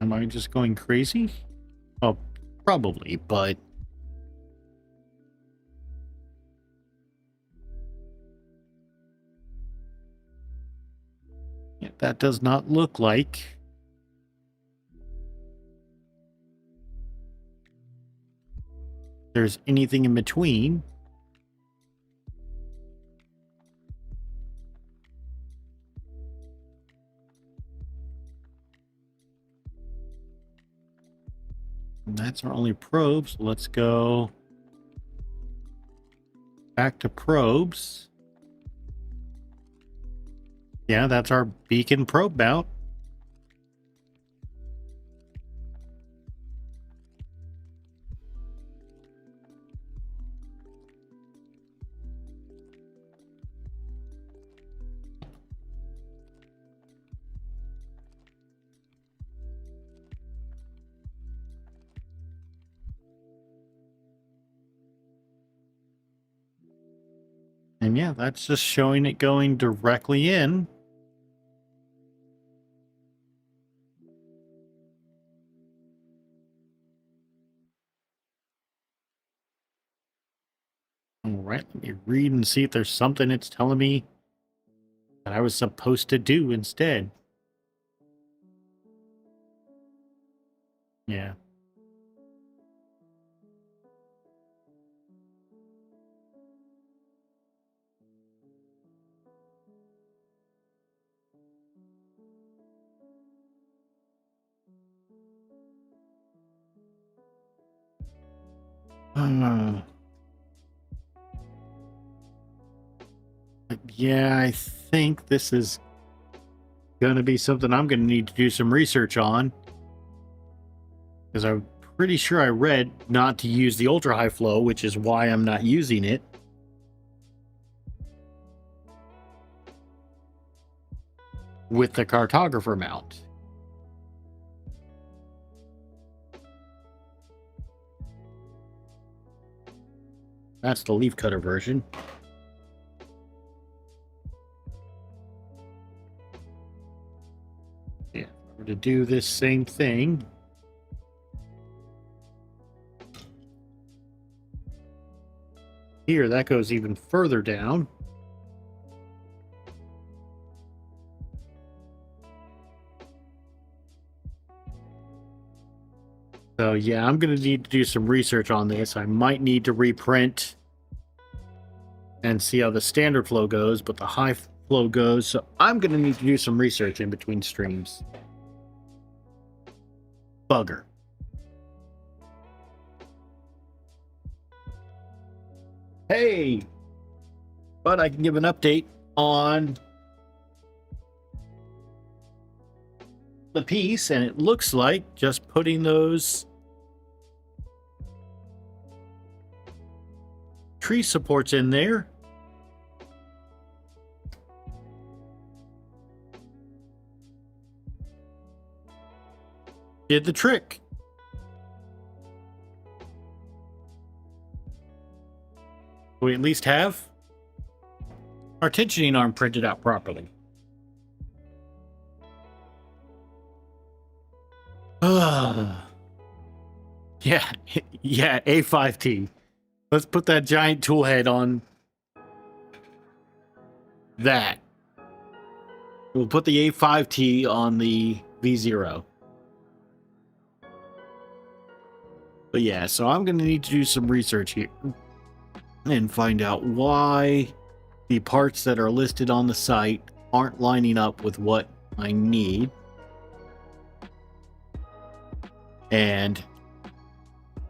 Am I just going crazy? Oh, probably, but yeah, that does not look like there's anything in between. And that's our only probe, so let's go back to probes. Yeah, that's our beacon probe mount. And yeah, that's just showing it going directly in. All right, let me read and see if there's something it's telling me that I was supposed to do instead. Yeah. Yeah, I think this is going to be something I'm going to need to do some research on. Because I'm pretty sure I read not to use the ultra high flow, which is why I'm not using it. With the cartographer mount. That's the leaf cutter version. Yeah, we're to do this same thing. Here, that goes even further down. So yeah, I'm going to need to do some research on this. I might need to reprint and see how the standard flow goes, but the high flow goes. So I'm going to need to do some research in between streams. Bugger. Hey! But I can give an update on the piece, and it looks like just putting those tree supports in there did the trick. We at least have our tensioning arm printed out properly. Yeah, yeah, A5T. Let's put that giant tool head on that. We'll put the A5T on the V0. But yeah, so I'm going to need to do some research here and find out why the parts that are listed on the site aren't lining up with what I need. And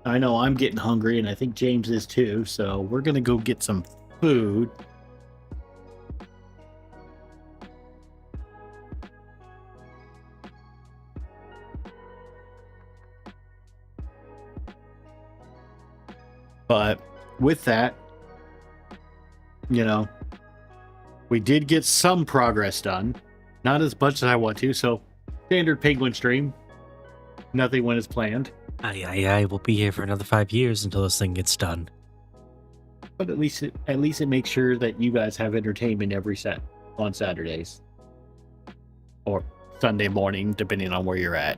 I know I'm getting hungry, and I think James is too, so we're going to go get some food. But with that, you know, we did get some progress done. Not as much as I want to, so standard penguin stream. Nothing went as planned. Aye, we'll be here for another 5 years until this thing gets done. But at least it makes sure that you guys have entertainment every set on Saturdays. Or Sunday morning, depending on where you're at.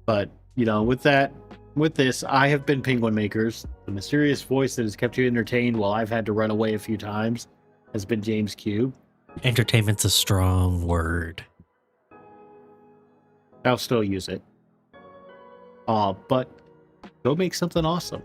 But, you know, with this, I have been Penguin Makers. The mysterious voice that has kept you entertained while I've had to run away a few times has been James Cube. Entertainment's a strong word. I'll still use it. But go make something awesome.